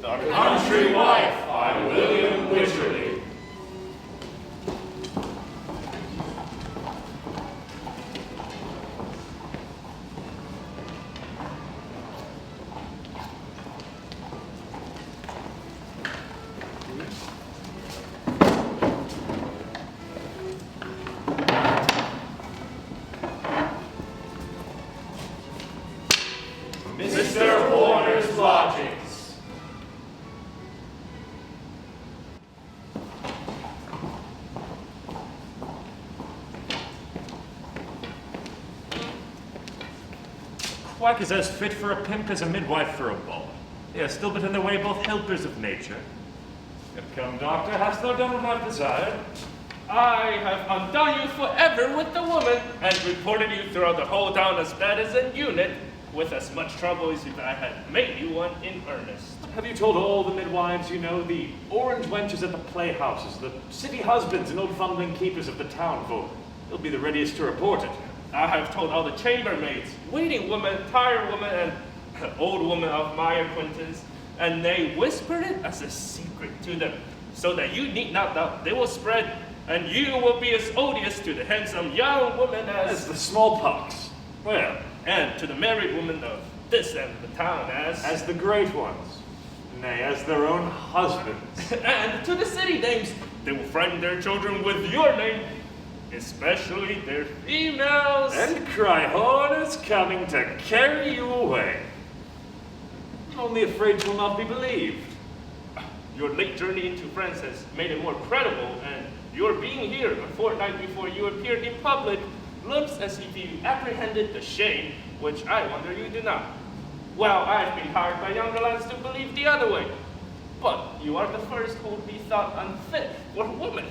The Country Wife by William Wycherley. Mr. Horner's lodgings. Quack is as fit for a pimp as a midwife for a ball. They are still but in the way both helpers of nature. Come, doctor, hast thou done what I've desired? I have undone you forever with the woman, and reported you throughout the whole town as bad as a unit, with as much trouble as if I had made you one in earnest. Have you told all the midwives you know, the orange wenches at the playhouses, the city husbands and old fumbling keepers of the town folk? They'll be the readiest to report it. I have told all the chambermaids, waiting women, tired women, and old women of my acquaintance, and they whispered it as a secret to them, so that you need not doubt they will spread, and you will be as odious to the handsome young woman As the smallpox. Well, and to the married women of this end of the town as the great ones. Nay, as their own husbands. And to the city dames, they will frighten their children with your name, especially their females. And cry, Horner's coming to carry you away. I'm only afraid you'll not be believed. Your late journey into France has made it more credible, and your being here a fortnight before you appeared in public looks as if you apprehended the shame, which I wonder you do not. Well, I've been hired by younger lads to believe the other way, but you are the first who would be thought unfit for women.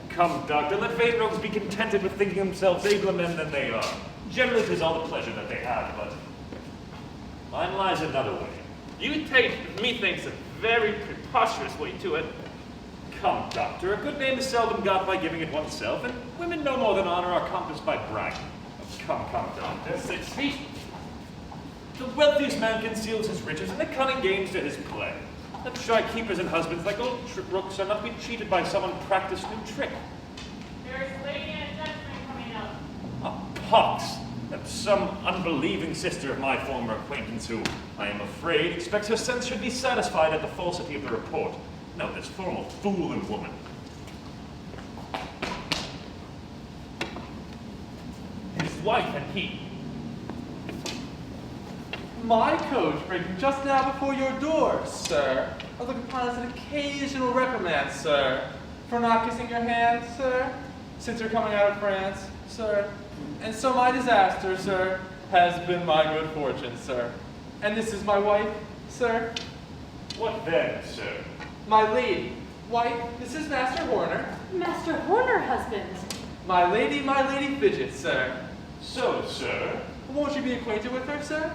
Come, doctor, let vain rogues be contented with thinking themselves abler men than they are. Generally, 'tis all the pleasure that they have, but mine lies another way. You take, methinks, a very preposterous way to it. Come, doctor, a good name is seldom got by giving it oneself, and women no more than honor are compassed by bragging. Come, doctor. 6 feet. The wealthiest man conceals his riches, and the cunning gains to his play. Let shy keepers and husbands like old rooks are not be cheated by some unpracticed new trick. There's a lady and a gentleman coming up. Ah, pox! That's some unbelieving sister of my former acquaintance who, I am afraid, expects her sense should be satisfied at the falsity of the report. No, this formal fool and woman. His wife and he. My coach brings me just now before your door, sir. I look upon as an occasional reprimand, sir, for not kissing your hand, sir, since you're coming out of France, sir. And so my disaster, sir, has been my good fortune, sir. And this is my wife, sir. What then, sir? My lady. Wife, this is Master Horner. Master Horner, husband. My lady Fidget, sir. So, sir, Won't you be acquainted with her, sir?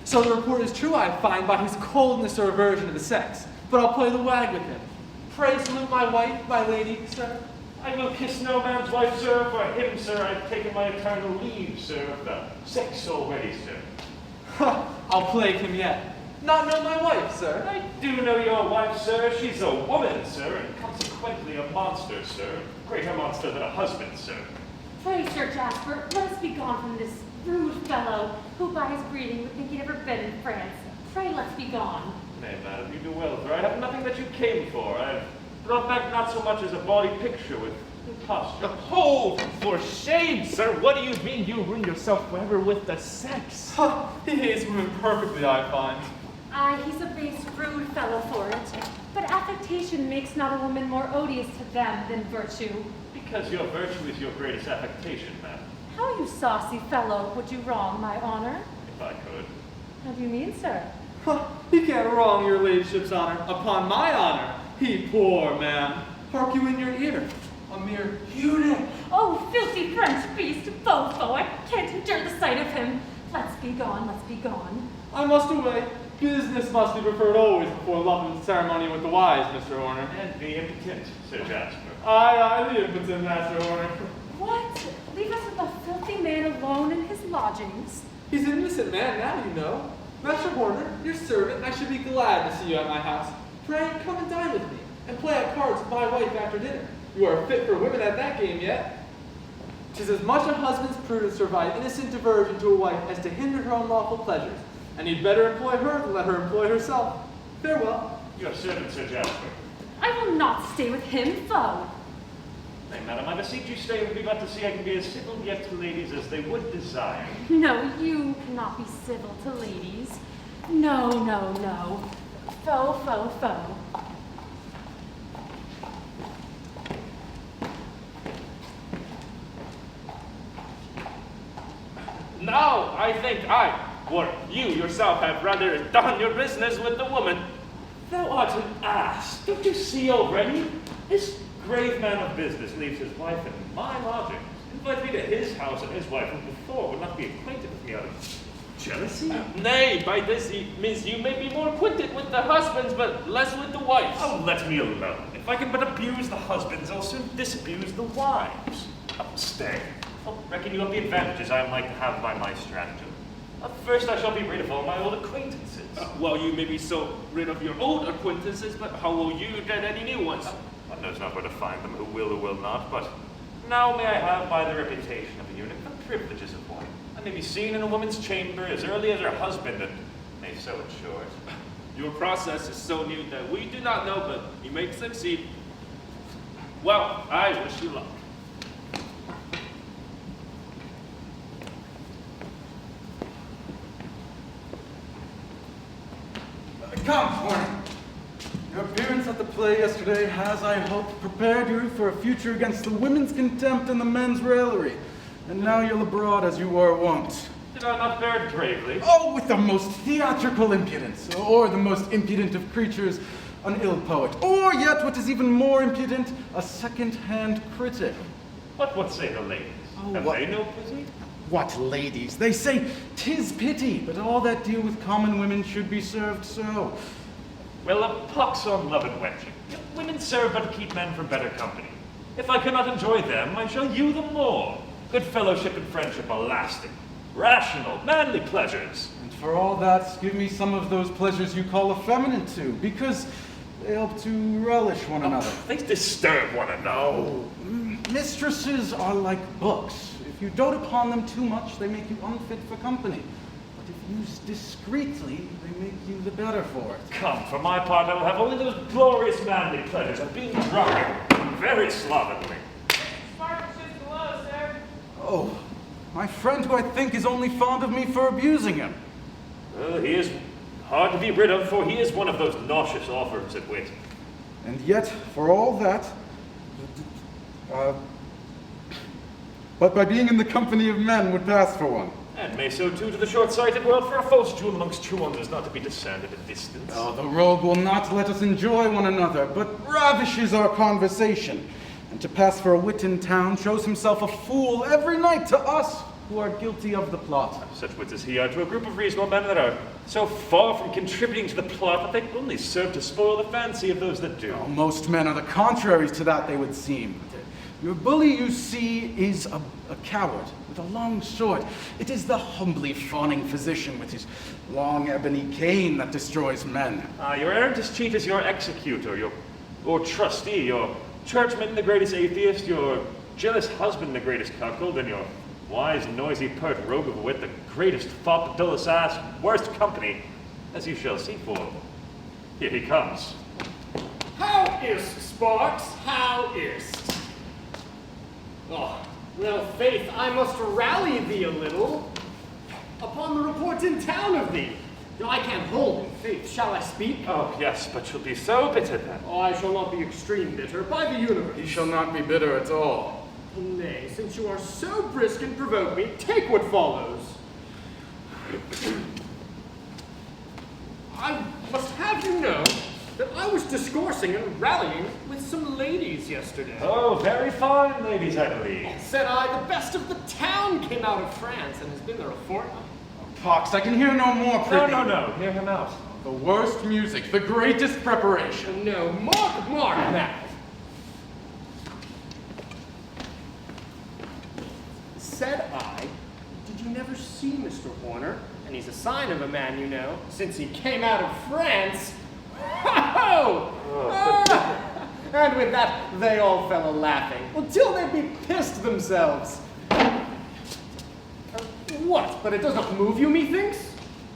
So the report is true, I find, by his coldness or aversion to the sex. But I'll play the wag with him. Pray salute my wife, my lady, sir. I will kiss no man's wife, sir. For him, sir, I've taken my eternal leave, sir, of the sex already, sir. Ha! I'll plague him yet. Not know my wife, sir. I do know your wife, sir. She's a woman, sir, and consequently a monster, sir. Greater monster than a husband, sir. Pray, Sir Jasper, let us be gone from this rude fellow, who by his breeding would think he'd ever been in France. Pray, let's be gone. Nay, madam, you do well, sir. I have nothing that you came for. I've brought back not so much as a bawdy picture with posture. Oh, for shame, sir. What do you mean you ruin yourself forever with the sex? Ha! He hates women perfectly, I find. Aye, he's a base, rude fellow for it. But affectation makes not a woman more odious to them than virtue. Because your virtue is your greatest affectation, madam. How, you saucy fellow, would you wrong my honor? If I could. How do you mean, sir? Ha! He can't wrong your ladyship's honor upon my honor. He poor man. Hark you in your ear. A mere eunuch. Oh, filthy French beast, Fofo, I can't endure the sight of him. Let's be gone, let's be gone. I must away. Business must be preferred always before love and ceremony with the wise, Mr. Horner. And be impotent, Sir Jasper. Aye, the impotent, Master Horner. What? Leave us with a filthy man alone in his lodgings? He's an innocent man now, you know. Master Horner, your servant, I should be glad to see you at my house. Pray, come and dine with me, and play at cards with my wife after dinner. You are fit for women at that game yet. 'Tis as much a husband's prudence to provide innocent diversion to a wife as to hinder her unlawful pleasures, and he'd better employ her than let her employ herself. Farewell. Your servant, Sir Jasper. I will not stay with him, foe. Nay, madam, I beseech you stay with me, but to see I can be as civil yet to ladies as they would desire. No, you cannot be civil to ladies. No, no, no. Foe, foe, foe. Now I think or you yourself have rather done your business with the woman. Thou art an ass. Don't you see already? This grave man of business leaves his wife in my lodgings. Invite me to his house, and his wife, who before would not be acquainted with me out of jealousy. Nay, by this he means you may be more acquainted with the husbands, but less with the wives. Oh, let me alone. If I can but abuse the husbands, I'll soon disabuse the wives. Oh, stay. I'll reckon you up the advantages I am like to have by my stratagem. First, I shall be rid of all my old acquaintances. Well, you may be so rid of your old acquaintances, but how will you get any new ones? One knows not where to find them, who will not, but now may I have by the reputation of a eunuch the privileges of one. I may be seen in a woman's chamber as early as her husband, and may so it short. Your process is so new that we do not know, but you may succeed. Well, I wish you luck. Come, Horner. Your appearance at the play yesterday has, I hope, prepared you for a future against the women's contempt and the men's raillery. And now you're abroad as you were wont. Did I not bear it bravely? Oh, with the most theatrical impudence, or the most impudent of creatures, an ill poet, or yet, what is even more impudent, a second-hand critic. But what say the ladies? Oh, Have what- they no pity? What ladies? They say 'tis pity, but all that deal with common women should be served so. Well, a pox on love and wenching. Women serve but to keep men for better company. If I cannot enjoy them, I shall you them more. Good fellowship and friendship are lasting, rational, manly pleasures. And for all that, give me some of those pleasures you call effeminate too, because they help to relish one another. They disturb one another. Mistresses are like books. If you dote upon them too much, they make you unfit for company. But if used discreetly, they make you the better for it. Come, for my part, I will have only those glorious manly pleasures of being drunk very slovenly. Oh, my friend who I think is only fond of me for abusing him. Well, he is hard to be rid of, for he is one of those nauseous offers at wit. And yet, for all that, but by being in the company of men would pass for one. And may so too to the short-sighted world, for a false jewel amongst true ones is not to be discerned at a distance. Oh, the rogue will not let us enjoy one another, but ravishes our conversation. And to pass for a wit in town shows himself a fool every night to us who are guilty of the plot. Such wits as he are to a group of reasonable men that are so far from contributing to the plot that they only serve to spoil the fancy of those that do. Oh, most men are the contraries to that, they would seem. Your bully, you see, is a coward with a long sword. It is the humbly fawning physician with his long ebony cane that destroys men. Your errantist cheat is your executor, your trustee, your churchman the greatest atheist, your jealous husband the greatest cuckold, and your wise, noisy, pert rogue of a wit the greatest fop, dullest ass, worst company, as you shall see for. Here he comes. How is't, Sparks? How is't? Oh, well, faith, I must rally thee a little upon the reports in town of thee. No, I can't hold in faith. Shall I speak? Oh, yes, but you'll be so bitter then. Oh, I shall not be extreme bitter, by the universe. He shall not be bitter at all. Nay, since you are so brisk and provoke me, take what follows. I must have you know that I was discoursing and rallying with some ladies yesterday. Oh, very fine ladies, I believe. Said I, the best of the town came out of France and has been there a fortnight. Pox, I can hear no more, prithee. No, hear him out. The worst music, the greatest preparation. No, mark now. Said I, did you never see Mr. Horner? And he's a sign of a man, you know, since he came out of France. Ho-ho! And with that, they all fell a-laughing, until they'd be pissed themselves. What? But it does not move you, methinks?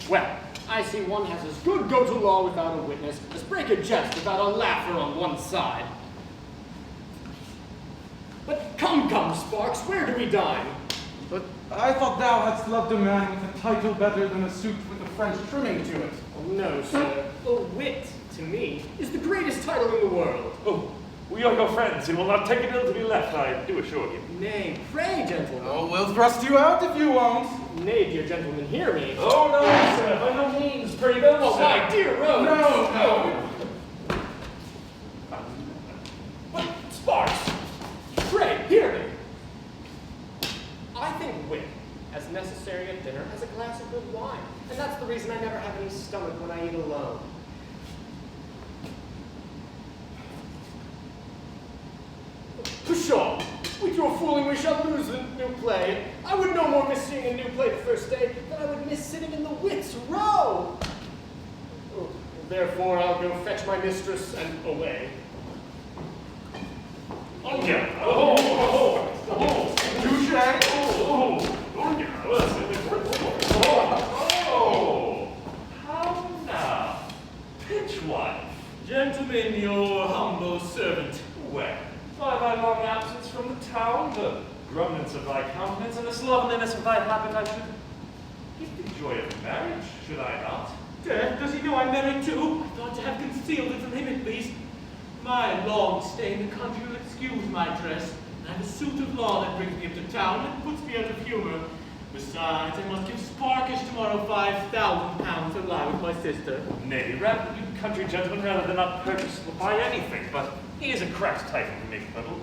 Well, I see one has as good go to law without a witness as break a jest without a laugher on one side. But come, Sparks, where do we dine? But I thought thou hadst loved a man with a title better than a suit with a French trimming to it. Oh, no, sir. A wit, to me, is the greatest title in the world. Oh, we are your friends, and will not take it ill to be left, I do assure you. Nay, pray, gentlemen. Oh, we'll thrust you out if you won't. Nay, dear gentlemen, hear me. Oh, no, sir, by no means, pray don't, Oh, sir. my dear Rose. No. But, Sparks, pray, hear me. I think wit as necessary at dinner as a glass of good wine. And that's the reason I never have any stomach when I eat alone. Pshaw! With your fooling, we shall lose the new play. I would no more miss seeing a new play the first day than I would miss sitting in the wit's row. Oh, therefore, I'll go fetch my mistress and away. Oh, yeah. Oh. Touche. Oh, yeah. Oh. How now? Pitchwife. Gentlemen, your humble servant. Well, by thy long absence from the town, the grumness of thy countenance, and the slovenliness of thy habit, I should give the joy of marriage, should I not? Does he know I'm married too? I thought to have concealed it from him at least. My long stay in the country will excuse my dress. I have a suit of law that brings me up to town and puts me out of humor. Besides, I must give Sparkish tomorrow £5,000 to lie with my sister. Nay, rather, you country gentlemen, rather than not purchase or buy anything, but he is a cracked title to make little.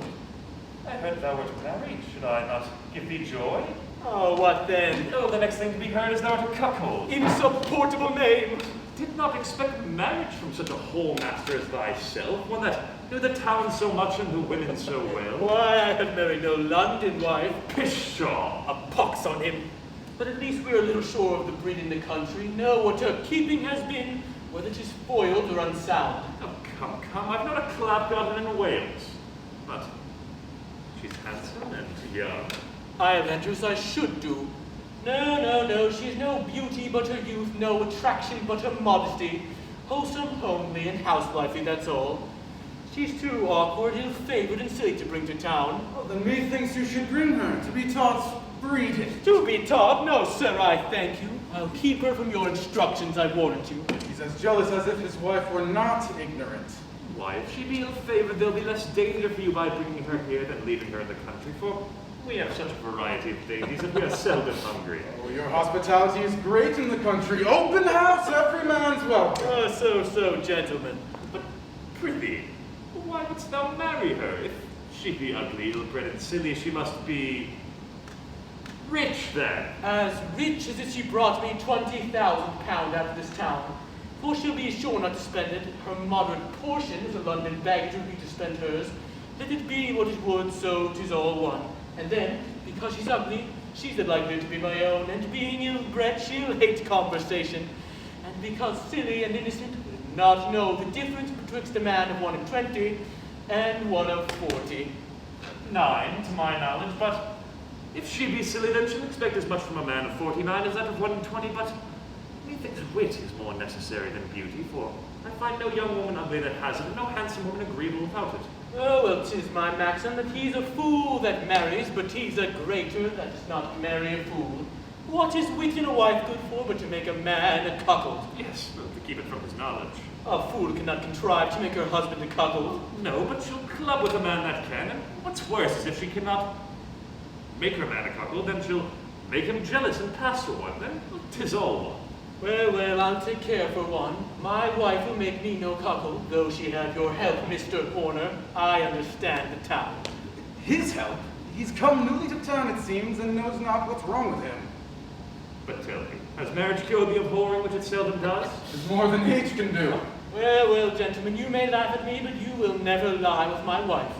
I heard thou wert married. Should I not give thee joy? Oh, what then? Oh, the next thing to be heard is thou art a cuckold. Insupportable name! Did not expect marriage from such a whoremaster as thyself, one that knew the town so much and the women so well. Why, I have married no London wife. Pshaw! A pox on him. But at least we're a little sure of the breed in the country, know what her keeping has been, whether 'tis foiled or unsound. Oh, come, I've not a clap garden in Wales. But she's handsome and young. I have entered as I should do. No, she's no beauty but her youth, no attraction but her modesty. Wholesome, homely, and housewifely, that's all. She's too awkward, ill-favored, and silly to bring to town. Oh, then methinks you should bring her to be taught breeding. To be taught? No, sir, I thank you. I'll keep her from your instructions, I warrant you. He's as jealous as if his wife were not ignorant. Why, if she be ill-favored, there'll be less danger for you by bringing her here than leaving her in the country, for we have such a variety of dainties that we are seldom hungry. Oh, your hospitality is great in the country. Open house, every man's welcome. Oh, so, gentlemen. But prithee, why wouldst thou marry her? If she be ugly, ill-bred, and silly, she must be rich, then. As rich as if she brought me £20,000 out of this town. For she'll be sure not to spend it. Her moderate portion of the London baggage would be to spend hers. Let it be what it would, so 'tis all one. And then, because she's ugly, she's the likelier to be my own, and being ill-bred, she'll hate conversation. And because silly and innocent, will not know the difference betwixt a man of 1 and 20 and one of 40. 9, to my knowledge, but if she be silly, then she'll expect as much from a man of 49 as that of 1 and 20, but methinks wit is more necessary than beauty, for I find no young woman ugly that has it, and no handsome woman agreeable without it. Oh, well, 'tis my maxim that he's a fool that marries, but he's a greater that does not marry a fool. What is wit in a wife good for but to make a man a cuckold? Yes, but to keep it from his knowledge. A fool cannot contrive to make her husband a cuckold. No, but she'll club with a man that can, and what's worse is if she cannot make her man a cuckold, then she'll make him jealous and pass for one, then 'tis all one. Well, I'll take care for one. My wife will make me no cuckold, though she have your help, Mr. Horner. I understand the town. His help? He's come newly to town, it seems, and knows not what's wrong with him. But tell me, has marriage cured thee of whoring, which it seldom does? There's more than age can do. Well, gentlemen, you may laugh at me, but you will never lie with my wife.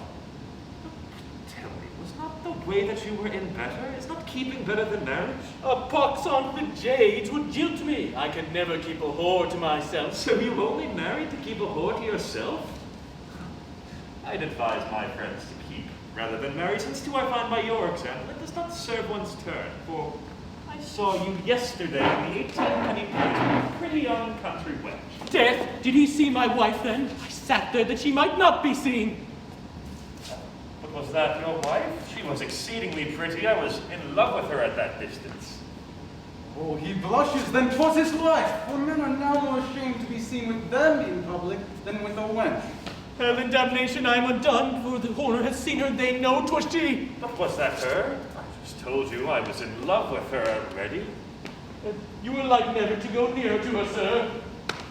Tell me, was not not the way that you were in better? Is not keeping better than marriage? A pox on the jades would jilt me. I could never keep a whore to myself. So you only married to keep a whore to yourself? I'd advise my friends to keep rather than marry, since too I find by your example it does not serve one's turn. For I saw you yesterday in the 18-penny place with a pretty young country wench. Death, did he see my wife then? I sat there that she might not be seen. But was that your wife? She was exceedingly pretty. I was in love with her at that distance. Oh, he blushes, then 'twas his wife. For men are now more ashamed to be seen with them in public than with a wench. Hell and damnation, I am undone, for the horror has seen her, they know 'twas she. But was that her? I just told you I was in love with her already. You will like never to go near to her, sir.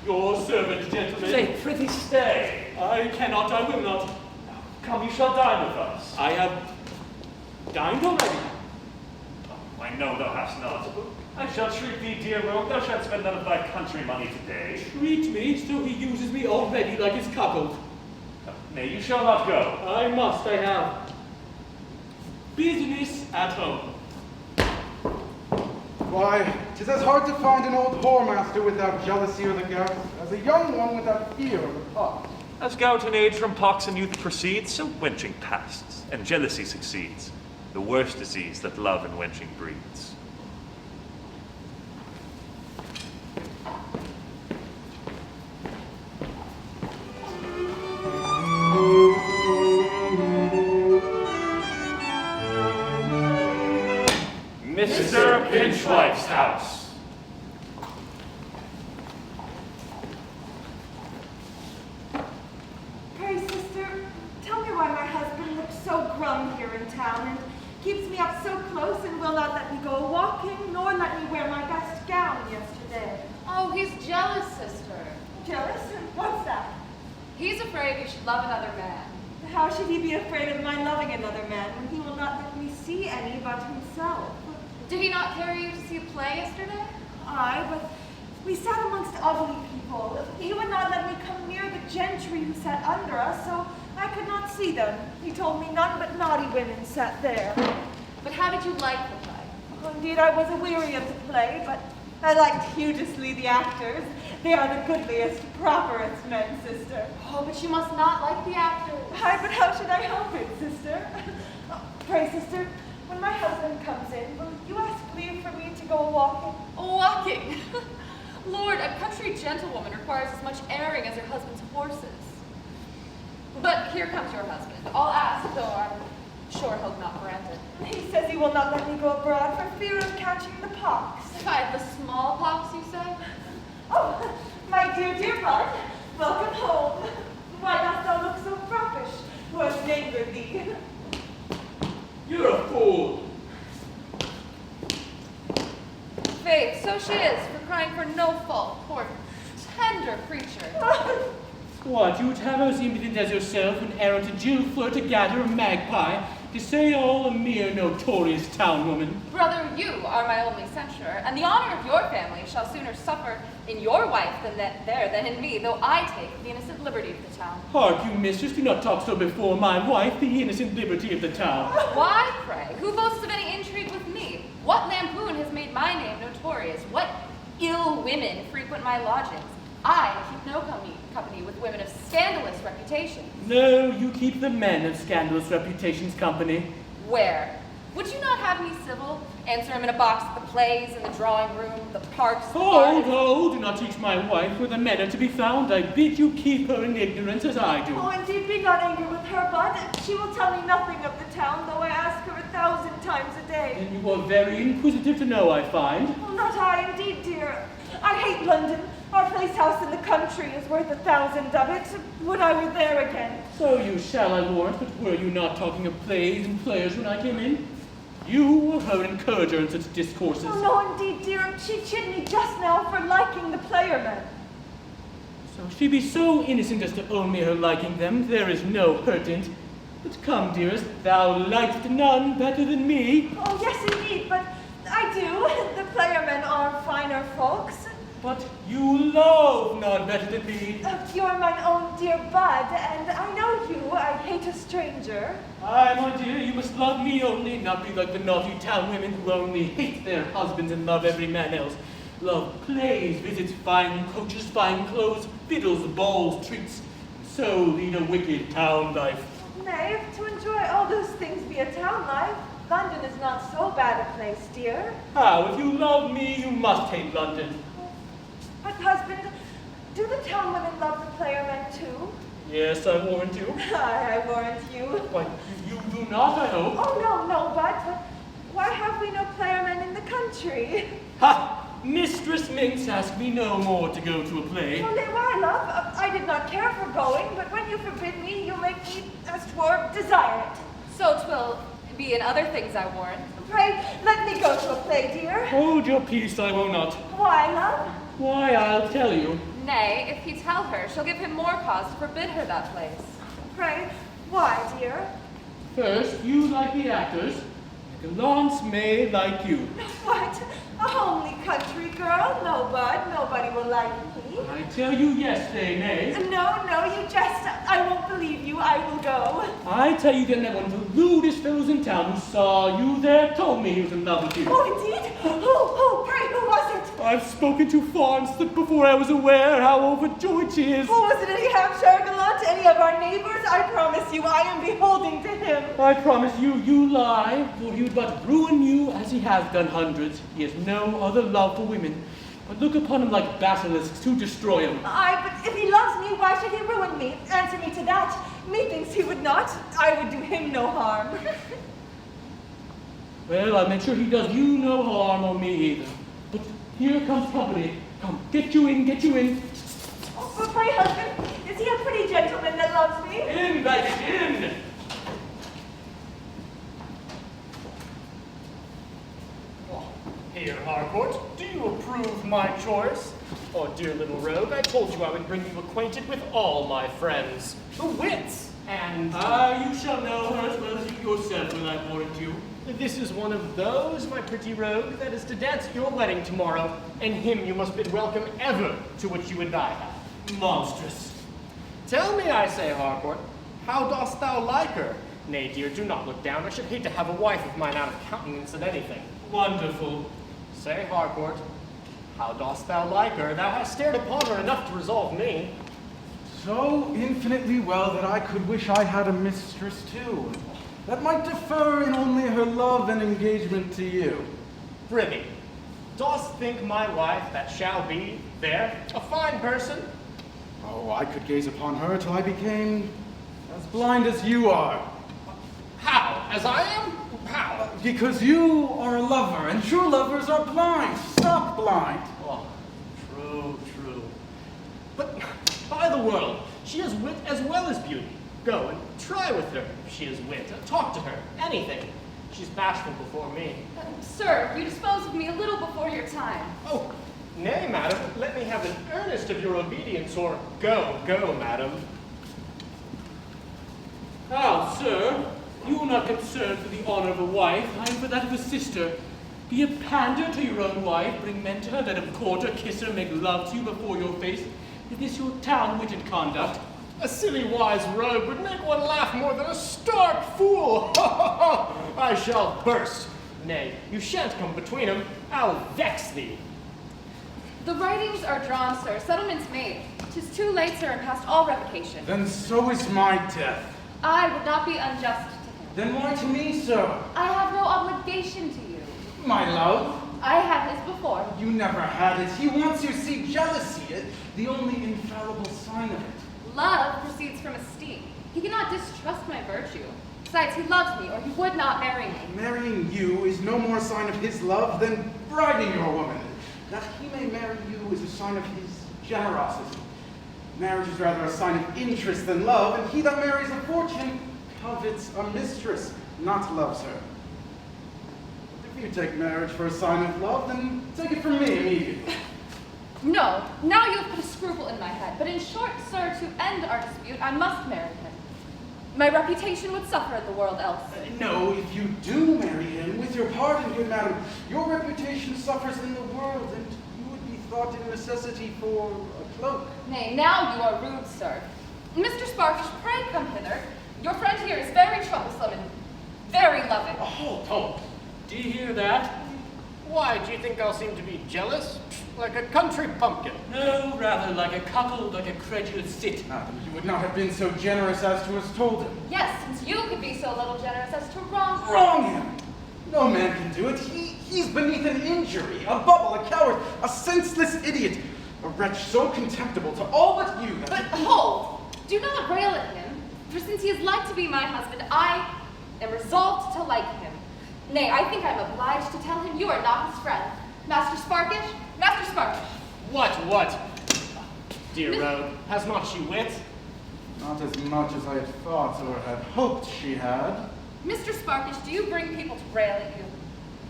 Your servant, gentlemen. Stay, prithee stay. I cannot, I will not. Come, you shall dine with us. I have dined already. Oh, I know thou hast not. I shall treat thee, dear rogue. Thou shalt spend none of thy country money today. Treat me, so he uses me already like his cuckold. Nay, you shall not go. I must, I have business at home. Why, 'tis as hard to find an old whoremaster without jealousy or the gout, as a young one without fear of the pox. As gout and age from pox and youth proceeds, so wenching passes, and jealousy succeeds, the worst disease that love and wenching breeds. Mr. Pinchwife's house. Pray, sister, tell me why my husband looks so glum here in town and keeps me up so close and will not let me go walking, nor let me wear my best gown yesterday. Oh, he's jealous, sister. Jealous? What's that? He's afraid you should love another man. How should he be afraid of my loving another man when he will not let me see any but himself? Did he not carry you to see a play yesterday? Aye, but we sat amongst ugly people. He would not let me come near the gentry who sat under us, so I could not see them. He told me none but naughty women sat there. But how did you like the play? Oh, indeed, I was aweary of the play, but I liked hugely the actors. They are the goodliest, properest men, sister. Oh, but you must not like the actors. Aye, but how should I help it, sister? Oh, pray, sister, when my husband comes in, will you ask leave for me to go a-walking? Walking? Lord, a country gentlewoman requires as much airing as her husband's horses. But here comes your husband. I'll ask, though I'm sure he'll not grant it. He says he will not let me go abroad for fear of catching the pox. By the smallpox, you say? Oh, my dear, dear bud, welcome home. Why dost thou look so frappish? Who has angered thee? You're a fool. Faith, so she is, for crying for no fault, poor tender creature. What, you would have as impudent as yourself, an errant Jew, flirt a gatter, a magpie, to say all a mere notorious town woman? Brother, you are my only censure, and the honor of your family shall sooner suffer in your wife than in me, though I take the innocent liberty of the town. Hark you, mistress, do not talk so before my wife, the innocent liberty of the town. Why, pray? Who boasts of any intrigue with me? What lampoon has made my name notorious? What ill women frequent my lodgings? I keep no company with women of scandalous reputations. No, you keep the men of scandalous reputations company. Where? Would you not have me civil? Answer him in a box at the plays, in the drawing room, the parks, the Hold, gardens. do not teach my wife where the men are to be found. I bid you keep her in ignorance as I do. Oh, indeed, be not angry with her, bud. She will tell me nothing of the town, though I ask her 1,000 times a day. And you are very inquisitive to know, I find. Oh, not I, indeed, dear. I hate London. Our place house in the country is worth 1,000 of it. Would I were there again. So you shall, I warrant, but were you not talking of plays and players when I came in? You were her encourager in such discourses. Oh, no, indeed, dear. She chid me just now for liking the playermen. So she be so innocent as to own me her liking them, there is no hurt in't. But come, dearest, thou likest none better than me. Oh, yes, indeed, but I do. The playermen are finer folks. But you love none better than me. You're mine own dear bud, and I know you. I hate a stranger. Aye, my dear, you must love me only, not be like the naughty town women who only hate their husbands and love every man else. Love plays, visits, fine coaches, fine clothes, fiddles, balls, treats. So lead a wicked town life. Nay, if to enjoy all those things be a town life, London is not so bad a place, dear. How? If you love me, you must hate London. But husband, do the town women love the player men too? Yes, I warrant you. I warrant you. Why, you do not, I hope. Oh, no, but why have we no player men in the country? Ha! Mistress Minx asked me no more to go to a play. Oh, nay, why, love? I did not care for going, but when you forbid me, you make me, as 'twere, desire it. So 'twill be in other things, I warrant. Pray, let me go to a play, dear. Hold your peace, I will not. Why, love? Why, I'll tell you. Nay, if he tell her, she'll give him more cause to forbid her that place. Pray, why, dear? First, you like the actors. Gallant may like you. What? A homely country girl? No, bud, nobody will like me. I tell you yes, they may. No, you jest. I won't believe you. I will go. I tell you then that one of the rudest fellows in town who saw you there told me he was in love with you. Oh, indeed? Who? Pray, who was it? I've spoken to Fawn before I was aware how overjoyed she is. Oh, was it any Hampshire gallant? Any of our neighbors? I promise you, I am beholding to him. I promise you, you lie, for he would but ruin you as he has done hundreds. He has no other love for women, but look upon him like basilisks to destroy him. Aye, but if he loves me, why should he ruin me? Answer me to that. Methinks he would not. I would do him no harm. Well, I make sure he does you no harm or me either. But here comes company. Come, get you in, get you in. Oh, but pray, husband, is he a pretty gentleman that loves me? In, baggage, in! Here, Harcourt, do you approve my choice? Oh, dear little rogue, I told you I would bring you acquainted with all my friends, the wits, and... You shall know her as well as you yourself, will I warrant you. This is one of those, my pretty rogue, that is to dance at your wedding tomorrow, and him you must bid welcome ever to which you and I have. Monstrous. Tell me, I say, Harcourt, how dost thou like her? Nay, dear, do not look down. I should hate to have a wife of mine out of countenance at anything. Wonderful. Say, Harcourt, how dost thou like her? Thou hast stared upon her enough to resolve me. So infinitely well that I could wish I had a mistress too, that might differ in only her love and engagement to you. Prithee, dost think my wife that shall be there a fine person? Oh, I could gaze upon her till I became as blind as you are. How? As I am? How? Because you are a lover, and true lovers are blind. Stop blind. Oh, true. But by the world, she has wit as well as beauty. Go and try with her if she has wit. Talk to her, anything. She's bashful before me. Sir, you dispose of me a little before your time. Oh, nay, madam, let me have an earnest of your obedience, or go, madam. How, sir? You are not concerned for the honor of a wife, I am for that of a sister. Be a pander to your own wife, bring men to her, let him court her, kiss her, make love to you before your face. Is this your town-witted conduct? A silly wise rogue would make one laugh more than a stark fool. I shall burst. Nay, you shan't come between them. I'll vex thee. The writings are drawn, sir, settlements made. 'Tis too late, sir, and past all revocation. Then so is my death. I would not be unjust to him. Then why to me, sir? I have no obligation to you. My love? I had his before. You never had it. He wants you see jealousy, the only infallible sign of it. Love proceeds from esteem. He cannot distrust my virtue. Besides, he loves me, or he would not marry me. Marrying you is no more sign of his love than bribing your woman. That he may marry you is a sign of his generosity. Marriage is rather a sign of interest than love, and he that marries a fortune covets a mistress, not loves her. If you take marriage for a sign of love, then take it from me immediately. No, now you have put a scruple in my head. But in short, sir, to end our dispute, I must marry him. My reputation would suffer in the world else. No, if you do marry him, with your pardon, good madam, your reputation suffers in the world, and you would be thought in necessity for a cloak. Nay, now you are rude, sir. Mr. Sparkish, pray come hither. Your friend here is very troublesome and very loving. Oh, do you hear that? Why, do you think I'll seem to be jealous? Like a country pumpkin. No, rather like a cuckold, like a credulous cit. Madam, you would not have been so generous as to have told him. Yes, since you could be so little generous as to wrong him. Wrong him! No man can do it. He's beneath an injury, a bubble, a coward, a senseless idiot, a wretch so contemptible to all but you that... But hold! Do not rail at him, for since he is like to be my husband, I am resolved to like him. Nay, I think I'm obliged to tell him you are not his friend. Master Sparkish? Master Sparkish! What? Dear Rogue, has not she wit? Not as much as I had thought or had hoped she had. Mr. Sparkish, do you bring people to rail at you?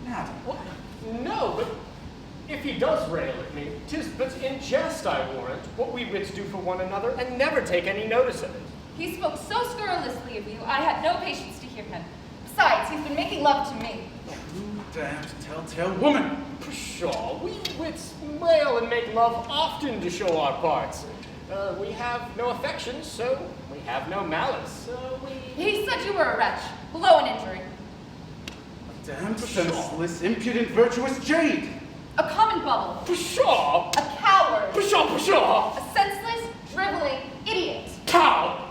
Madam. What? No, but if he does rail at me, 'tis but in jest, I warrant, what we wits do for one another, and never take any notice of it. He spoke so scurrilously of you, I had no patience to hear him. Besides, he's been making love to me. You damned telltale woman! Pshaw, we wits rail and make love often to show our parts. We have no affection, so we have no malice. So He said you were a wretch, below an injury. A damned senseless, impudent, virtuous jade! A common bubble. Pshaw! A coward. Pshaw! A senseless, driveling idiot. How?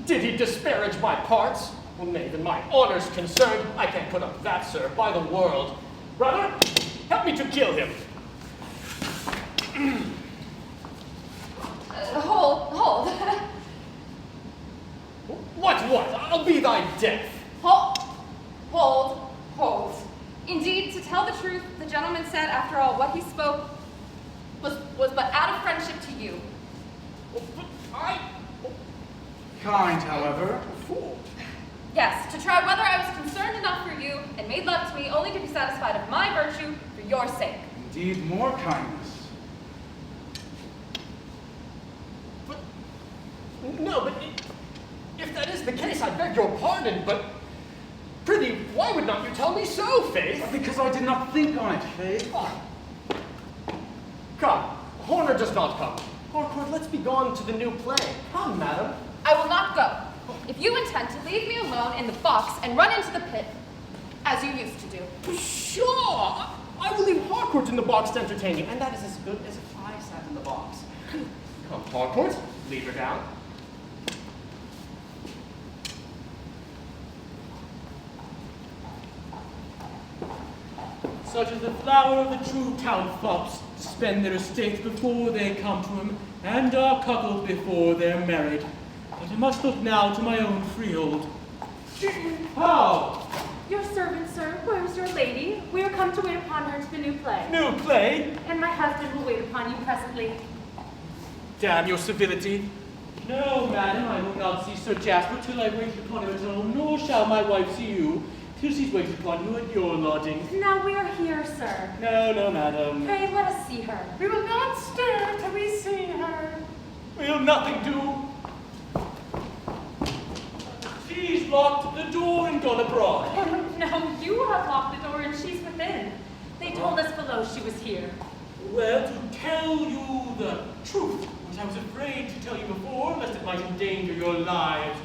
Did he disparage my parts? Well, nay, then my honor's concerned. I can't put up that, sir, by the world. Brother, help me to kill him. Hold. What? I'll be thy death. Hold. Indeed, to tell the truth, the gentleman said, after all, what he spoke was but out of friendship to you. But I... Kind, however. Fool. Yes, to try whether I was concerned enough for you and made love to me only to be satisfied of my virtue for your sake. Indeed, more kindness. But... No, but if that is the case, I beg your pardon, but... Prithee, why would not you tell me so, Faith? Because I did not think on it, Faith. Come, Horner does not come. Harcourt, let's be gone to the new play. Come, madam. I will not go. If you intend to leave me alone in the box and run into the pit, as you used to do. Sure! I will leave Harcourt in the box to entertain you, and that is as good as if I sat in the box. Come, Harcourt, leave her down. Such is the flower of the true town fops, spend their estates before they come to him, and are cuckold before they're married. But I must look now to my own freehold. How? Your servant, sir. Where's your lady? We are come to wait upon her to the new play. New play? And my husband will wait upon you presently. Damn your civility. No, madam, I will not see Sir Jasper till I wait upon him at home, nor shall my wife see you till she's waited upon you at your lodgings. Now we are here, sir. No, madam. Pray let us see her. We will not stir till we see her. We'll nothing do. She's locked the door and gone abroad. No, you have locked the door and she's within. They told us below she was here. Well, to tell you the truth, which I was afraid to tell you before, lest it might endanger your lives.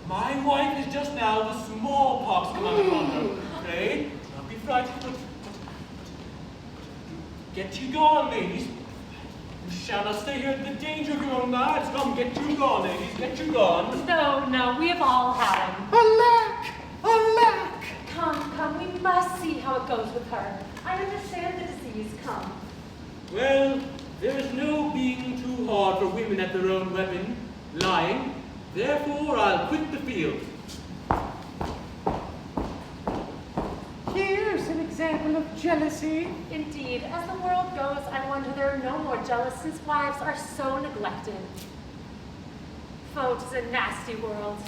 My wife is just now the smallpox come upon her. Pray, do not be frightened, but get you gone, ladies. You shall not stay here at the danger of your own lives. Come, get you gone, ladies, get you gone. No, we have all had him. Alack! Alack! Come, we must see how it goes with her. I understand the disease, come. Well, there is no being too hard for women at their own weapon, lying. Therefore, I'll quit the field. Here's an example of jealousy. Indeed, as the world goes, I wonder there are no more jealous since wives are so neglected. Foe, 'tis a nasty world.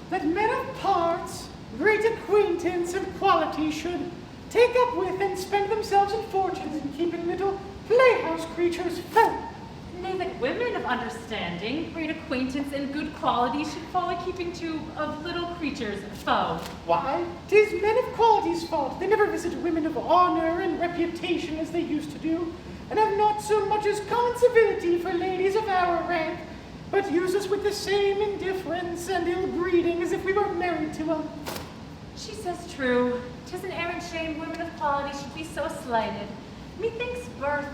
That men of parts, great acquaintance and quality should take up with and spend themselves in fortunes in keeping little playhouse creatures fat. Nay, that women of understanding, great acquaintance, and good quality should fall a keeping to of little creatures foe. Why? 'Tis men of quality's fault. They never visit women of honor and reputation as they used to do. and have not so much as common civility for ladies of our rank, but use us with the same indifference and ill-breeding as if we were married to them. She says true. 'Tis an errant shame women of quality should be so slighted. Methinks birth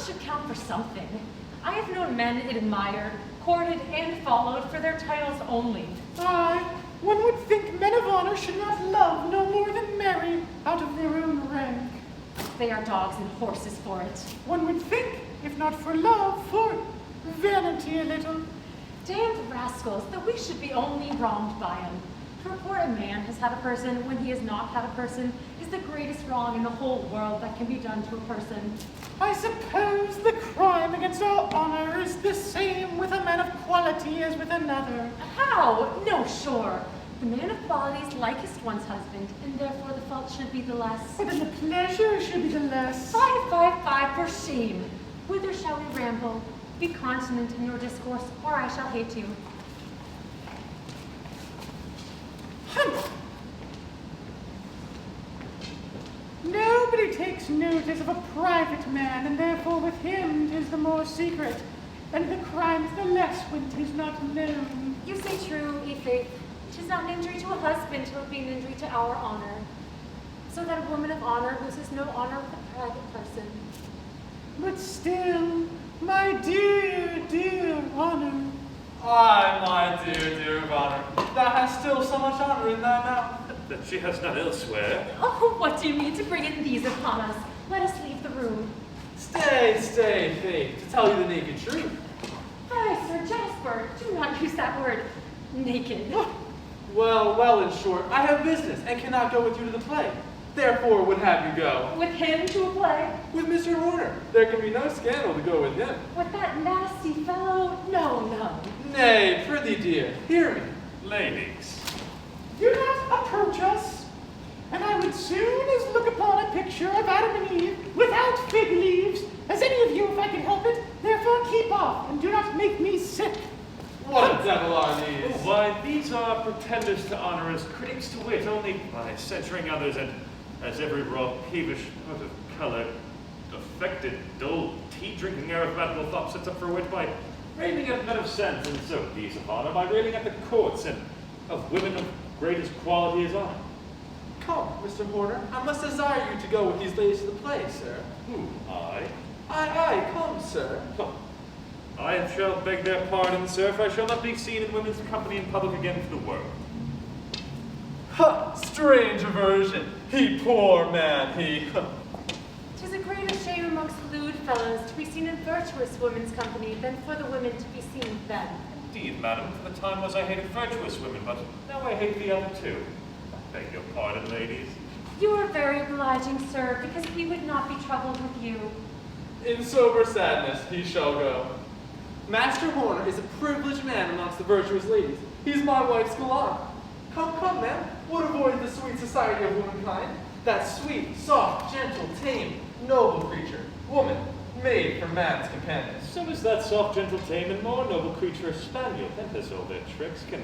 should count for something. I have known men admired, courted, and followed for their titles only. Aye, one would think men of honor should not love no more than marry out of their own rank. They are dogs and horses for it. One would think, if not for love, for vanity a little. Damned rascals, that we should be only wronged by them. To report a man has had a person when he has not had a person is the greatest wrong in the whole world that can be done to a person. I suppose the crime against our honor is the same with a man of quality as with another. How? No, sure. The man of quality is likest one's husband, and therefore the fault should be the less. But then the pleasure should be the less. 555 for shame. Whither shall we ramble? Be continent in your discourse, or I shall hate you. Humph! Nobody takes notice of a private man, and therefore with him 'tis the more secret, and the crime's the less when 'tis not known. You say true, Ife. 'Tis not an injury to a husband till it be an injury to our honor. So that a woman of honor loses no honor with a private person. But still, my dear, dear honor. Aye, my dear honor, thou hast still so much honor in thy mouth. That she has not elsewhere. Oh, what do you mean to bring in these upon us? Let us leave the room. Stay, Faith, to tell you the naked truth. Aye, Sir Jasper, do not use that word, naked. Well, in short, I have business and cannot go with you to the play. Therefore would have you go. With him to a play? With Mr. Horner. There can be no scandal to go with him. With that nasty fellow? No. Nay, prithee dear, hear me. Ladies. Do not approach us, and I would soon as look upon a picture of Adam and Eve without fig leaves as any of you if I can help it. Therefore keep off, and do not make me sick. What a devil are these? Why, these are pretenders to honor as critics to wit, only by censuring others, and as every raw, peevish, out of color, affected, dull, tea-drinking arithmetical fop sets up for wit by railing at men of sense, and so these of honor by railing at the courts, and of women of greatest quality as I. Come, Mr. Horner, I must desire you to go with these ladies to the play, sir. Who, I? Aye, come, sir. Come. I shall beg their pardon, sir, for I shall not be seen in women's company in public again for the world. Ha! Strange aversion. He poor man, he. 'Tis a greater shame amongst lewd fellows to be seen in virtuous women's company than for the women to be seen with them. Indeed, madam, for the time was I hated virtuous women, but now I hate the other two. I beg your pardon, ladies. You are very obliging, sir, because we would not be troubled with you. In sober sadness he shall go. Master Horner is a privileged man amongst the virtuous ladies. He's my wife's gallant. Come, ma'am. Would avoid the sweet society of womankind. That sweet, soft, gentle, tame, noble creature. Woman, made for man's companion. So is that soft, gentle, tame, and more noble creature a spaniel. That has all their tricks, can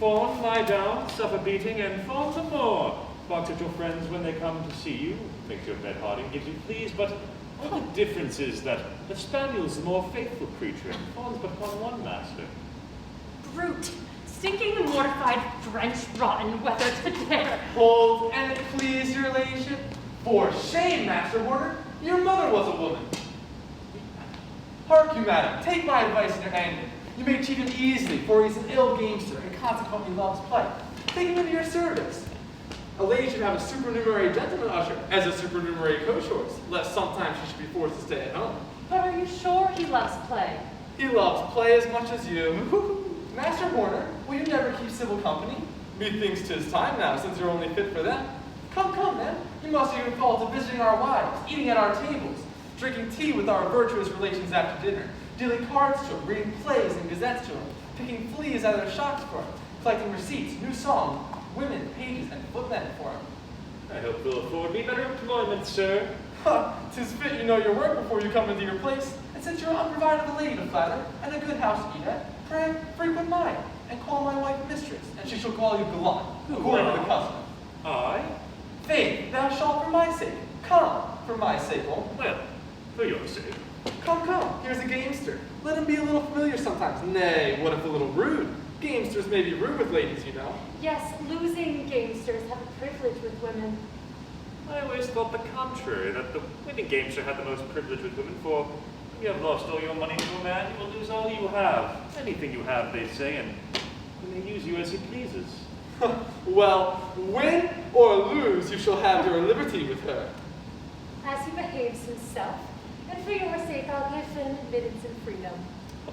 fawn, lie down, suffer beating, and fawn some more. Barks at your friends when they come to see you, makes your bed hard and gives you fleas, but all the difference is that the spaniel's the more faithful creature and fawns but upon one master. Brute! Stinking, mortified, drenched, rotten, weather to dare. Hold, and it please your ladyship. For shame, Master Horner. Your mother was a woman. Hark you, madam, take my advice in your anger. You may cheat him easily, for he's an ill gamester and consequently loves play. Take him into your service. A lady should have a supernumerary gentleman usher as a supernumerary coach horse, lest sometimes she should be forced to stay at home. But are you sure he loves play? He loves play as much as you. Master Horner, will you never keep civil company? Methinks 'tis time now, since you're only fit for that. Come, man. You must even fall to visiting our wives, eating at our tables, drinking tea with our virtuous relations after dinner, dealing cards to them, reading plays and gazettes to them, picking fleas out of their shocks for them, collecting receipts, new songs, women, pages, and footmen for them. I hope they'll afford me better employment, sir. Ha! 'Tis fit you know your work before you come into your place, and since you're unprovided a lady to flatter, and a good house to eat at, pray frequent mine, and call my wife mistress, and she shall call you gallant, according to the custom. I? Faith, thou shalt for my sake. Come, for my sake only. Well, For your sake. Come, here's a gamester. Let him be a little familiar sometimes. Nay, what if a little rude? Gamesters may be rude with ladies, you know. Yes, losing gamesters have a privilege with women. I always thought the contrary, that the winning gamester had the most privilege with women, for when you have lost all your money to a man, you will lose all you have. Anything you have, they say, and he may use you as he pleases. Well, win or lose, you shall have your liberty with her. As he behaves himself, and for your sake, I'll give him admittance and freedom.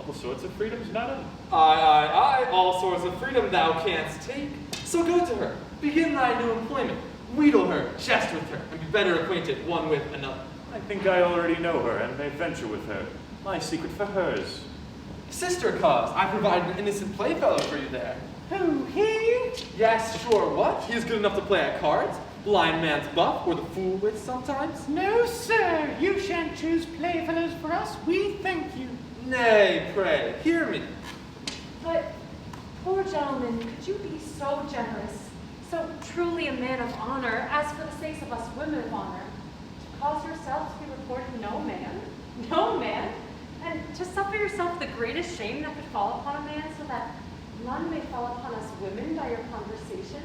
All sorts of freedoms, madam. Aye, all sorts of freedom thou canst take. So go to her, begin thy new employment, wheedle her, jest with her, and be better acquainted one with another. I think I already know her, and may venture with her. My secret for hers. Sister cause, I provide an innocent playfellow for you there. Who, he? Yes, sure, what? He is good enough to play at cards, blind man's buff, or the fool with sometimes. No, sir, you shan't choose playfellows for us. We thank you. Nay, pray, hear me. But, poor gentleman, could you be so generous, so truly a man of honor, as for the sake of us women of honor, to cause yourself to be reported no man, and to suffer yourself the greatest shame that could fall upon a man, so that none may fall upon us women by your conversation?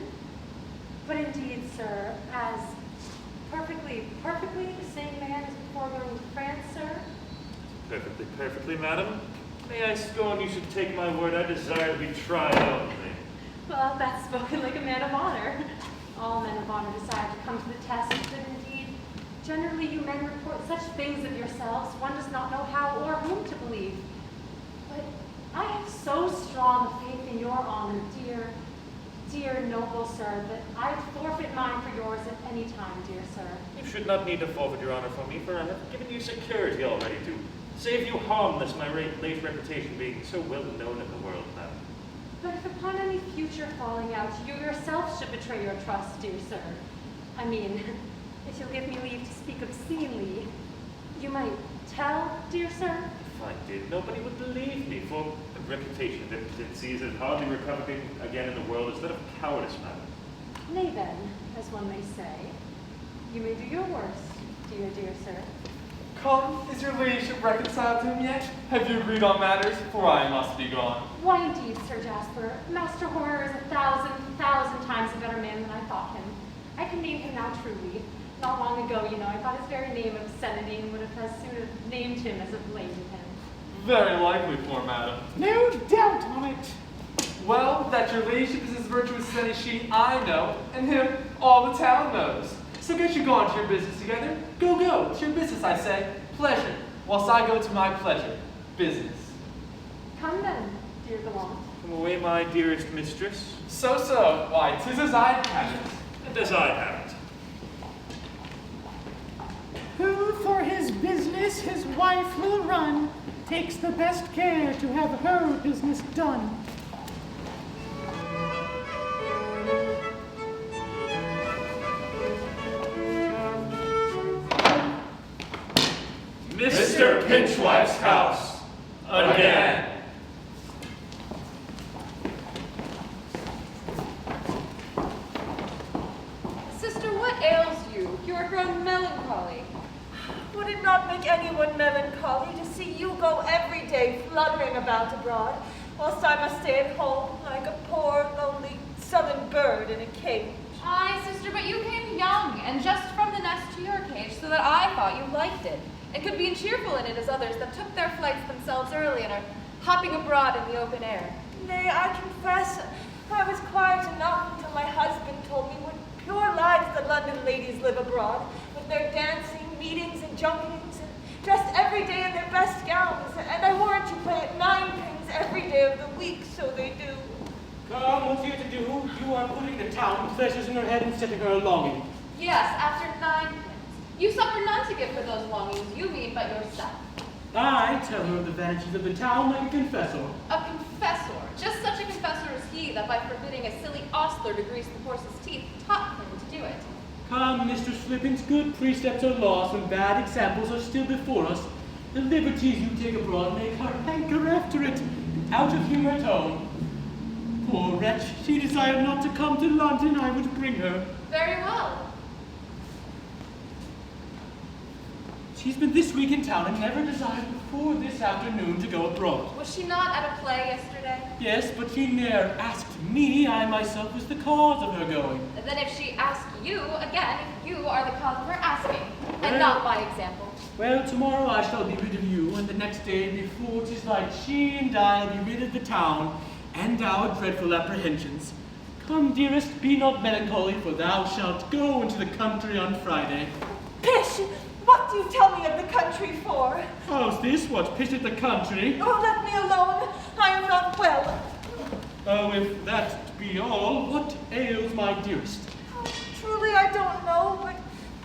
But indeed, sir, as perfectly the same man as before going to France, sir? Perfectly, madam. May I scorn you should take my word, I desire to be tried only. Well, that's spoken like a man of honor. All men of honor desire to come to the test, but indeed, generally you men report such things of yourselves, one does not know how or whom to believe. But I have so strong a faith in your honor, dear noble sir, that I'd forfeit mine for yours at any time, dear sir. You should not need to forfeit your honor from me, for I have given you security already to save you harmless, my late reputation being so well known in the world now. But if upon any future falling out, you yourself should betray your trust, dear sir. I mean, if you'll give me leave to speak obscenely, you might tell, dear sir? If I did, nobody would believe me, for the reputation of impotency is hardly recovering again in the world instead of cowardice, madam. Nay then, as one may say, you may do your worst, dear sir. Come, is your ladyship reconciled to him yet? Have you agreed on matters? For I must be gone. Why indeed, Sir Jasper, Master Horner is 1,000 times a better man than I thought him. I can name him now truly. Not long ago, you know, I thought his very name obscenity and would have as soon have named him as have blamed him. Very likely, poor madam. No doubt on it. Well, that your ladyship is as virtuous as any she I know, and him all the town knows. So get you gone to your business together. Go, to your business, I say. Pleasure, whilst I go to my pleasure. Business. Come then, dear Gallant. Come away, my dearest mistress. So, why, 'tis as I have it. And as I have it. Who for his business his wife will run, takes the best care to have her business done. Mr. Pinchwife's house. Again. Sister, what ails you? You are grown melancholy. Would it not make anyone melancholy to see you go every day fluttering about abroad, whilst I must stay at home like a poor, lonely southern bird in a cage? Aye, sister, but you came young, and just from the nest to your cage, so that I thought you liked it, and could be as cheerful in it as others that took their flights themselves early and are hopping abroad in the open air. Nay, I confess, I was quiet enough until my husband told me what pure lives the London ladies live abroad, with their dancing, meetings, and junketings, and dressed every day in their best gowns, and I warrant you play at ninepins every day of the week, so they do. Come, what's here to do? You are putting the town pleasures in her head and setting her a longing. Yes, after 9 pins. You suffer none to give her those longings, you mean but yourself. I tell her of the vanities of the town like a confessor. A confessor, just such a confessor as he that by forbidding a silly ostler to grease the horse's teeth, taught him to do it. Come, Mistress Flippins, good precepts are lost when bad examples are still before us. The liberties you take abroad make her hanker after it, out of humor tone. Poor wretch, she desired not to come to London, I would bring her. Very well. She's been this week in town and never desired before this afternoon to go abroad. Was she not at a play yesterday? Yes, but she ne'er asked me. I myself was the cause of her going. Then if she asked you, again, you are the cause of her asking, and not my example. Well, tomorrow I shall be rid of you, and the next day before 'tis light, she and I'll be rid of the town and our dreadful apprehensions. Come, dearest, be not melancholy, for thou shalt go into the country on Friday. Pish! What do you tell me of the country for? How's this? What, pish at the country? Oh, let me alone. I am not well. Oh, if that be all, what ails my dearest? Oh, truly, I don't know, but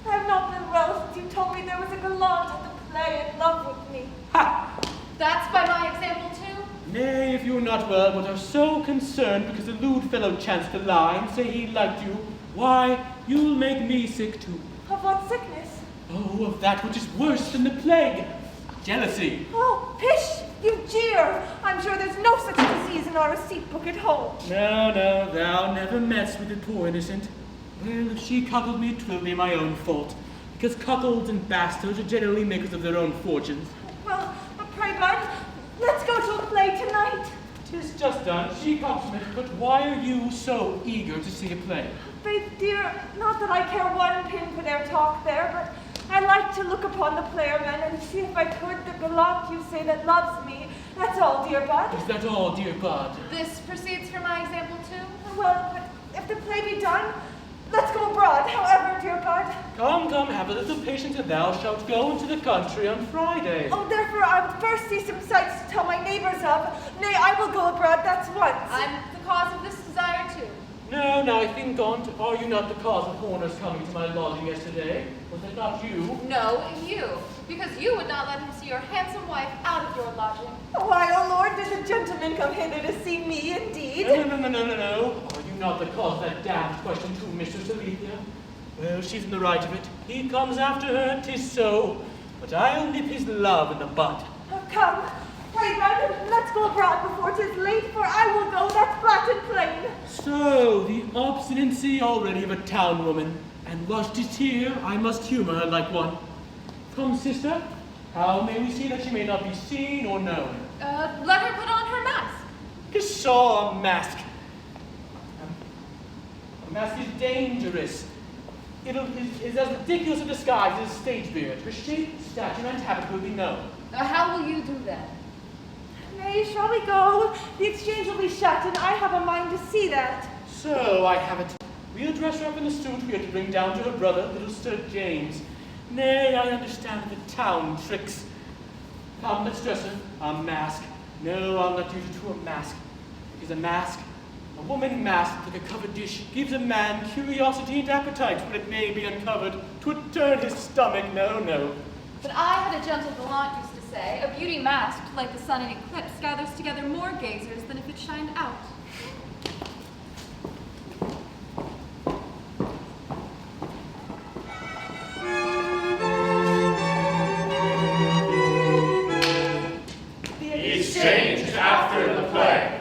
I have not been well since you told me there was a gallant at the play in love with me. Ha! That's by my example too? Nay, if you're not well, but are so concerned because the lewd fellow chanced to lie and say he liked you, why, you'll make me sick too. Of what sickness? Oh, of that which is worse than the plague. Jealousy. Oh, pish! You jeer! I'm sure there's no such disease in our receipt book at home. No, no, thou never medst with the poor innocent. Well, if she cuckolded me, 'twill be my own fault, because cuckolds and bastards are generally makers of their own fortunes. Well, pray, bud, let's go to a play tonight. 'Tis just done. She comes from it, but why are you so eager to see a play? Faith, dear, not that I care one pin for their talk there, but I like to look upon the playermen and see if I could the gallant you say that loves me. That's all, dear bud. Is that all, dear bud? This proceeds from my example too? Well, but if the play be done, let's go abroad, however, dear bud. Come, come, have a little patience, and thou shalt go into the country on Friday. Oh, therefore I would first see some sights to tell my neighbors of. Nay, I will go abroad, that's once. I'm the cause of this desire too. No, now I think on't. Are you not the cause of Horner's coming to my lodging yesterday? Was it not you? No, you. Because you would not let him see your handsome wife out of your lodging. Why, oh Lord, did the gentleman come hither to see me, indeed? No. Are you not the cause of that damned question to Mistress Alethea? Well, she's in the right of it. He comes after her, 'tis so. But I'll nip his love in the bud. Oh, come, pray, bud, let's go abroad before 'tis late, for I will go, that's flat and plain. So, the obstinacy already of a town woman. And whilst she's here, I must humor her like one. Come, sister, how may we see that she may not be seen or known? Let her put on her mask. Pshaw, a mask. A mask is dangerous. It is as ridiculous a disguise as a stage beard. Her shape, stature, and habit will be known. How will you do that? Nay, shall we go? The exchange will be shut, and I have a mind to see that. So, I have it. We'll dress her up in the suit we are to bring down to her brother, little Sir James. Nay, I understand the town tricks. Come, let's dress her. A mask. No, I'll not use it to a mask. Because a mask, a woman masked like a covered dish, gives a man curiosity and appetite when it may be uncovered. 'Twould turn his stomach, no. But I had a gentle gallant used to say, a beauty masked like the sun in eclipse gathers together more gazers than if it shined out. Exchange after the play.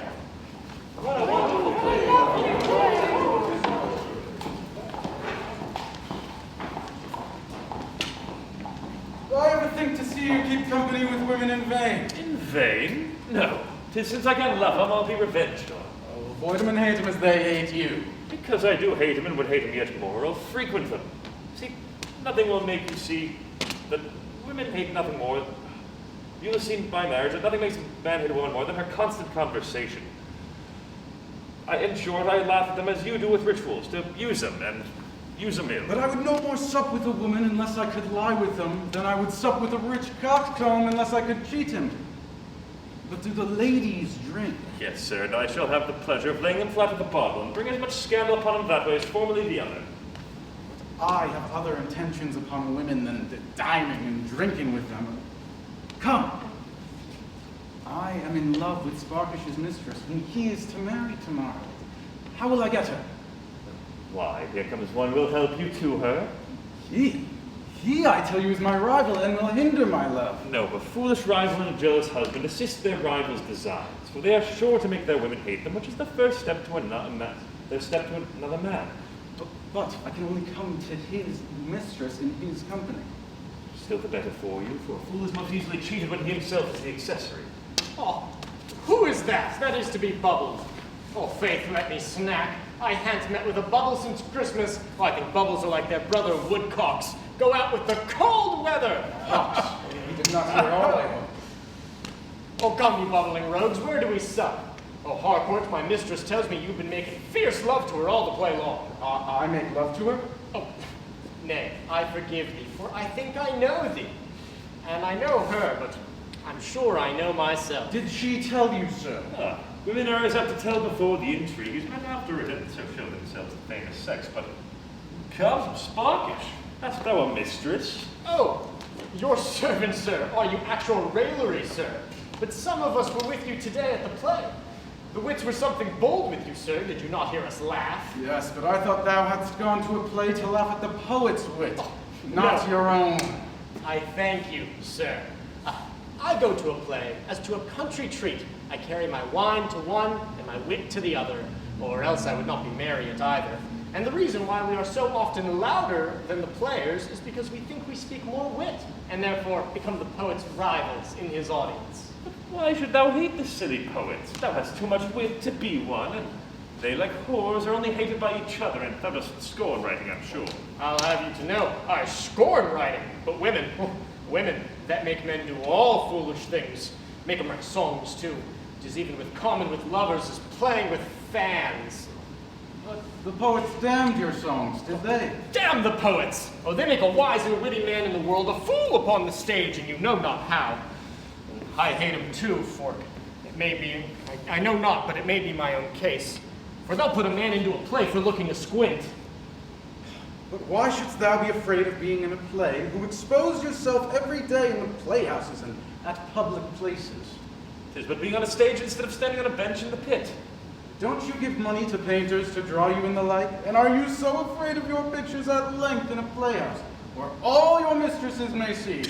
What a wonderful play. Do I ever think to see you keep company with women in vain? In vain? No. 'Tis since I can love 'em, I'll be revenged on. Oh, avoid them and hate them as they hate you. Because I do hate 'em and would hate 'em yet more, I'll frequent them. See, nothing will make you see that women hate nothing more. You'll have seen by marriage that nothing makes a man hate a woman more than her constant conversation. In short, I laugh at them as you do with rituals, to use them and use them ill. But I would no more sup with a woman unless I could lie with them than I would sup with a rich coxcomb unless I could cheat him. But do the ladies drink? Yes, sir, and I shall have the pleasure of laying them flat with the bottle and bring as much scandal upon them that way as formerly the other. I have other intentions upon women than dining and drinking with them. Come. I am in love with Sparkish's mistress, and he is to marry tomorrow. How will I get her? Why, here comes one will help you to her. He, I tell you, is my rival and will hinder my love. No, a foolish rival and a jealous husband assist their rival's designs, for they are sure to make their women hate them, which is the first step to another man. But I can only come to his mistress in his company. still the better for you, for a fool is most easily cheated when he himself is the accessory. Oh, who is that? That is to be bubbled. Oh, faith, let me snack. I han't met with a bubble since Christmas. Oh, I think bubbles are like their brother woodcocks. Go out with the cold weather. Oh, he did not hear all I hope. Oh, come, you bubbling rogues, where do we sup? Oh, Harcourt, my mistress tells me you've been making fierce love to her all the play long. I make love to her? Oh, nay, I forgive thee, for I think I know thee. And I know her, but I'm sure I know myself. Did she tell you so? Women are as apt to tell before the intrigue, men after it, and so show themselves the famous sex, but come, Sparkish, hast thou a mistress? Oh, your servant, sir. Are you actual raillery, sir? But some of us were with you today at the play. The wits were something bold with you, sir. Did you not hear us laugh? Yes, but I thought thou hadst gone to a play to laugh at the poet's wit, Oh, not no. your own. I thank you, sir. I go to a play as to a country treat. I carry my wine to one and my wit to the other, or else I would not be merry at either. And the reason why we are so often louder than the players is because we think we speak more wit, and therefore become the poet's rivals in his audience. Why should thou hate the silly poets? Thou hast too much wit to be one, and they, like whores, are only hated by each other, and thou dost scorn writing, I'm sure. I'll have you to know, I scorn writing, but women, women that make men do all foolish things, make them write songs too. 'Tis even with common with lovers as playing with fans. But the poets damned your songs, did they? Damn the poets! Oh, they make a wise and witty man in the world a fool upon the stage, and you know not how. And I hate him too, for it may be, I know not, but it may be my own case. For they'll put a man into a play for looking asquint. But why shouldst thou be afraid of being in a play who expose yourself every day in the playhouses and at public places? 'Tis but being on a stage instead of standing on a bench in the pit. Don't you give money to painters to draw you in the like? And are you so afraid of your pictures at length in a playhouse, where all your mistresses may see?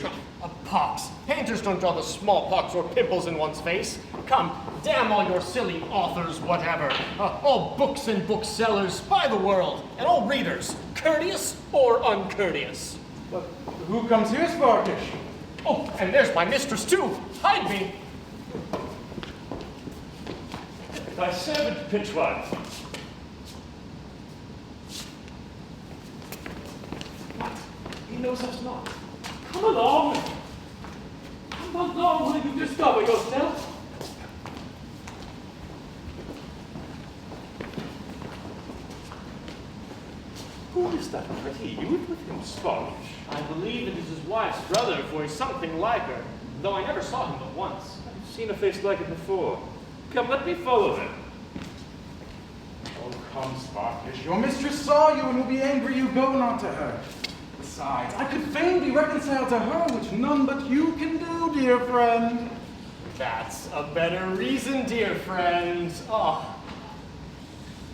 A pox. Painters don't draw the smallpox or pimples in one's face. Come, damn all your silly authors, whatever. All books and booksellers by the world, and all readers, courteous or uncourteous. But who comes here, Sparkish? Oh, and there's my mistress too. Hide me. Thy servant, Pitchwife. What? He knows us not. Come along. Come along, will you discover yourself? Who is that pretty youth with him, Sparkish? I believe it is his wife's brother, for he's something like her, though I never saw him but once. I've seen a face like it before. Come, let me follow them. Oh, come, Sparkish. Your mistress saw you and will be angry you go not to her. Besides, I could fain be reconciled to her, which none but you can do, dear friend. That's a better reason, dear friend. Oh,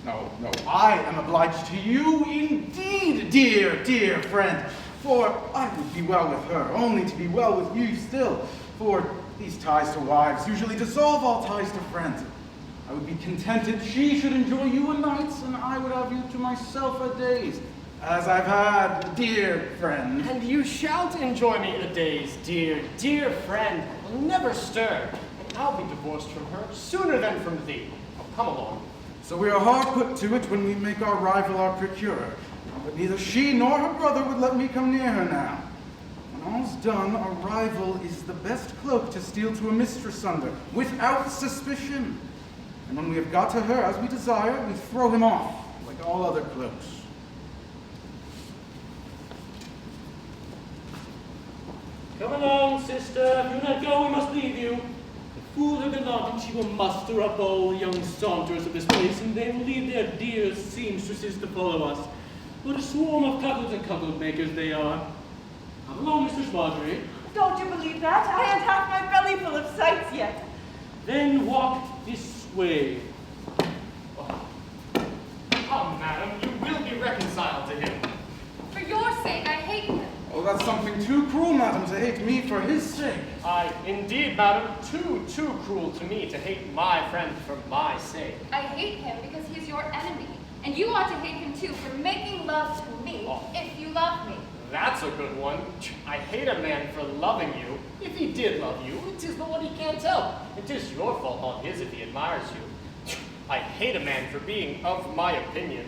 No, I am obliged to you indeed, dear friend. For I would be well with her, only to be well with you still. For these ties to wives usually dissolve all ties to friends. I would be contented she should enjoy you a nights, and I would have you to myself a days, as I've had, dear friend. and you shalt enjoy me a days, dear friend. I'll never stir, and I'll be divorced from her sooner than from thee. Oh, come along. So we are hard put to it when we make our rival our procurer. But neither she nor her brother would let me come near her now. When all's done, a rival is the best cloak to steal to a mistress under, without suspicion. And when we have got to her as we desire, we throw him off, like all other cloaks. Come along, sister. If you're not going, we must leave you. The fools are gallant, and she will muster up all the young saunterers of this place, and they will leave their dear seamstresses to follow us. What a swarm of cuckolds and cuckold makers they are. Come along, Mr. Marjorie. Don't you believe that? I ain't half my belly full of sights yet. Then walk this way. Come, madam, you will be reconciled to him. For your sake, I hate him. Oh, that's something too cruel, madam, to hate me for his sake. Aye, indeed, madam, too cruel to me to hate my friend for my sake. I hate him because he's your enemy. And you ought to hate him too for making love to me Oh. if you love me. that's a good one. I hate a man for loving you. If he did love you, it is the one he can't help. It is your fault, not his, if he admires you. I hate a man for being of my opinion.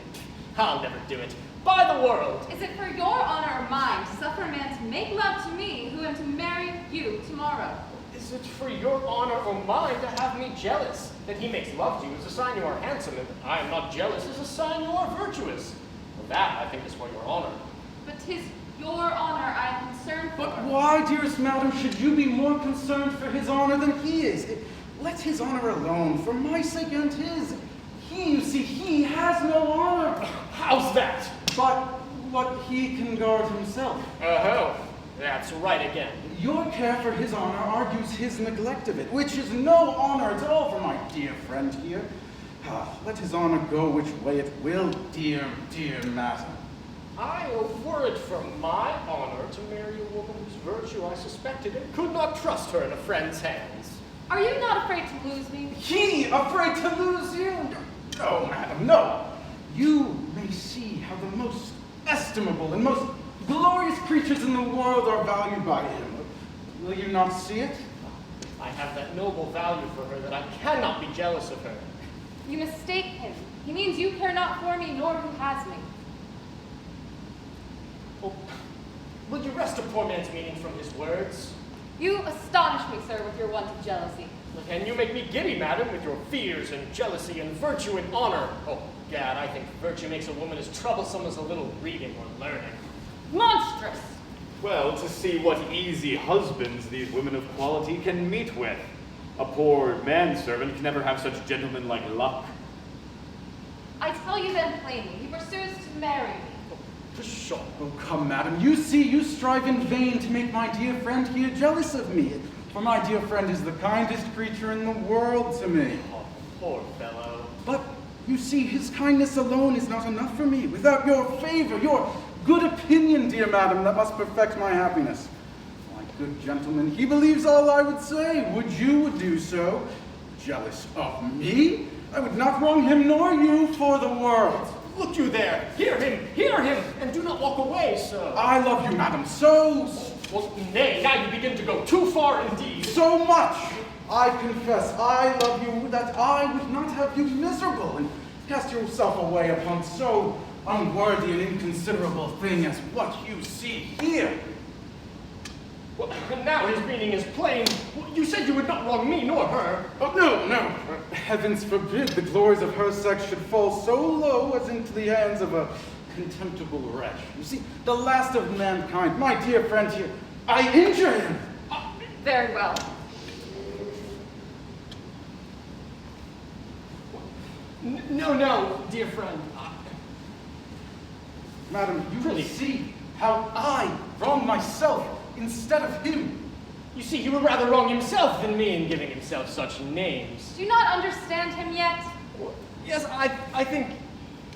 I'll never do it. By the world! Is it for your honor or mine to suffer a man to make love to me who am to marry you tomorrow? Is it for your honor or mine to have me jealous? That he makes love to you is a sign you are handsome, and I am not jealous is a sign you are virtuous. Well, that, I think, is for your honor. But 'tis your honor I am concerned for. But why, dearest madam, should you be more concerned for his honor than he is? Let his honor alone, for my sake and his. You see, he has no honor. How's that? But what he can guard himself. Oh, that's right again. Your care for his honor argues his neglect of it, which is no honor at all for my dear friend here. Let his honor go which way it will, dear madam. Were it for my honor to marry a woman whose virtue I suspected and could not trust her in a friend's hands. Are you not afraid to lose me? He afraid to lose you? No, madam, no. You may see how the most estimable and most glorious creatures in the world are valued by him. Will you not see it? I have that noble value for her that I cannot be jealous of her. You mistake him. He means you care not for me, nor who has me. Oh, will you wrest a poor man's meaning from his words? You astonish me, sir, with your want of jealousy. And you make me giddy, madam, with your fears and jealousy and virtue and honor. Oh, gad, I think virtue makes a woman as troublesome as a little reading or learning. Monstrous! Well, to see what easy husbands these women of quality can meet with. A poor manservant can never have such gentlemanlike luck. I tell you then plainly, he pursues to marry me. Pshaw. Oh, come, madam. You see, you strive in vain to make my dear friend here jealous of me. For my dear friend is the kindest creature in the world to me. Oh, poor fellow. But, you see, his kindness alone is not enough for me. Without your favor, your good opinion, dear madam, that must perfect my happiness. My good gentleman, he believes all I would say. Would you do so? Jealous of me? I would not wrong him nor you for the world. Look you there. Hear him, and do not walk away, sir. I love you, madam, so... Well, nay, now you begin to go too far indeed. So much! I confess, I love you, that I would not have you miserable, and cast yourself away upon so unworthy and inconsiderable thing as what you see here. Well, now his meaning is plain. You said you would not wrong me nor her. Oh, no. Heavens forbid the glories of her sex should fall so low as into the hands of a contemptible wretch. You see, the last of mankind, my dear friend here, I injure him. Very well. No, dear friend. Madam, you really see how I wrong myself instead of him. You see, he would rather wrong himself than me in giving himself such names. Do you not understand him yet? Yes, I think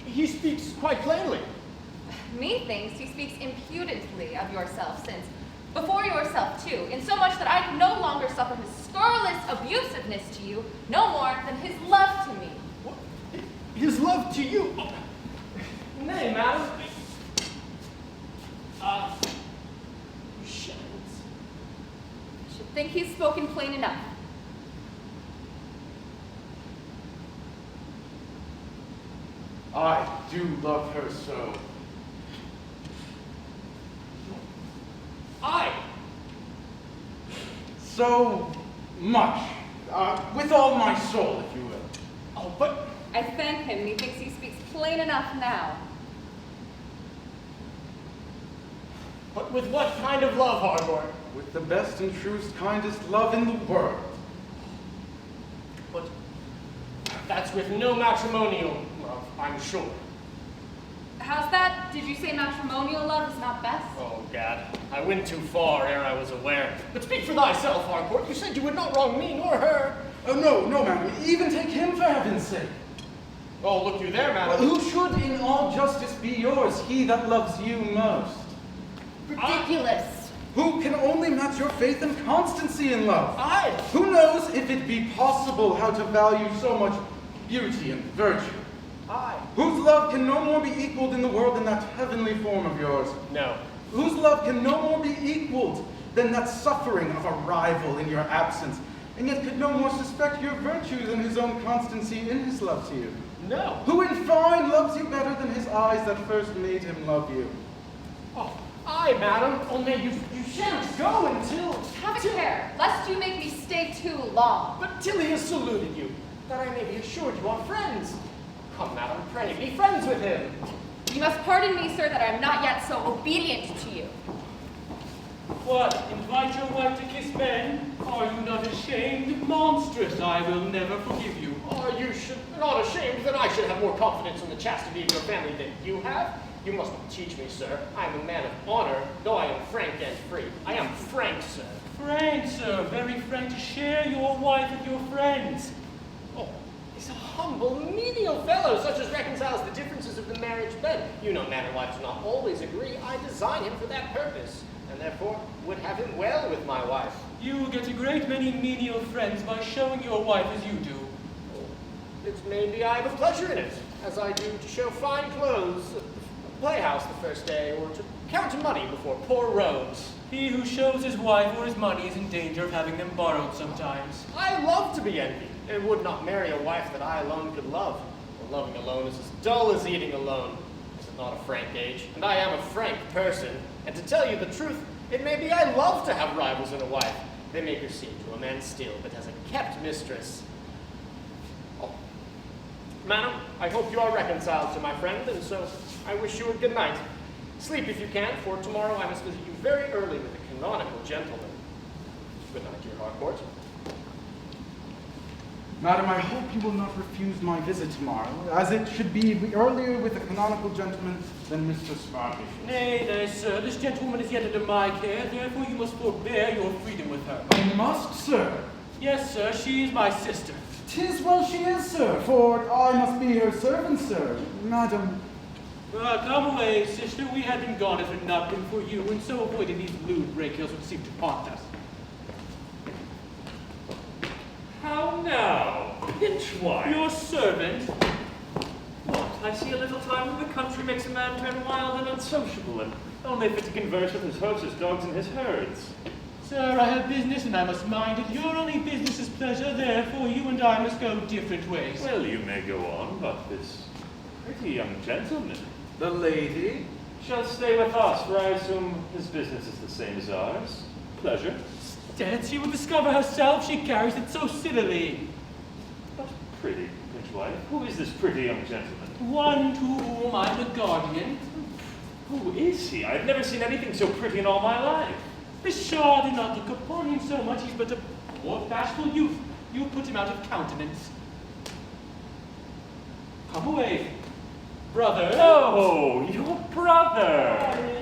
he speaks quite plainly. Methinks he speaks impudently of yourself, since before yourself too, in so much that I can no longer suffer his scurrilous abusiveness to you, no more than his love to me. What? His love to you? Oh. Nay, madam. Shines. I should think he's spoken plain enough. I do love her so. So much. With all my soul, if you will. Oh, but... I thank him, methinks he speaks plain enough now. But with what kind of love, Harbor? With the best and truest, kindest love in the world. But that's with no matrimonial love, I'm sure. How's that? Did you say matrimonial love is not best? Oh, gad, I went too far ere I was aware. But speak for thyself, Harcourt. You said you would not wrong me nor her. Oh, no, madam. Even take him for heaven's sake. Oh, look you there, madam. Well, who should in all justice be yours? He that loves you most. Ridiculous. Who can only match your faith and constancy in love? I. Who knows if it be possible how to value so much beauty and virtue? I. Whose love can no more be equaled in the world than that heavenly form of yours? No. whose love can no more be equaled than that suffering of a rival in your absence, and yet could no more suspect your virtue than his own constancy in his love to you. No. Who in fine loves you better than his eyes that first made him love you? Oh, aye, madam, only you shan't go until... Have a care, lest you make me stay too long. But till he has saluted you, that I may be assured you are friends. Come, madam, pray, be friends with him. You must pardon me, sir, that I am not yet so obedient to you. What, invite your wife to kiss men? Are you not ashamed? Monstrous, I will never forgive you. Are you not ashamed that I should have more confidence in the chastity of your family than you have? You must not teach me, sir. I am a man of honor, though I am frank and free. I am frank, sir. Frank, sir, very frank to share your wife with your friends. Oh, he's a humble, menial fellow, such as reconciles the differences of the marriage bed. You know man and wife do not always agree. I design him for that purpose, and therefore would have him well with my wife. You get a great many menial friends by showing your wife as you do. It's maybe I have a pleasure in it, as I do to show fine clothes at the playhouse the first day, or to count money before poor rogues. He who shows his wife or his money is in danger of having them borrowed sometimes. I love to be envied, and would not marry a wife that I alone could love. For loving alone is as dull as eating alone. Is it not a frank age? And I am a frank person. And to tell you the truth, it may be I love to have rivals in a wife. They make her seem to a man still, but as a kept mistress. Oh. Madam, I hope you are reconciled to my friend, and so I wish you a good night. Sleep if you can, for tomorrow I must visit you very early with a canonical gentleman. Good night, your Harcourt. Madam, I hope you will not refuse my visit tomorrow, as it should be earlier with a canonical gentleman than Mr. Smartish. Nay, nay, sir, this gentlewoman is yet under my care, therefore you must forbear your freedom with her. I must, sir. Yes, sir, she is my sister. 'Tis well she is, sir, for I must be her servant, sir. Madam, Come away, sister, we had been gone if it had not been for you, and so avoided these lewd break-hills which seem to haunt us. How now, Pinchwife? Your servant? What? I see a little time in the country makes a man turn wild and unsociable, and only fit to converse with his hosts, his dogs, and his herds. Sir, I have business and I must mind it. Your only business is pleasure, therefore you and I must go different ways. Well, you may go on, but this pretty young gentleman the lady. shall stay with us, for I assume his business is the same as ours. Pleasure. Instead, she will discover herself, she carries it so civilly. But pretty, Pinchwife, who is this pretty young gentleman? One to whom I'm the guardian. Who is he? I've never seen anything so pretty in all my life. Pshaw, do not look upon him so much, he's but a poor bashful youth. You put him out of countenance. Come away, brother. Oh, your brother!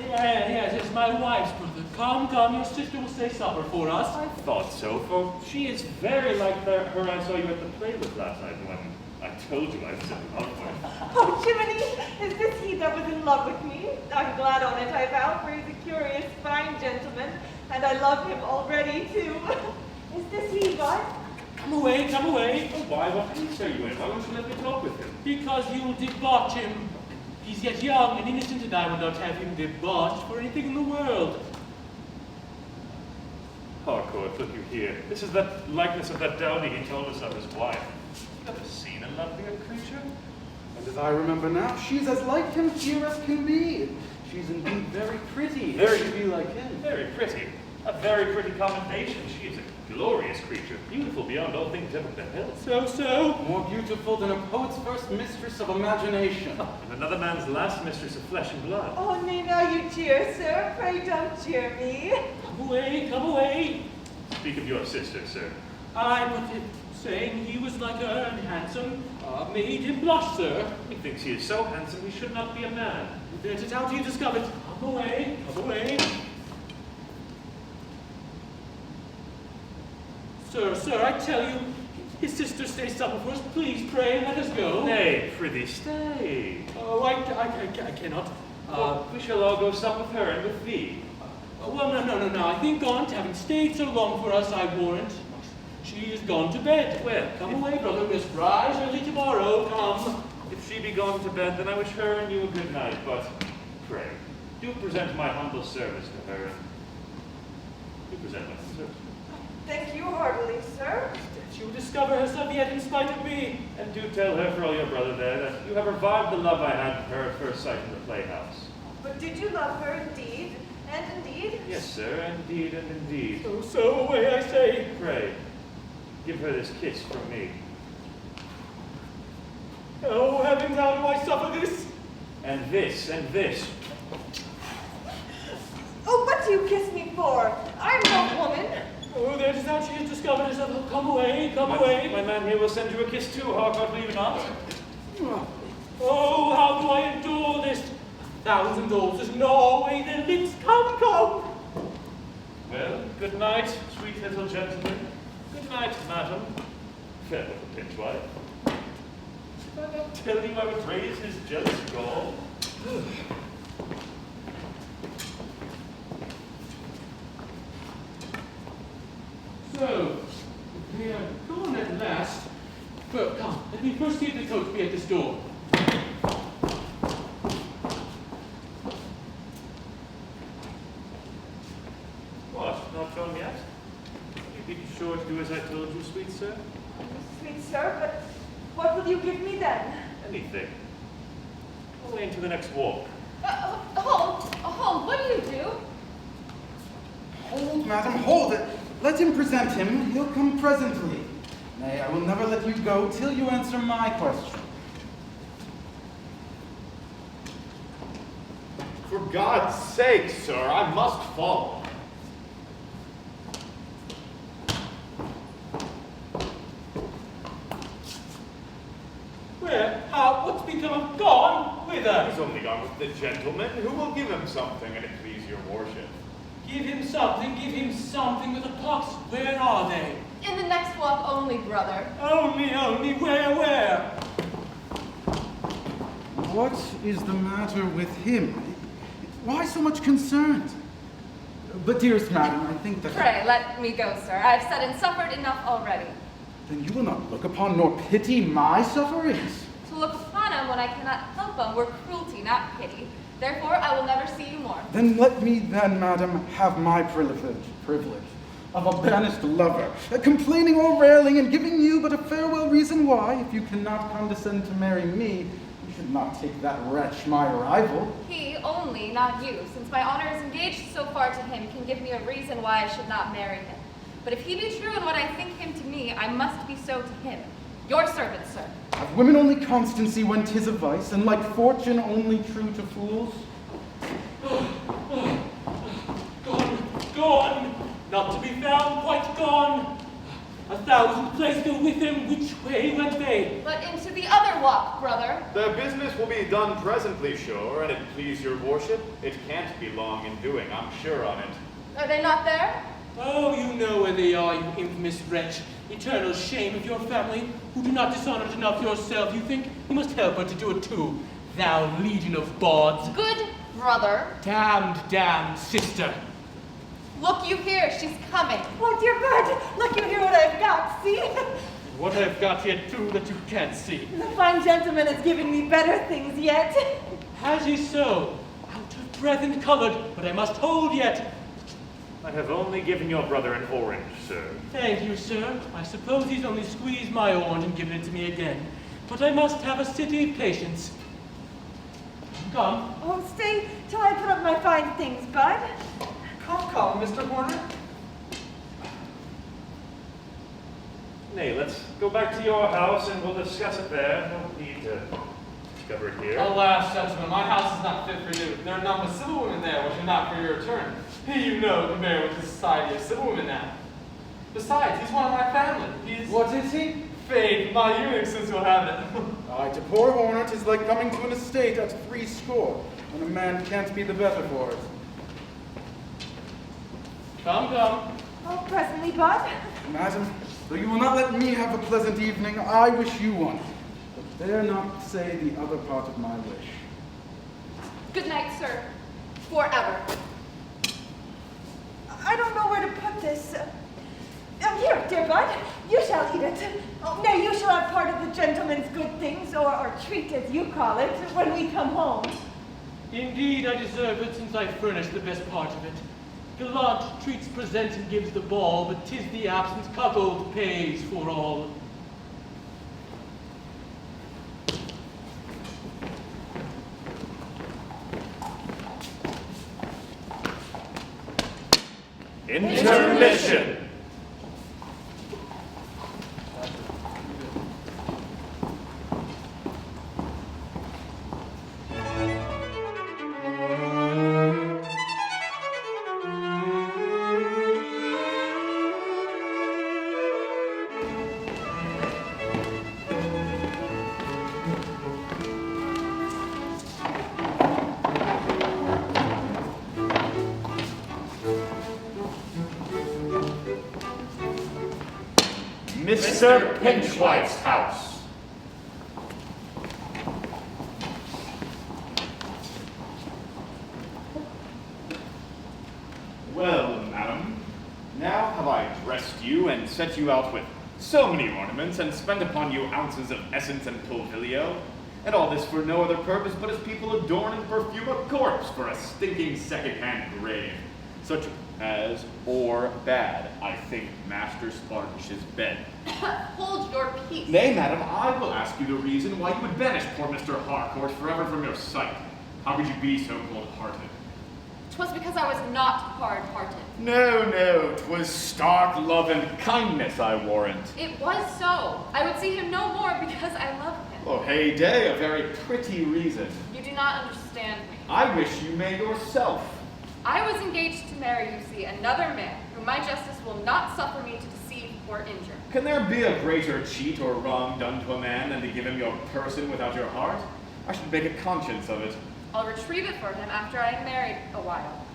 Yes, it's my wife's brother. Come, your sister will stay supper for us. I thought so, for she is very like her I saw you at the play with last night when I told you I was in love with. Oh, Jiminy, is this he that was in love with me? I'm glad on it, I vow, for he's a curious, fine gentleman, and I love him already, too. Is this he, God? Come away. Oh, why? What piece are you in? Why won't you let me talk with him? Because you'll debauch him. He's yet young and innocent, and I will not have him debauched for anything in the world. Harcourt, look you here. This is that likeness of that dowdy he told us of his wife. Never seen a lovelier creature? And as I remember now, she's as like him here as can be. She's indeed very pretty. Very to be like him. Very pretty. A very pretty commendation. She is a glorious creature, beautiful beyond all things ever beheld. So? More beautiful than a poet's first mistress of imagination. And another man's last mistress of flesh and blood. Oh, nay, now you jeer, sir. Pray don't jeer me. Come away. Speak of your sister, sir. I but it, saying he was like her and handsome, made him blush, sir. Methinks he is so handsome he should not be a man. That is how you discovered. Come away. Sir, I tell you, his sister stays supper for us. Please pray and let us go. Nay, prithee, stay. Oh, I cannot. We shall all go sup with her and with thee. Well, no. I think aunt, having stayed so long for us, I warrant, she is gone to bed. Well, come away, brother. We must rise early tomorrow. Come. If she be gone to bed, then I wish her and you a good night, but pray. do present my humble service to her, and do present my service. Thank you heartily, sir. She will discover herself yet in spite of me. And do tell her for all your brother there that you have revived the love I had for her at first sight in the playhouse. But did you love her indeed? And indeed? Yes, sir, indeed and indeed. So away I say. Pray, give her this kiss from me. Oh, heavens, how do I suffer this? And this, and this. Oh, what do you kiss me for? I'm no woman. Oh, there it is now she has discovered herself. Oh, come away, come away. My man here will send you a kiss too, Harcourt, will you not? Oh, how do I endure this? 1,000 altars, no way, their lips, come. Well, good night, sweet little gentleman. Good night, madam. Fair little pinchwife. Did I not tell you I would raise his jealous gall? So, they are gone at last. Well, come, let me first see if the coach be at this door. What, not gone yet? You be sure to do as I told you, sweet sir? Sweet sir, but what will you give me then? Anything. Away into the next walk. Hold, what do you do? Hold, madam, hold it. Let him present him. He'll come presently. Nay, I will never let you go till you answer my question. For God's sake, sir, I must follow. Where? How? What's become of gone? Whither? He's only gone with the gentleman who will give him something, and it please your worship. Give him something with a pox. Where are they? In the next walk only, brother. Only, where? What is the matter with him? Why so much concerned? But dearest madam, I think that... Pray, let me go, sir. I've said and suffered enough already. Then you will not look upon nor pity my sufferings. To look upon them when I cannot help them were cruelty, not pity. Therefore, I will never see you more. Then let me madam, have my privilege of a banished lover, complaining or railing and giving you but a farewell reason why, if you cannot condescend to marry me, you should not take that wretch, my rival. He only, not you, since my honor is engaged so far to him, can give me a reason why I should not marry him. But if he be true in what I think him to me, I must be so to him. Your servant, sir. Have women only constancy when 'tis a vice, and like fortune only true to fools? Gone. Not to be found, quite gone. 1,000 plays go with him. Which way went they? But into the other walk, brother. Their business will be done presently, sure, and it please your worship. It can't be long in doing, I'm sure on it. Are they not there? Oh, you know where they are, you infamous wretch. Eternal shame of your family, who do not dishonor it enough yourself. You think you must help her to do it too, thou legion of bawds. Good brother. Damned sister. Look you here, she's coming. Oh, dear God, look you hear what I've got, see? What I've got here too that you can't see. The fine gentleman has given me better things yet. Has he so? Out of breath and colored, but I must hold yet. I have only given your brother an orange, sir. Thank you, sir. I suppose he's only squeezed my orange and given it to me again. But I must have a city of patience. Come. Oh, stay till I put up my fine things, bud. Come, Mr. Horner. Nay, let's go back to your house and we'll discuss it there. No need to discover it here. Alas, gentlemen, my house is not fit for you. There are none but civil women there, which are not for your return. He, you know, can bear with the society of civil women now. Besides, he's one of my family. He's... What is he? Faith, my eunuch, since you'll have it. Aye, to poor Horner, 'tis like coming to an estate at 80, when a man can't be the better for it. Come. Oh, presently, bud. Madam, though you will not let me have a pleasant evening, I wish you one. But dare not say the other part of my wish. Good night, sir. Forever. I don't know where to put this. Here, dear bud, you shall eat it. Oh, nay, you shall have part of the gentleman's good things, or treat, as you call it, when we come home. Indeed, I deserve it, since I furnished the best part of it. Gallant treats present and gives the ball, but 'tis the absent cuckold pays for all. Intermission! Mr. Pinchwife's house. Well, madam, now have I dressed you and set you out with so many ornaments and spent upon you ounces of essence and pulvilio, and all this for no other purpose but as people adorn and perfume a corpse for a stinking second-hand grave, such as, or bad, I think Master Spartacus's bed. Hold your peace. Nay, madam, I will ask you the reason why you would banish poor Mr. Harcourt forever from your sight. How could you be so cold-hearted? 'Twas because I was not hard-hearted. No, 'twas stark love and kindness, I warrant. It was so. I would see him no more because I love him. Oh, heyday, a very pretty reason. You do not understand me. I wish you may yourself. I was engaged to marry, you see, another man, whom my justice will not suffer me to deceive or injure. Can there be a greater cheat or wrong done to a man than to give him your person without your heart? I should make a conscience of it. I'll retrieve it for him after I am married a while.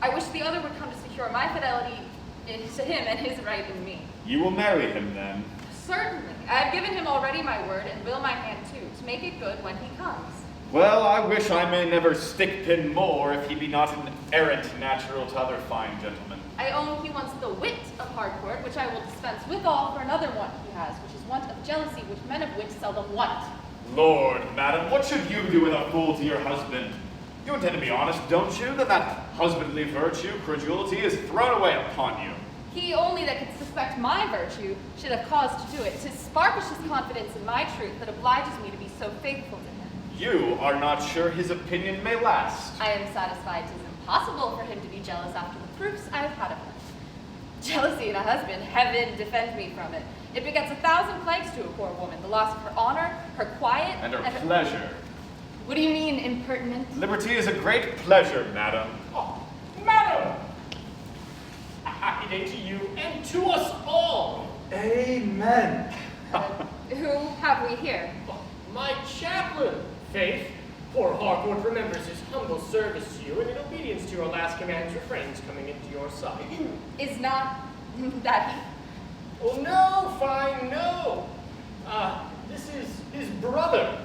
I wish the other would come to secure my fidelity to him and his right in me. You will marry him then? Certainly. I have given him already my word, and will my hand too, to make it good when he comes. Well, I wish I may never stick pin more if he be not an errant natural to other fine gentlemen. I own he wants the wit of Harcourt, which I will dispense withal for another want he has, which is want of jealousy, which men of wit seldom want. Lord, madam, what should you do with a fool to your husband? You intend to be honest, don't you? Then that husbandly virtue, credulity, is thrown away upon you. He only that could suspect my virtue should have cause to do it. 'Tis Spartacus' confidence in my truth that obliges me to be so faithful to him. You are not sure his opinion may last. I am satisfied 'tis impossible for him to be jealous after the proofs I have had of him. Jealousy in a husband, heaven defend me from it. It begets 1,000 plagues to a poor woman, the loss of her honor, her quiet, And her pleasure. What do you mean, impertinent? Liberty is a great pleasure, madam. Oh, madam! A happy day to you and to us all. Amen. Who have we here? My chaplain, Faith. Poor Harcourt remembers his humble service to you, and in obedience to your last commands refrains coming into your sight. Is not that he? Oh, no, fine, no. This is his brother.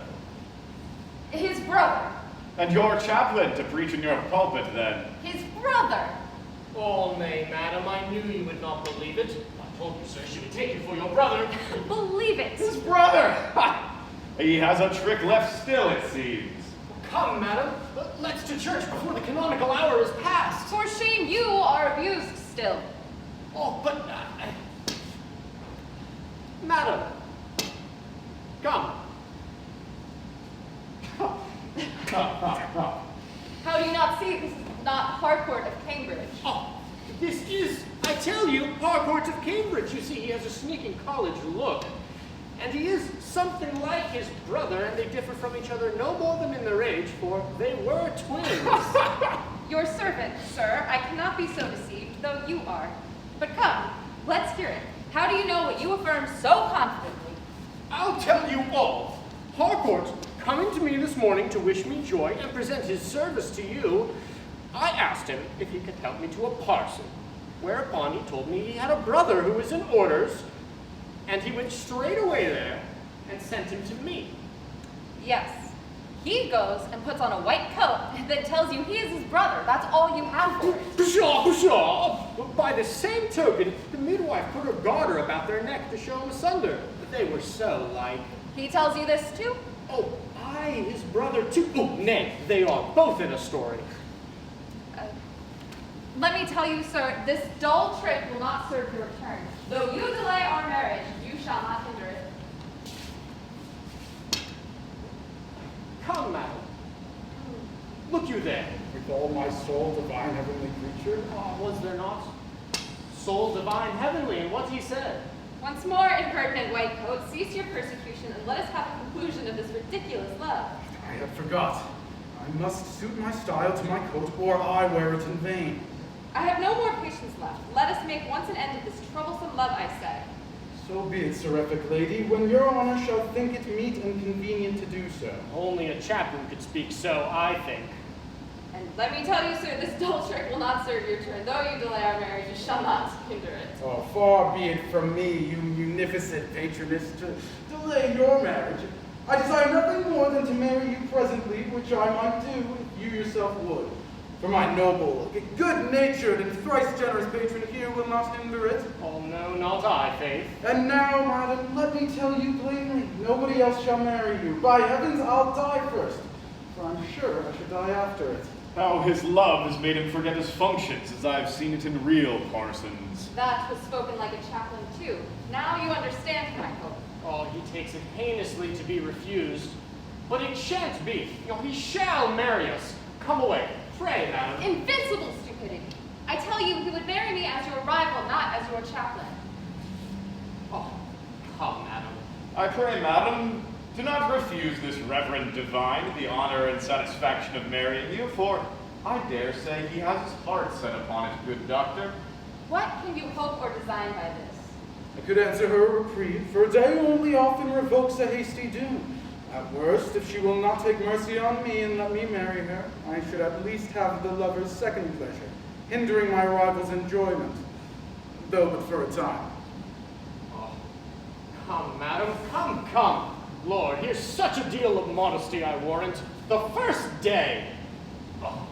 His brother. And your chaplain to preach in your pulpit, then. His brother. Oh, nay, madam, I knew you would not believe it. I told you, sir, she would take you for your brother. Believe it. His brother! Ha! He has a trick left still, it seems. Come, madam, let's to church before the canonical hour is past. For shame, you are abused still. Oh, but, madam, come. How do you not see this is not Harcourt of Cambridge? Oh, this is, I tell you, Harcourt of Cambridge. You see, he has a sneaking college look. And he is something like his brother, and they differ from each other no more than in their age, for they were twins. Your servant, sir. I cannot be so deceived, though you are. But come, let's hear it. How do you know what you affirm so confidently? I'll tell you all. Harcourt, coming to me this morning to wish me joy and present his service to you, I asked him if he could help me to a parson, whereupon he told me he had a brother who was in orders, and he went straight away there and sent him to me. Yes. He goes and puts on a white coat that tells you he is his brother. That's all you have for it. Pshaw, pshaw! By the same token, the midwife put her garter about their neck to show them asunder. But they were so like. He tells you this too? Oh, I, his brother too. Oh, nay, they are both in a story. Let me tell you, sir, this dull trick will not serve your turn. Though you delay our marriage, you shall not hinder it. Come, madam. Look you there. With all my soul, divine heavenly creature. Was there not? Soul divine heavenly, and what he said. Once more, impertinent white coat, cease your persecution and let us have a conclusion of this ridiculous love. I had forgot. I must suit my style to my coat, or I wear it in vain. I have no more patience left. Let us make once an end of this troublesome love, I say. So be it, seraphic lady, when your honor shall think it meet and convenient to do so. Only a chaplain could speak so, I think. And let me tell you, sir, this dull trick will not serve your turn. Though you delay our marriage, you shall not hinder it. Oh, far be it from me, you munificent patroness, to delay your marriage. I desire nothing more than to marry you presently, which I might do if you yourself would. For my noble, good-natured, and thrice generous patron here will not hinder it. Oh, no, not I, Faith. And now, madam, let me tell you plainly, nobody else shall marry you. By heavens, I'll die first, for I'm sure I should die after it. How his love has made him forget his functions, as I have seen it in real parsons. That was spoken like a chaplain, too. Now you understand, Michael. Oh, he takes it heinously to be refused. But it shan't be. He shall marry us. Come away. Pray, madam. Invincible stupidity. I tell you, he would marry me as your rival, not as your chaplain. Oh, come, madam. I pray, madam, do not refuse this reverend divine the honor and satisfaction of marrying you, for I dare say he has his heart set upon it, good doctor. What can you hope or design by this? I could answer her a reprieve, for a day only often revokes a hasty doom. At worst, if she will not take mercy on me and let me marry her, I should at least have the lover's second pleasure, hindering my rival's enjoyment, though but for a time. Oh, come, madam, come. Lord, here's such a deal of modesty I warrant. The first day. Oh.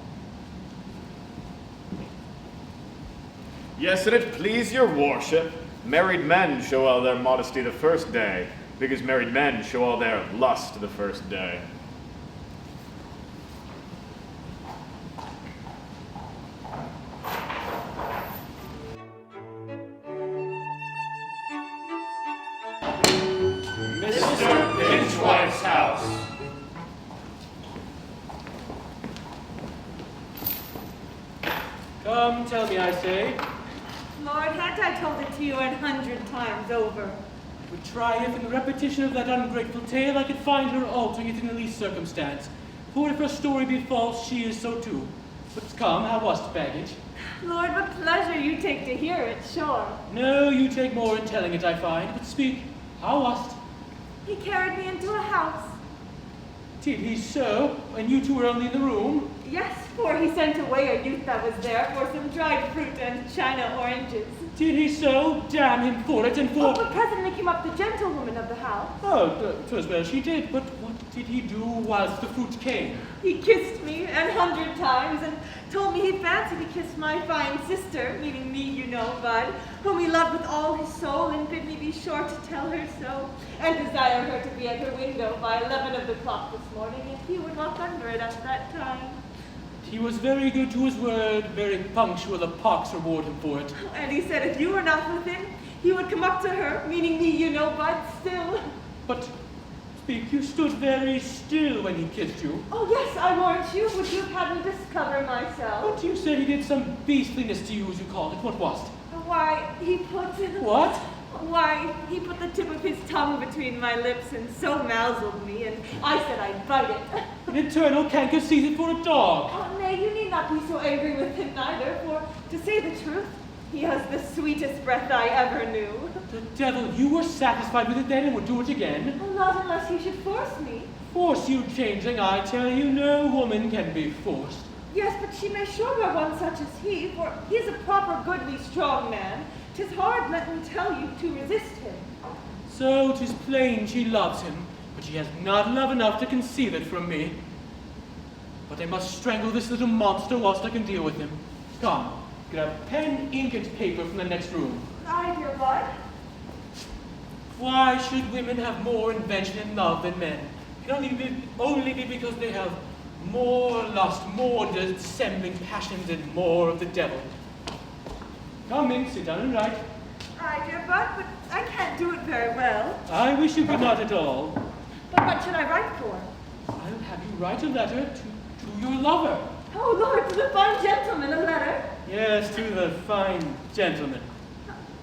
Yes, and it please your worship, married men show all their modesty the first day, because married men show all their lust the first day. Mr. Pinchwife's house. Come, tell me, I say. Lord, hadn't I told it to you 100 times over? Would try if in the repetition of that ungrateful tale I could find her altering it in the least circumstance. For if her story be false, she is so too. But come, how was't, baggage? Lord, what pleasure you take to hear it, sure. No, you take more in telling it, I find. But speak, how was't? He carried me into a house. Did he so? And you two were only in the room? Yes, for he sent away a youth that was there for some dried fruit and china oranges. Did he so? Damn him for it and for... Oh, but presently came up the gentlewoman of the house. Oh, 'twas well she did, but what did he do whilst the fruit came? He kissed me 100 times and told me he fancied he kissed my fine sister, meaning me, you know, Bud, whom he loved with all his soul and bid me be sure to tell her so, and desire her to be at her window by 11 of the clock this morning, if he would walk under it at that time. He was very good to his word, very punctual, the pox reward him for it. And he said if you were not with him, he would come up to her, meaning me, you know, Bud, still. But, speak, you stood very still when he kissed you. Oh, yes, I warrant you, would you have had me discover myself? But you said he did some beastliness to you, as you called it. What was't? Why, he put... What? Why, he put the tip of his tongue between my lips and so mouselled me, and I said I'd bite it. An eternal canker sees it for a dog. Oh, nay, you need not be so angry with him neither, for, to say the truth, he has the sweetest breath I ever knew. The devil, you were satisfied with it then and would do it again? Well, not unless you should force me. Force you, changeling, I tell you, no woman can be forced. Yes, but she may sure by one such as he, for he is a proper, goodly, strong man. 'Tis hard, let me tell you, to resist him. So 'tis plain she loves him, but she has not love enough to conceal it from me. But I must strangle this little monster whilst I can deal with him. Come, get a pen, ink, and paper from the next room. I hear, Bud. Why should women have more invention in love than men? only be because they have more lust, more dissembling passions, and more of the devil. Come in, sit down and write. Aye, dear Bud, but I can't do it very well. I wish you could not at all. But what should I write for? I'll have you write a letter to your lover. Oh, Lord, to the fine gentleman, a letter? Yes, to the fine gentleman.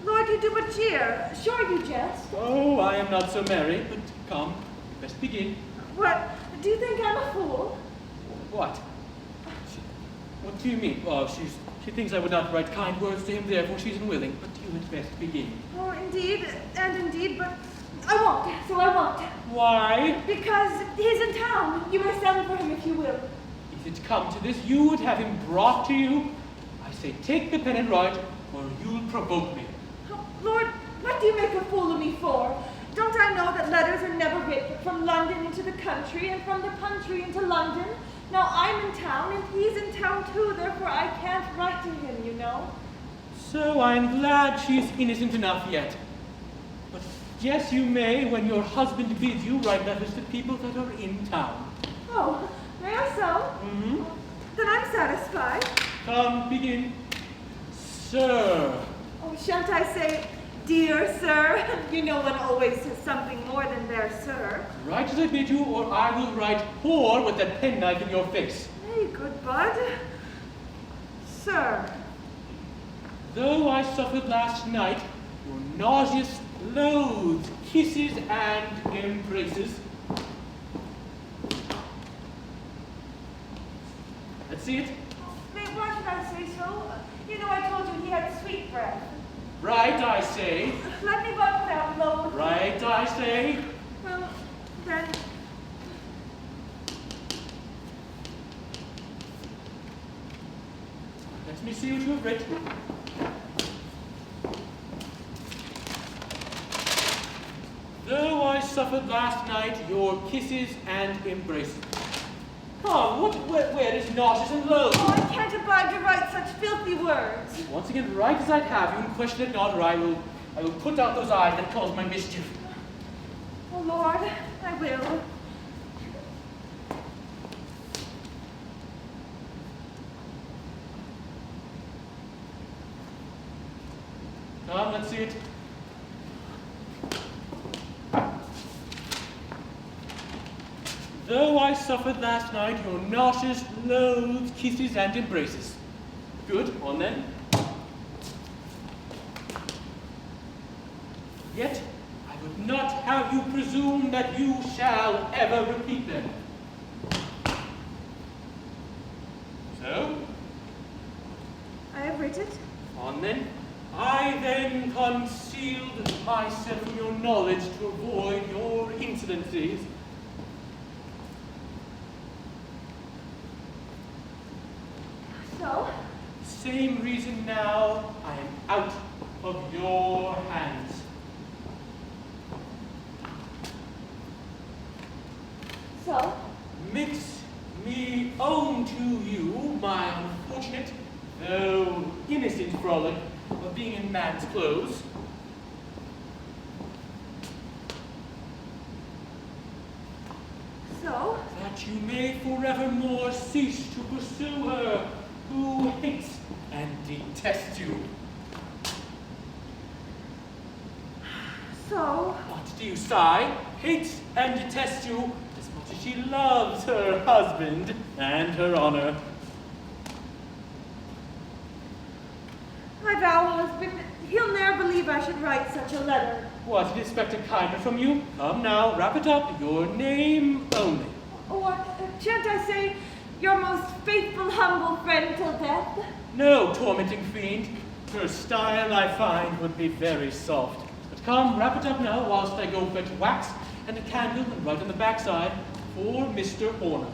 Lord, you do but jeer. Sure you jest. Oh, I am not so merry, but come, let's begin. What? Do you think I'm a fool? What? What do you mean? Oh, she thinks I would not write kind words to him, therefore she's unwilling. But you had best begin. Oh, indeed, but I won't, so I won't. Why? Because he's in town. You may send for him if you will. If it come to this, you would have him brought to you. I say, take the pen and write, or you'll provoke me. Oh, Lord, what do you make a fool of me for? Don't I know that letters are never written from London into the country, and from the country into London? Now I'm in town, and he's in town too, therefore I can't write to him, you know. So I'm glad she's innocent enough yet. But yes, you may, when your husband bids you, write letters to people that are in town. Oh, may I so? Mm-hmm. Then I'm satisfied. Come, begin. Sir. Oh, shan't I say, dear sir? You know one always says something more than there, sir. Write as I bid you, or I will write whore with that penknife in your face. Hey, good bud. Sir. Though I suffered last night your nauseous, loathed kisses and embraces. Let's see it. Why should I say so? You know I told you he had sweet breath. Right, I say. Let me but put out low. Right, I say. Well, then... Let me see what you have written. Though I suffered last night your kisses and embraces. Come, where is nauseous and low? Oh, I can't abide to write such filthy words. Once again, write as I'd have you, and question it not, or I will put out those eyes that cause my mischief. Oh, Lord, I will. Come, let's see it. Though I suffered last night your nauseous, loathed kisses and embraces. Good, on then. Yet, I would not have you presume that you shall ever repeat them. So? I have written. On then. I then concealed myself from your knowledge to avoid your incidences. So? Same reason now I am out of your hands. So? Makes me own to you my unfortunate, though innocent frolic of being in man's clothes. So? That you may forevermore cease to pursue her who hates and detests you. So? What do you sigh? Hates and detests you as much as she loves her husband and her honor. I vow, husband, he'll ne'er believe I should write such a letter. What, did expect a kinder from you? Come now, wrap it up, your name only. Or, shan't I say, your most faithful, humble friend till death? No, tormenting fiend. Her style, I find, would be very soft. But come, wrap it up now, whilst I go fetch wax and a candle and write on the backside for Mr. Horner.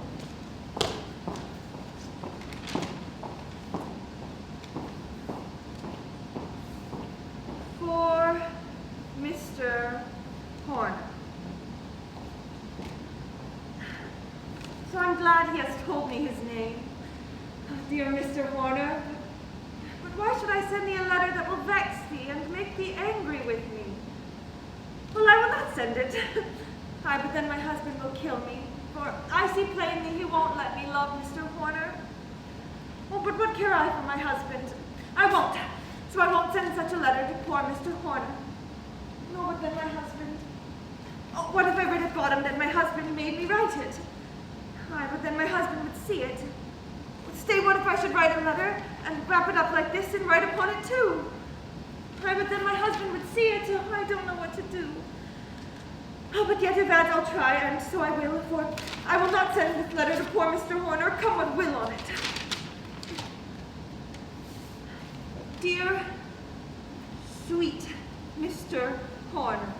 For Mr. Horner. So I'm glad he has told me his name. Oh, dear Mr. Horner. But why should I send thee a letter that will vex thee and make thee angry with me? Well, I will not send it. Aye, but then my husband will kill me, for I see plainly he won't let me love Mr. Horner. Oh, but what care I for my husband? I won't. So I won't send such a letter to poor Mr. Horner. No, but then my husband. Oh, what if I read at bottom that my husband made me write it? Aye, but then my husband would see it. Stay, what if I should write a letter and wrap it up like this and write upon it too? Aye, but then my husband would see it. Oh, I don't know what to do. Oh, but yet if that I'll try, and so I will, for I will not send this letter to poor Mr. Horner, come what will on it. Dear, sweet Mr. Horner.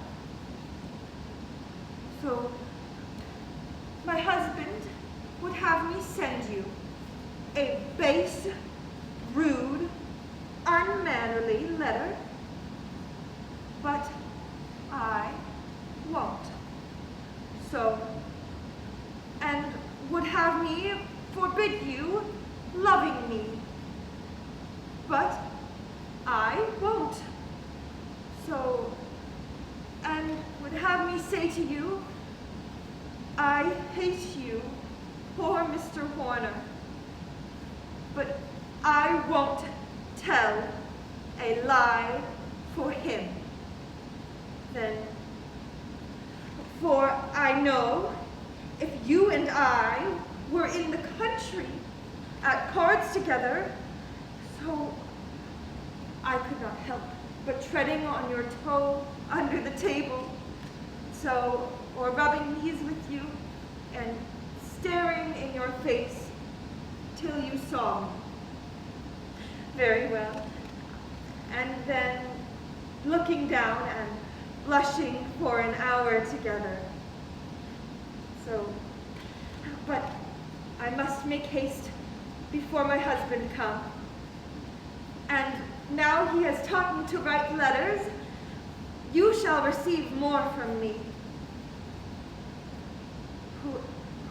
So, my husband would have me send you a base, rude, unmannerly letter, but I won't. So, and would have me forbid you loving me, but I won't. So, and would have me say to you, I hate you, poor Mr. Horner, but I won't tell a lie for him. Then, for I know if you and I were in the country at cards together, so I could not help but treading on your toe under the table, so, or rubbing knees with you and staring in your face till you saw me. Very well. And then looking down and blushing for an hour together. So, but I must make haste before my husband come. And now he has taught me to write letters, you shall receive more from me,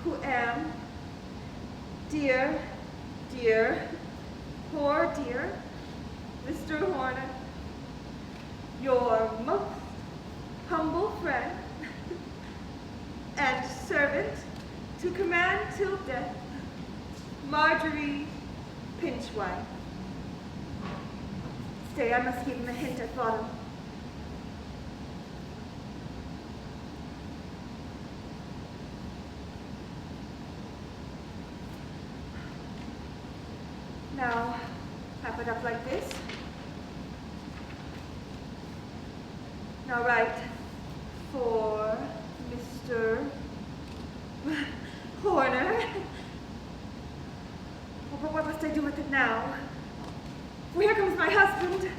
who am, dear, poor dear, Mr. Horner, your most humble friend and servant to command till death, Marjorie Pinchwife. Stay, I must give him a hint at bottom. Now, wrap it up like this. Now write for Mr. Horner. But what must I do with it now? Well, here comes my husband.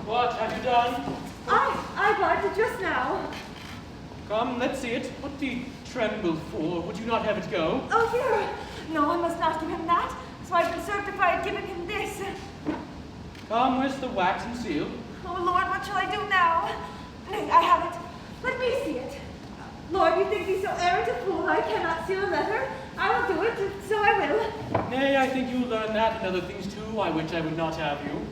What have you done? I got it just now. Come, let's see it. What do you tremble for? Would you not have it go? Oh, here. No, I must not give him that. So I've been served if I had given him this. Come, where's the wax and seal? Oh, Lord, what shall I do now? Nay, I have it. Let me see it. Lord, you think me so arrant a fool I cannot seal a letter? I will do it, so I will. Nay, I think you'll learn that and other things too, I which I would not have you.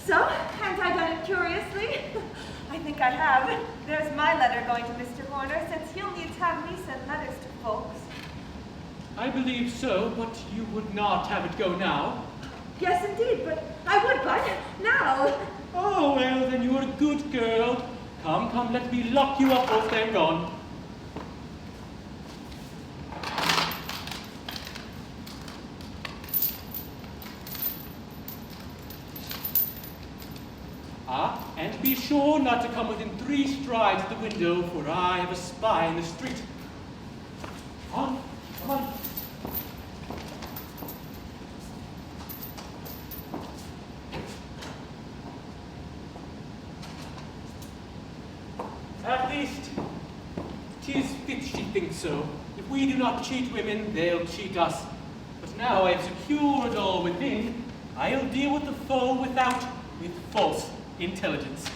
So, haven't I done it curiously? I think I have. There's my letter going to Mr. Horner, since he'll need to have me send letters to folks. I believe so, but you would not have it go now. Yes, indeed, but I would, but now. Oh, well, then you're a good girl. Come, come, let me lock you up whilst I'm gone. Ah, and be sure not to come within 3 strides of the window, for I have a spy in the street. Come on, come on. At least, 'tis fit she thinks so. If we do not cheat women, they'll cheat us. But now I have secured all within, I'll deal with the foe without, with false intelligence.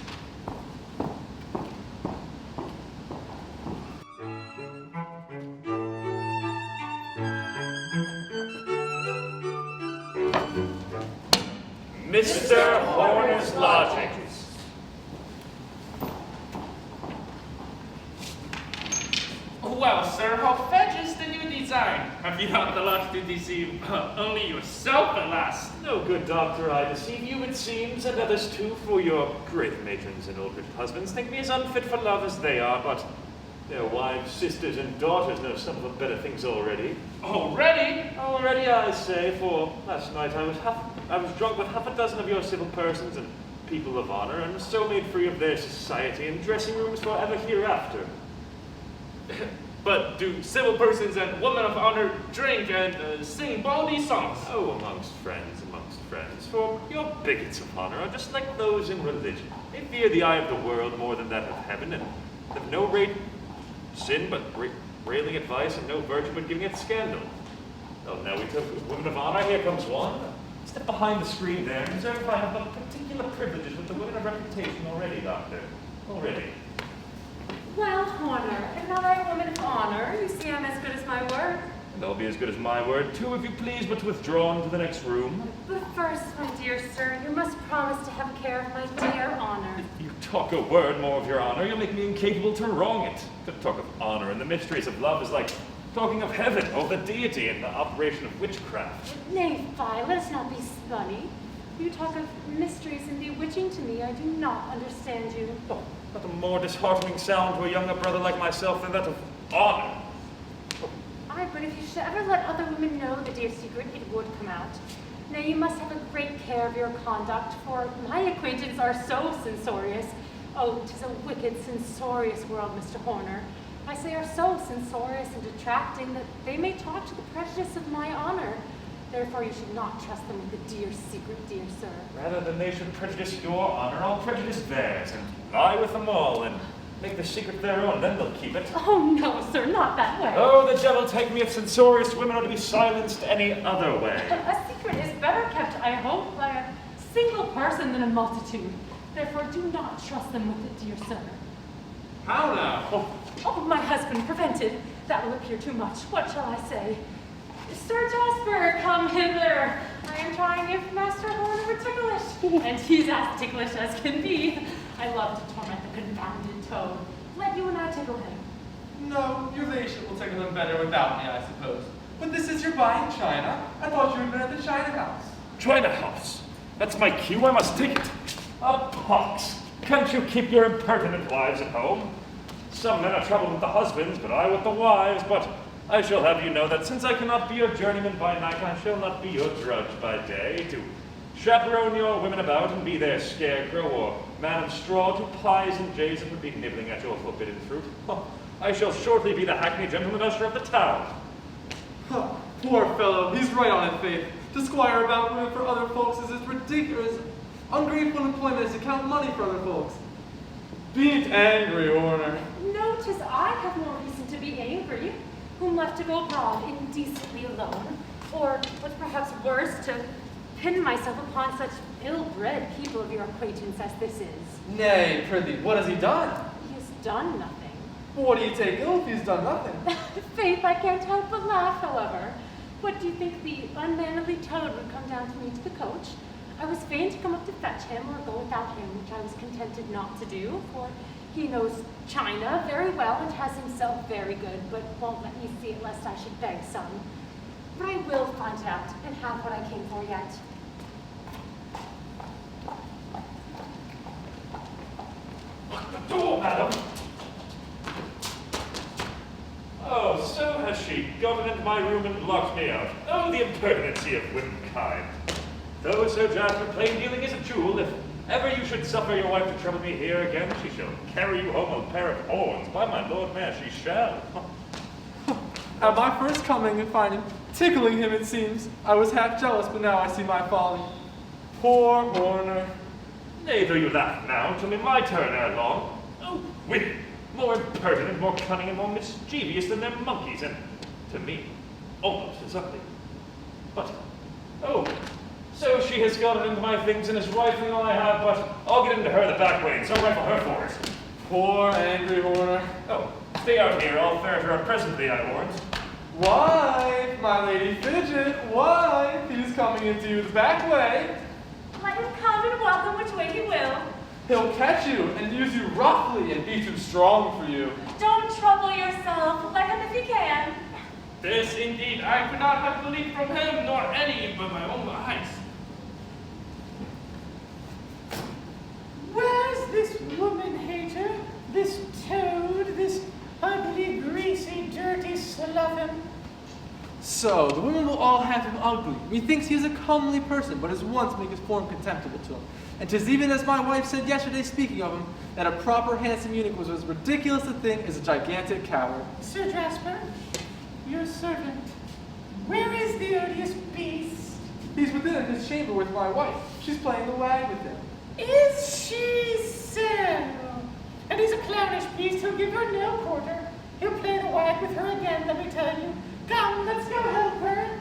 Mr. Horner's lodgings. Well, sir, how fetch is the new design? Have you not the luck to deceive only yourself at last? No good doctor, I deceive you, it seems, and others too, for your great matrons and old rich husbands think me as unfit for love as they are, but their wives, sisters, and daughters know some of the better things already. Already? Already, I say, for last night I was drunk with half a dozen of your civil persons and people of honor, and so made free of their society and dressing rooms forever hereafter. But do civil persons and women of honor drink and sing baldy songs? Oh, amongst friends. For your bigots of honor are just like those in religion. They fear the eye of the world more than that of heaven, and have no sin but railing advice, and no virtue but giving it scandal. Oh, now we took women of honor. Here comes one. Step behind the screen there, and observe if I have the particular privileges with the women of reputation already, Doctor. Already. Well, Horner, another woman of honor. You see, I'm as good as my word. And I'll be as good as my word, too, if you please, but withdraw into the next room. But first, my dear sir, you must promise to have care of my dear honor. If you talk a word more of your honor, you'll make me incapable to wrong it. To talk of honor and the mysteries of love is like talking of heaven or the deity and the operation of witchcraft. Nay, fie, let us not be funny. You talk of mysteries and bewitching to me. I do not understand you. Oh, not a more disheartening sound to a younger brother like myself than that of honor. Aye, but if you should ever let other women know the dear secret, it would come out. Nay, you must have a great care of your conduct, for my acquaintance are so censorious. Oh, 'tis a wicked, censorious world, Mr. Horner. I say are so censorious and detracting that they may talk to the prejudice of my honor. Therefore, you should not trust them with the dear secret, dear sir. Rather than they should prejudice your honor, I'll prejudice theirs, and lie with them all, and make the secret their own, then they'll keep it. Oh, no, sir, not that way. Oh, the devil take me if censorious women are to be silenced any other way. A secret is better kept, I hope, by a single person than a multitude. Therefore, do not trust them with it, dear sir. How now? Oh, my husband prevented. That will appear too much. What shall I say? Sir Jasper, come hither. I am trying if Master Horner were ticklish. And he's as ticklish as can be. I love to torment the confounded toad. Let you and I tickle him. No, your ladyship will tickle him better without me, I suppose. But this is your buying china. I thought you had been at the China House. China House. That's my cue. I must take it. A pox. Can't you keep your impertinent wives at home? Some men are troubled with the husbands, but I with the wives. But I shall have you know that since I cannot be your journeyman by night, I shall not be your drudge by day, to chaperone your women about and be their scarecrow or man of straw to pies and jays that would be nibbling at your forbidden fruit. I shall shortly be the hackney gentleman usher of the town. Poor fellow, he's right on it, Faith. To squire about women for other folks is as ridiculous. Ungrateful employment is to count money for other folks. Be't angry, Horner. No, 'tis I have more reason to be angry, whom left to go abroad indecently alone, or what's perhaps worse, to pin myself upon such ill-bred people of your acquaintance as this is. Nay, prithee, what has he done? He has done nothing. What do you take ill if he's done nothing? Faith, I can't help but laugh, however. What do you think the unmannerly toad would come down to me to the coach? I was fain to come up to fetch him or go without him, which I was contented not to do, for he knows China very well and has himself very good, but won't let me see it lest I should beg some. But I will find out and have what I came for yet. Lock the door, madam. Oh, so has she gotten into my room and locked me out. Oh, the impertinency of womankind. Though, Sir Jasper, plain dealing is a jewel. If ever you should suffer your wife to trouble me here again, she shall carry you home a pair of horns. By my lord mayor, she shall. At my first coming and finding tickling him, it seems, I was half jealous, but now I see my folly. Poor Horner. Nay, though you laugh now, till in my turn ere long. Oh, women, more impertinent, more cunning, and more mischievous than their monkeys, and, to me, almost as ugly. But, oh, so she has gotten into my things and is rifling all I have, but I'll get into her the back way, and so rifle her for it. Poor angry Horner. Oh, stay out here, I'll ferret her up presently, I warrant. Wife, my lady Fidget, wife, he's coming into you the back way. Let him will. He'll catch you and use you roughly and be too strong for you. Don't trouble yourself. Let him if you can. This indeed I could not have believed from him, nor any but my own eyes. Where's this woman hater? This toad? This ugly, greasy, dirty sloughin? So, the women will all have him ugly. Methinks he is a comely person, but his wants make his form contemptible to him. And 'tis even as my wife said yesterday speaking of him, that a proper handsome eunuch was as ridiculous a thing as a gigantic coward. Sir Jasper, your servant. Where is the odious beast? He's within his chamber with my wife. She's playing the wag with him. Is she so? And he's a clownish beast. He'll give her no quarter. He'll play the wag with her again, let me tell you. Come, let's go help her.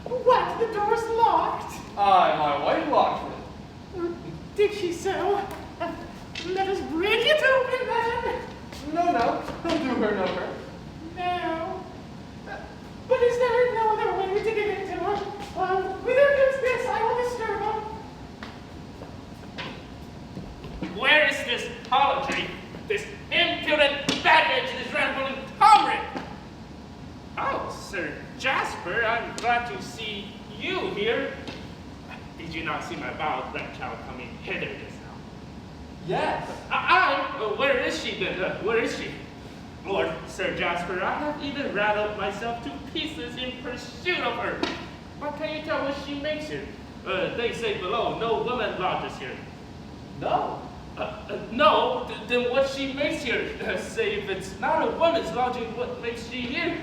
What? The door's locked? Aye, my wife locked it. Did she so? Let us break it open then. No, he'll do her no hurt. No. But is there no other way to get into her? Whither goes this? I will disturb him. Where is this harlotry, this impudent baggage, this rambling comrade? Oh, Sir Jasper, I'm glad to see you here. Did you not see my vile grandchild coming hither just now? Yes. Where is she then? Where is she? Lord, Sir Jasper, I have even rattled myself to pieces in pursuit of her. But can you tell what she makes here? They say below, no woman lodges here. No. No, then what she makes here? Say if it's not a woman's lodging, what makes she here?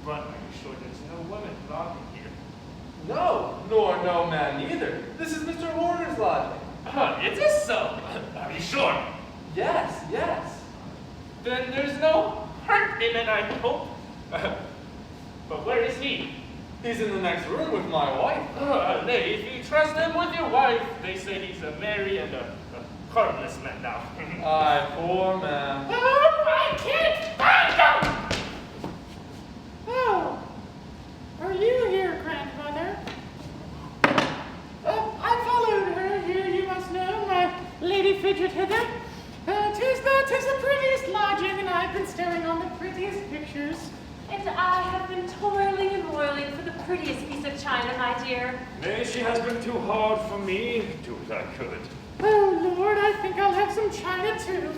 But are you sure there's no woman lodging here? No, nor no man either. This is Mr. Horner's lodging. Is this so? Are you sure? Yes. Then there's no hurt in it, I hope. But where is he? He's in the next room with my wife. Nay, if you trust him with your wife, they say he's a merry and a harmless man now. Aye, poor man. Oh, I can't find him! Oh, are you here, grandmother? I followed her here, you must know, my lady fidget hither. Tis the prettiest lodging, and I've been staring on the prettiest pictures. And I have been toiling and roiling for the prettiest piece of china, my dear. Nay, she has been too hard for me. Do as I could. Oh, Lord, I think I'll have some china, too.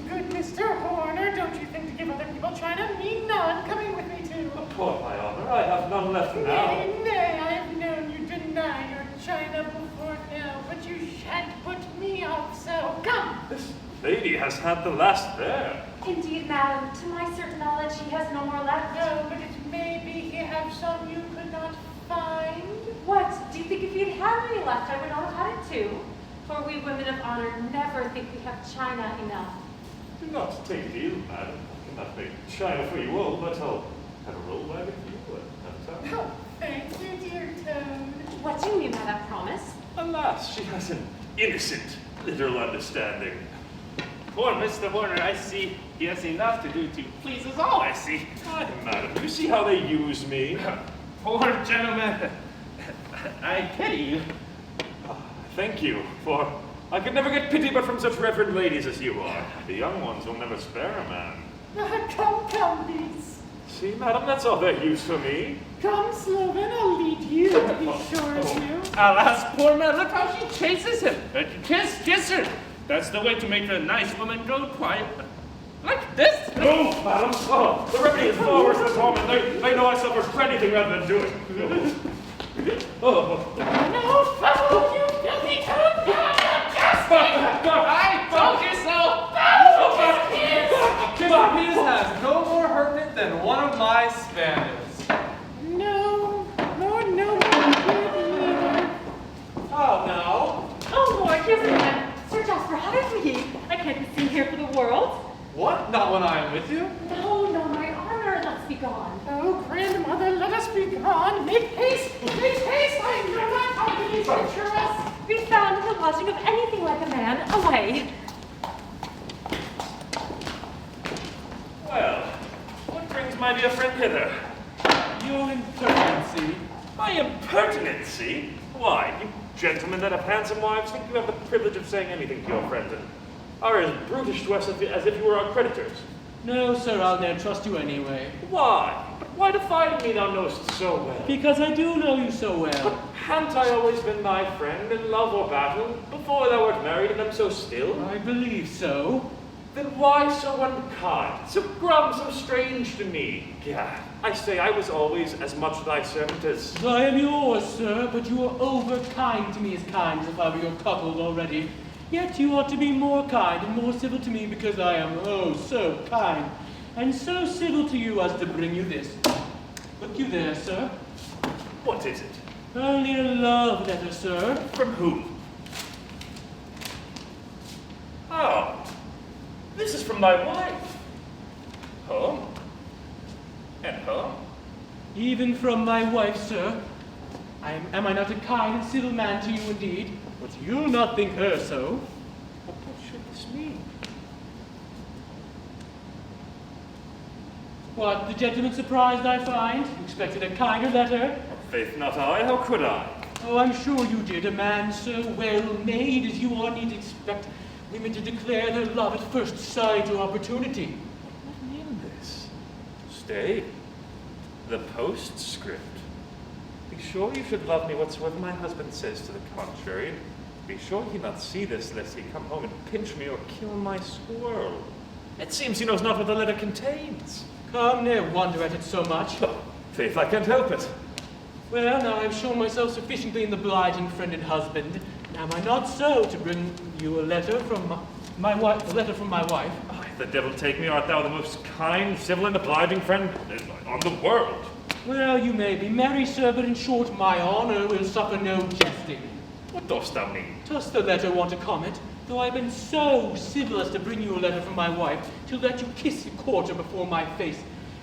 Good Mr. Horner, don't you think to give other people china? Me none, coming with me, too. Upon my honor, I have none left now. Nay, I have known you deny your china before now, but you shan't put me off, so come. This lady has had the last there. Indeed, madam, to my certain knowledge, he has no more left. No, but it may be he have some you could not find. What? Do you think if he'd had any left, I would not have had it too? For we women of honor never think we have china enough. Do not take it ill, madam. I cannot make china for you all, but I'll have a roll wagon for you at that time. Oh, thank you, dear Toad. What do you mean by that promise? Alas, she has an innocent little understanding. Poor Mr. Horner, I see he has enough to do to please us all, I see. Aye, madam, you see how they use me? Poor gentleman, I pity you. Thank you, for I could never get pity but from such reverend ladies as you are. The young ones will never spare a man. Come, beast. See, madam, that's all they use for me. Come, Sloven, I'll lead you to be sure of you. Alas, poor man, look how she chases him. Kiss her. That's the way to make a nice woman go quiet. Like this? No, madam. Oh, the remedy is far worse than torment. They know I suffer for anything rather than do it. Oh. No, fool, you filthy toad! I told you so! His has no more hurt in it than one of my Spaniels. No, Lord, no, neither. Oh, no. Oh, Lord, here's again. Sir Jasper, how did we? I can't be seen here for the world. What? Not when I am with you? No, my honor, let's be gone. Oh, grandmother, let us be gone. Make haste, I know not how to picture us. Be found in the lodging of anything like a man. Away. Well, what brings my dear friend hither? Your impertinency. My impertinency? Why, you gentlemen that have handsome wives think you have the privilege of saying anything to your friends and are as brutish to us as if you were our creditors. No, sir, I'll ne'er trust you anyway. Why? But why defy me thou knowest so well? Because I do know you so But well. hadn't I always been thy friend in love or battle, before thou wert married and am so still? I believe so. Then why so unkind, so grum, so strange to me? Gad, I say I was always as much thy servant as... I am yours, sir, but you are over-kind to me as kind as if I were your cuckold already. Yet you ought to be more kind and more civil to me because I am, oh, so kind, and so civil to you as to bring you this. Look you there, sir. What is it? Only a love letter, sir. From whom? Oh, this is from thy wife. Home? And home? Even from my wife, sir. Am I not a kind and civil man to you indeed? But you'll not think her so. But what should this mean? What, the gentleman surprised, I find? Expected a kinder letter? Faith not I, how could I? Oh, I'm sure you did. A man so well made as you are need expect women to declare their love at first sight or opportunity. What mean this? Stay. The postscript. Be sure you should love me whatsoever my husband says to the contrary. Be sure he not see this, lest he come home and pinch me or kill my squirrel. It seems he knows not what the letter contains. Come, ne'er wonder at it so much. Oh, faith, I can't help it. Well, now I've shown myself sufficiently an obliging friend and husband. Am I not so to bring you a letter from my wife? A letter from my wife. Oh, the devil take me, art thou the most kind, civil, and obliging friend on the world? Well, you may be merry, sir, but in short, my honor will suffer no jesting. What dost thou mean? Does the letter want a comment? Though I've been so civil as to bring you a letter from my wife, to let you kiss a quarter before my face,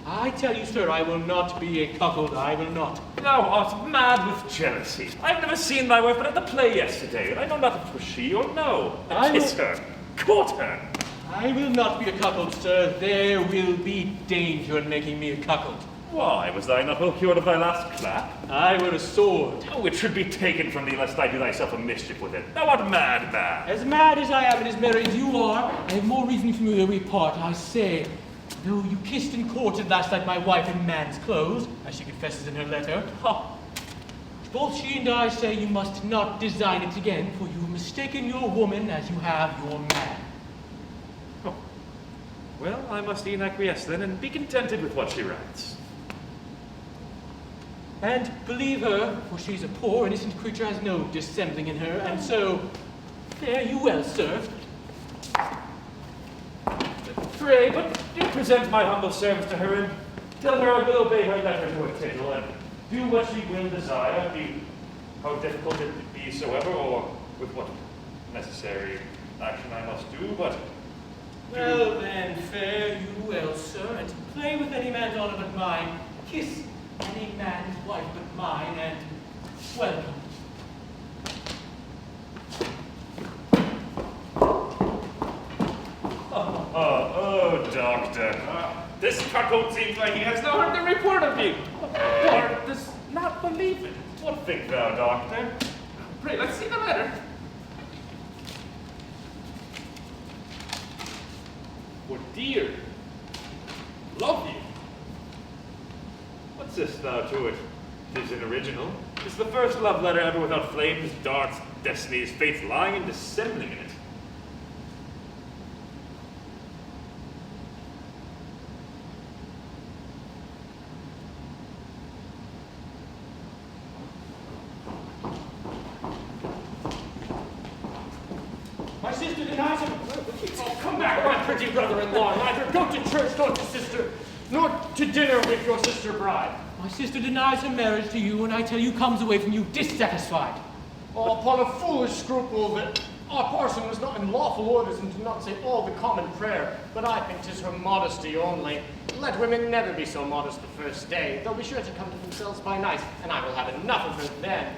I tell you, sir, I will not be a cuckold, I will not. Thou art mad with jealousy. I've never seen thy wife but at the play yesterday, and I know not if 'twas she or no. Kiss her, court her. I will not be a cuckold, sir. There will be danger in making me a cuckold. Why, was thy knuckle cured of thy last clap? I were a sword. Oh, it should be taken from thee, lest I do thyself a mischief with it. Thou art mad, man. As mad as I am and as merry as you are, I have more reason from you that we part. I say, though you kissed and courted last night my wife in man's clothes, as she confesses in her letter, both she and I say you must not design it again, for you have mistaken your woman as you have your man. Oh. Well, I must e'en acquiesce then, and be contented with what she writes. And believe her, for she's a poor, innocent creature, has no dissembling in her, and so fare you well, sir. Pray, but do present my humble service to her, and tell her I will obey her letter to a tittle, and do what she will desire, be how difficult it be soever, or with what necessary action I must do, but... Well then, fare you well, sir, and play with any man's honor but mine, kiss any man's wife but mine, and welcome. Oh, doctor. This cuckold seems like he has no heart to report of you. Or does not believe it. What think thou, doctor? Pray, let's see the letter. For dear, love you. What's this thou to it? 'Tis an original. 'Tis the first love letter ever without flames, darts, destinies, fates lying and dissembling in it. My sister denies him. Oh, come back, my pretty brother-in-law. Neither go to church nor to sister, nor to dinner with your sister bride. My sister denies her marriage to you, and I tell you comes away from you dissatisfied. All upon a foolish scruple that our parson was not in lawful orders and did not say all the common prayer, but I think 'tis her modesty only. Let women never be so modest the first day. They'll be sure to come to themselves by night, and I will have enough of her then.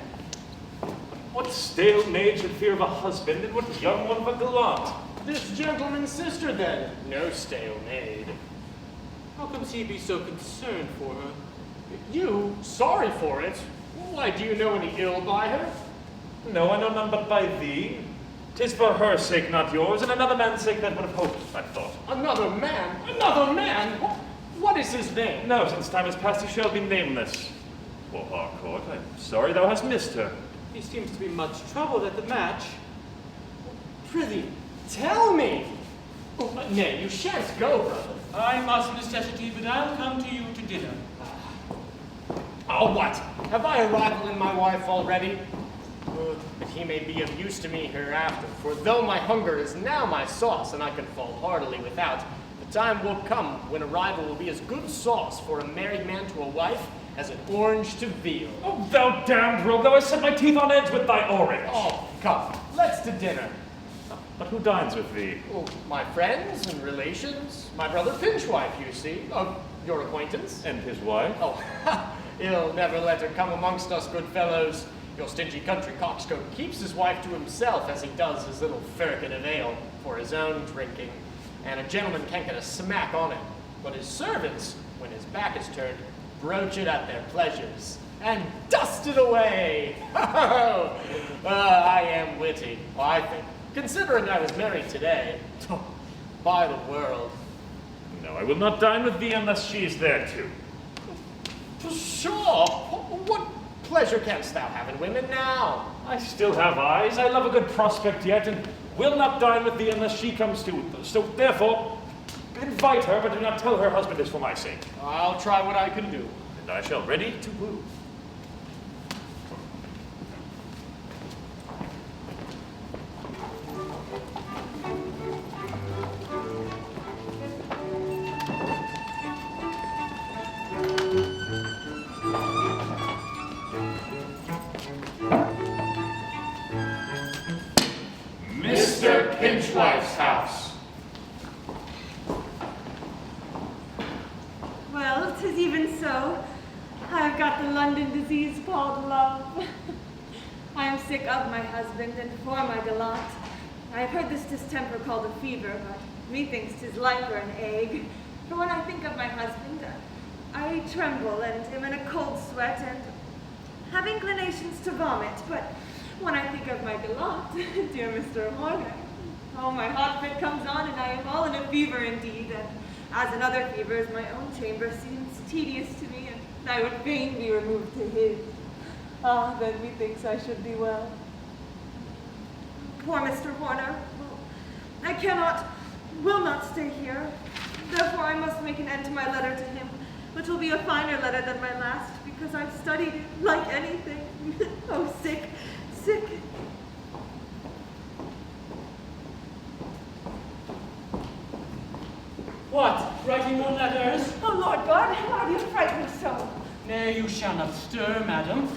What stale maid should fear of a husband, and what young one of a gallant? This gentleman's sister then, no stale maid. How comes he be so concerned for her? You, sorry for it? Why, do you know any ill by her? No, I know none but by thee. 'Tis for her sake, not yours, and another man's sake that would have hoped, I thought. Another man? Another man? What is his name? No, since time has passed, he shall be nameless. For Harcourt, I'm sorry thou hast missed her. He seems to be much troubled at the match. Prithee, tell me. Oh, nay, you shan't go, brother. I must necessity, but I'll come to you to dinner. Oh, what? Have I a rival in my wife already? But he may be of use to me hereafter, for though my hunger is now my sauce, and I can fall heartily without, the time will come when a rival will be as good sauce for a married man to a wife as an orange to veal. Oh, thou damned rogue, thou hast set my teeth on edge with thy orange. Oh, come, let's to dinner. But who dines with thee? Oh, my friends and relations. My brother Pinchwife, you see, of your acquaintance. And his wife? Oh, he'll never let her come amongst us, good fellows. Your stingy country coxcomb keeps his wife to himself as he does his little firkin of ale for his own drinking, and a gentleman can't get a smack on him. But his servants, when his back is turned, broach it at their pleasures, and dust it away. I am witty, I think, considering I was married today. By the world. No, I will not dine with thee unless she is there too. Sure, what pleasure canst thou have in women now? I still have eyes, I love a good prospect yet, and will not dine with thee unless she comes too. So therefore, invite her, but do not tell her husband is for my sake. I'll try what I can do. And I shall ready to woo. Mr. Pinchwife's house. Well, 'tis even so. I've got the London disease called love. I am sick of my husband and for my gallant. I have heard this distemper called a fever, but methinks 'tis liker an ague. For when I think of my husband, I tremble and am in a cold sweat and have inclinations to vomit. But when I think of my gallant, dear Mr. Horner, oh, my hot fit comes on and I am all in a fever indeed, and as in other fevers, my own chamber seems tedious to me, and I would fain be removed to his. Ah, then methinks I should be well. Poor Mr. Horner, well, I will not stay here. Therefore I must make an end to my letter to him, which will be a finer letter than my last, because I've studied it like anything. Oh, sick. What? Writing more letters? Oh, Lord God, why do you frighten me so? Nay, you shall not stir, madam.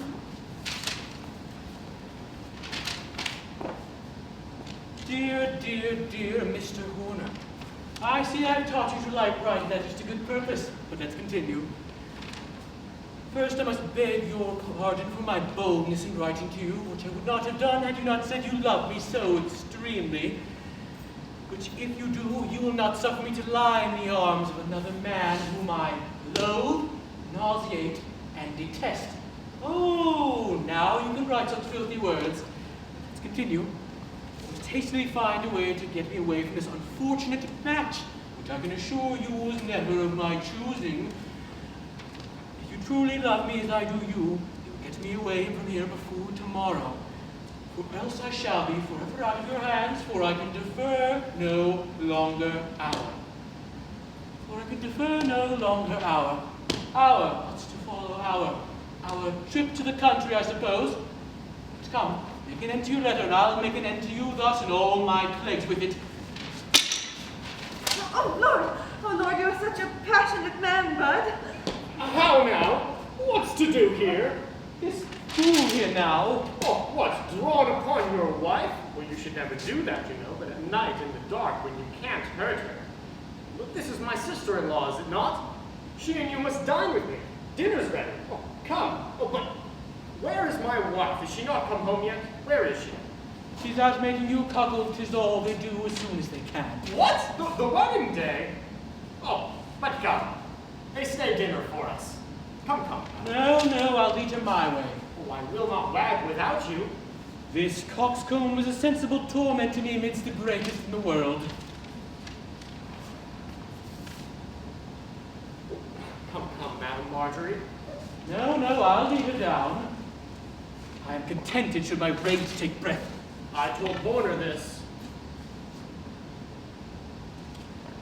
Dear, dear, dear Mr. Horner, I see I've taught you to write letters to good purpose, but let's continue. First, I must beg your pardon for my boldness in writing to you, which I would not have done had you not said you love me so extremely. Which, if you do, you will not suffer me to lie in the arms of another man whom I loathe, nauseate, and detest. Oh, now you can write such filthy words. Let's continue. You must hastily find a way to get me away from this unfortunate match, which I can assure you was never of my choosing. If you truly love me as I do you, get me away from here before tomorrow. For else I shall be forever out of your hands, for I can defer no longer hour. Hour, what's to follow hour? Our trip to the country, I suppose. But come, make an end to your letter, and I'll make an end to you thus, and all my plagues with it. Oh, Lord, you're such a passionate man, Bud. How now? What's to do here? This fool here now. Oh, what, drawn upon your wife? Well, you should never do that, you know, but at night in the dark when you can't hurt her. Look, this is my sister-in-law, is it not? She and you must dine with me. Dinner's ready. Oh, come. Oh, but where is my wife? Is she not come home yet? Where is she? She's out making you cuckold, 'tis all they do as soon as they can. What? The wedding day? Oh, but come. They stay dinner for us. Come. No, I'll lead her my way. Oh, I will not wag without you. This coxcomb was a sensible torment to me amidst the greatest in the world. Come, Madam Marjorie. No, I'll leave her down. I am contented should my rage take breath. I told Horner this.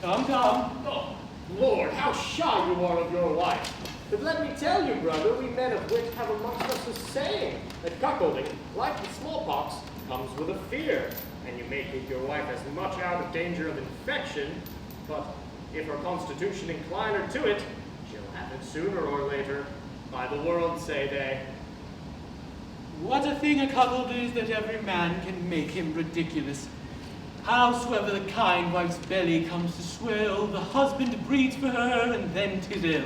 Come. Oh, Lord, how shy you are of your wife. But let me tell you, brother, we men of wit have amongst us a saying that cuckolding, like the smallpox, comes with a fear. And you may keep your wife as much out of danger of infection, but if her constitution incline her to it, she'll have it sooner or later. By the world, say they. What a thing a cuckold is that every man can make him ridiculous. Howsoever the kind wife's belly comes to swell, the husband breeds for her, and then 'tis ill.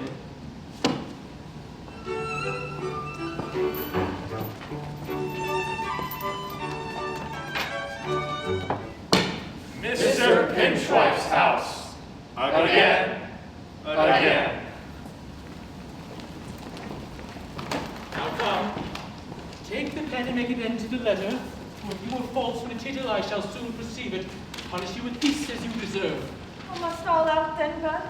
Mr. Pinchwife's house. Again. Now come, take the pen and make an end to the letter, for if you are false when a tittle, I shall soon perceive it, punish you with this as you deserve. Almost all out then, Bud.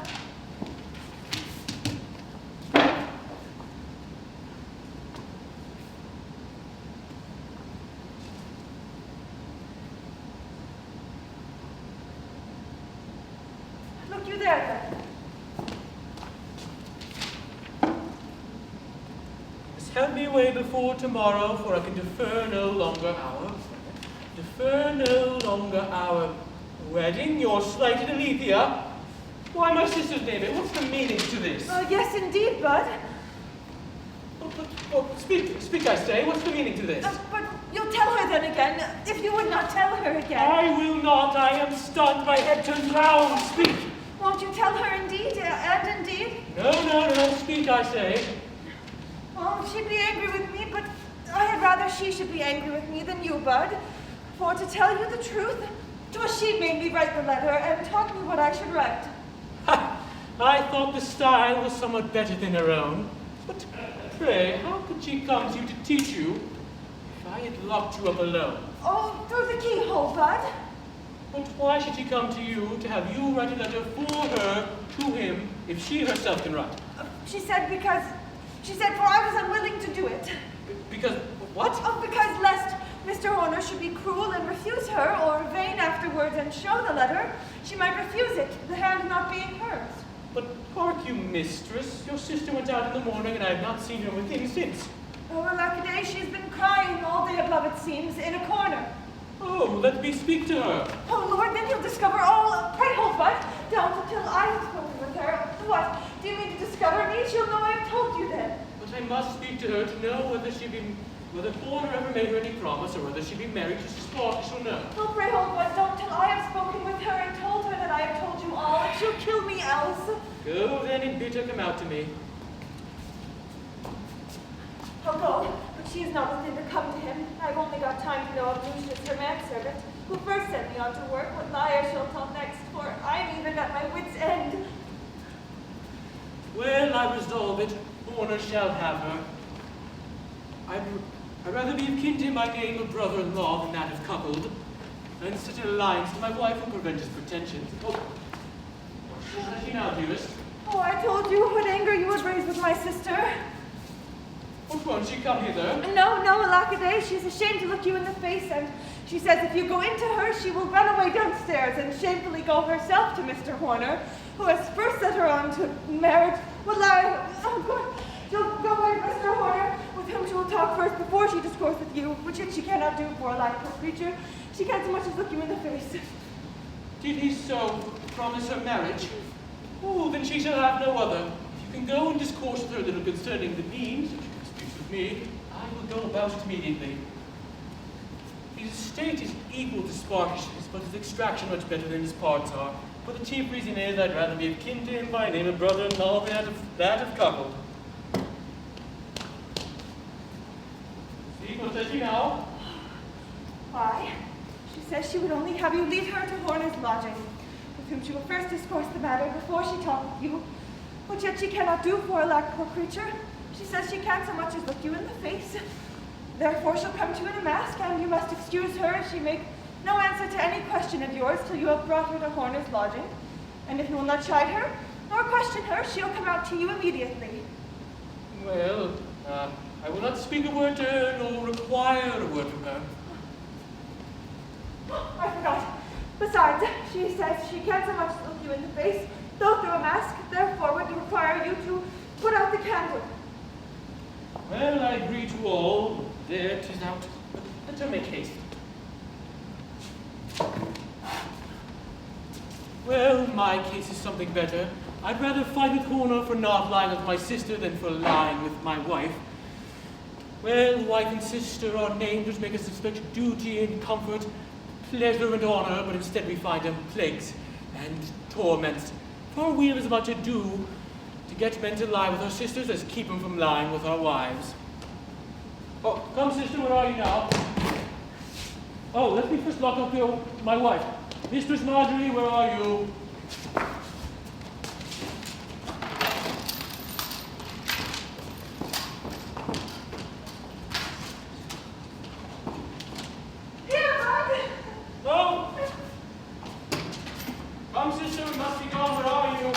Look you there, then. Help me away before tomorrow, for I can defer no longer hour. Defer no longer hour. Wedding, your slighted Alethea. Why, my sister's name it. What's the meaning to this? Yes, indeed, Bud. Speak, I say. What's the meaning to this? But you'll tell her then again, if you would not tell her again. I will not. I am stunned. My head turns round. Speak. Won't you tell her indeed, and indeed? No. Speak, I say. Oh, she'd be angry with me, but I had rather she should be angry with me than you, Bud. For to tell you the truth, 'twas she made me write the letter and taught me what I should write. Ha! I thought the style was somewhat better than her own. But pray, how could she come to you to teach you if I had locked you up alone? Oh, through the keyhole, Bud. But why should she come to you to have you write a letter for her to him if she herself can write? She said for I was unwilling to do it. Because what? Oh, because lest Mr. Horner should be cruel and refuse her, or vain afterwards and show the letter, she might refuse it, the hand not being hers. But hark you, mistress, your sister went out in the morning and I have not seen her within since. Oh, alackaday, she's been crying all day above, it seems, in a corner. Oh, let me speak to her. Oh, Lord, then you'll discover all. Pray hold, Bud. Don't until I have spoken with her. What? Do you mean to discover me? She'll know I've told you then. But I must speak to her to know whether Horner ever made her any promise or whether she be married to Spot. She'll know. Oh, pray hold, Bud. Don't till I have spoken with her and told her that I have told you all, and she'll kill me else. Go then and bid her come out to me. I'll go, but she is not within to come to him. I've only got time to know of Lucius, her manservant, who first sent me on to work, what lie I shall tell next, for I'm even at my wit's end. Well, I resolve it. Horner shall have her. I'd rather be of kin to him by name of brother-in-law than that of cuckold, and such an alliance to my wife will prevent his pretensions. Oh, what says she now, dearest? Oh, I told you what anger you would raise with my sister. What won't she come hither? No, alackaday, she's ashamed to look you in the face, and she says if you go into her, she will run away downstairs and shamefully go herself to Mr. Horner, who has first set her on to marriage. Well, she'll go away to Mr. Horner, with whom she will talk first before she discourse with you, which she cannot do for a light poor creature. She can't so much as look you in the face. Did he so promise her marriage? Oh, then she shall have no other. If you can go and discourse with her a little concerning the means, if she speaks with me, I will go about it immediately. His estate is equal to Spartacus, but his extraction much better than his parts are. But the chief reason is I'd rather be of kin to him by name of brother-in-law than that of cuckold. See, what says she now? Why? She says she would only have you lead her to Horner's lodging, with whom she will first discourse the matter before she talk with you, which yet she cannot do for a lack poor creature. She says she can't so much as look you in the face. Therefore she'll come to you in a mask, and you must excuse her if she make no answer to any question of yours till you have brought her to Horner's lodging. And if you will not chide her, nor question her, she'll come out to you immediately. Well, I will not speak a word to her, nor require a word from her. I forgot. Besides, she says she can't so much look you in the face, though through a mask, therefore would require you to put out the candle. Well, I agree to all. There, 'tis out. But let her make haste. Well, my case is something better. I'd rather fight with Horner for not lying with my sister than for lying with my wife. Well, wife and sister are named which make us suspect duty and comfort, pleasure and honor, but instead we find them plagues and torments. For we have as much ado to get men to lie with our sisters as keep them from lying with our wives. Oh, come sister, where are you now? Oh, let me first lock up my wife. Mistress Marjorie, where are you? Here, Bud! No! Come sister, we must be gone, where are you?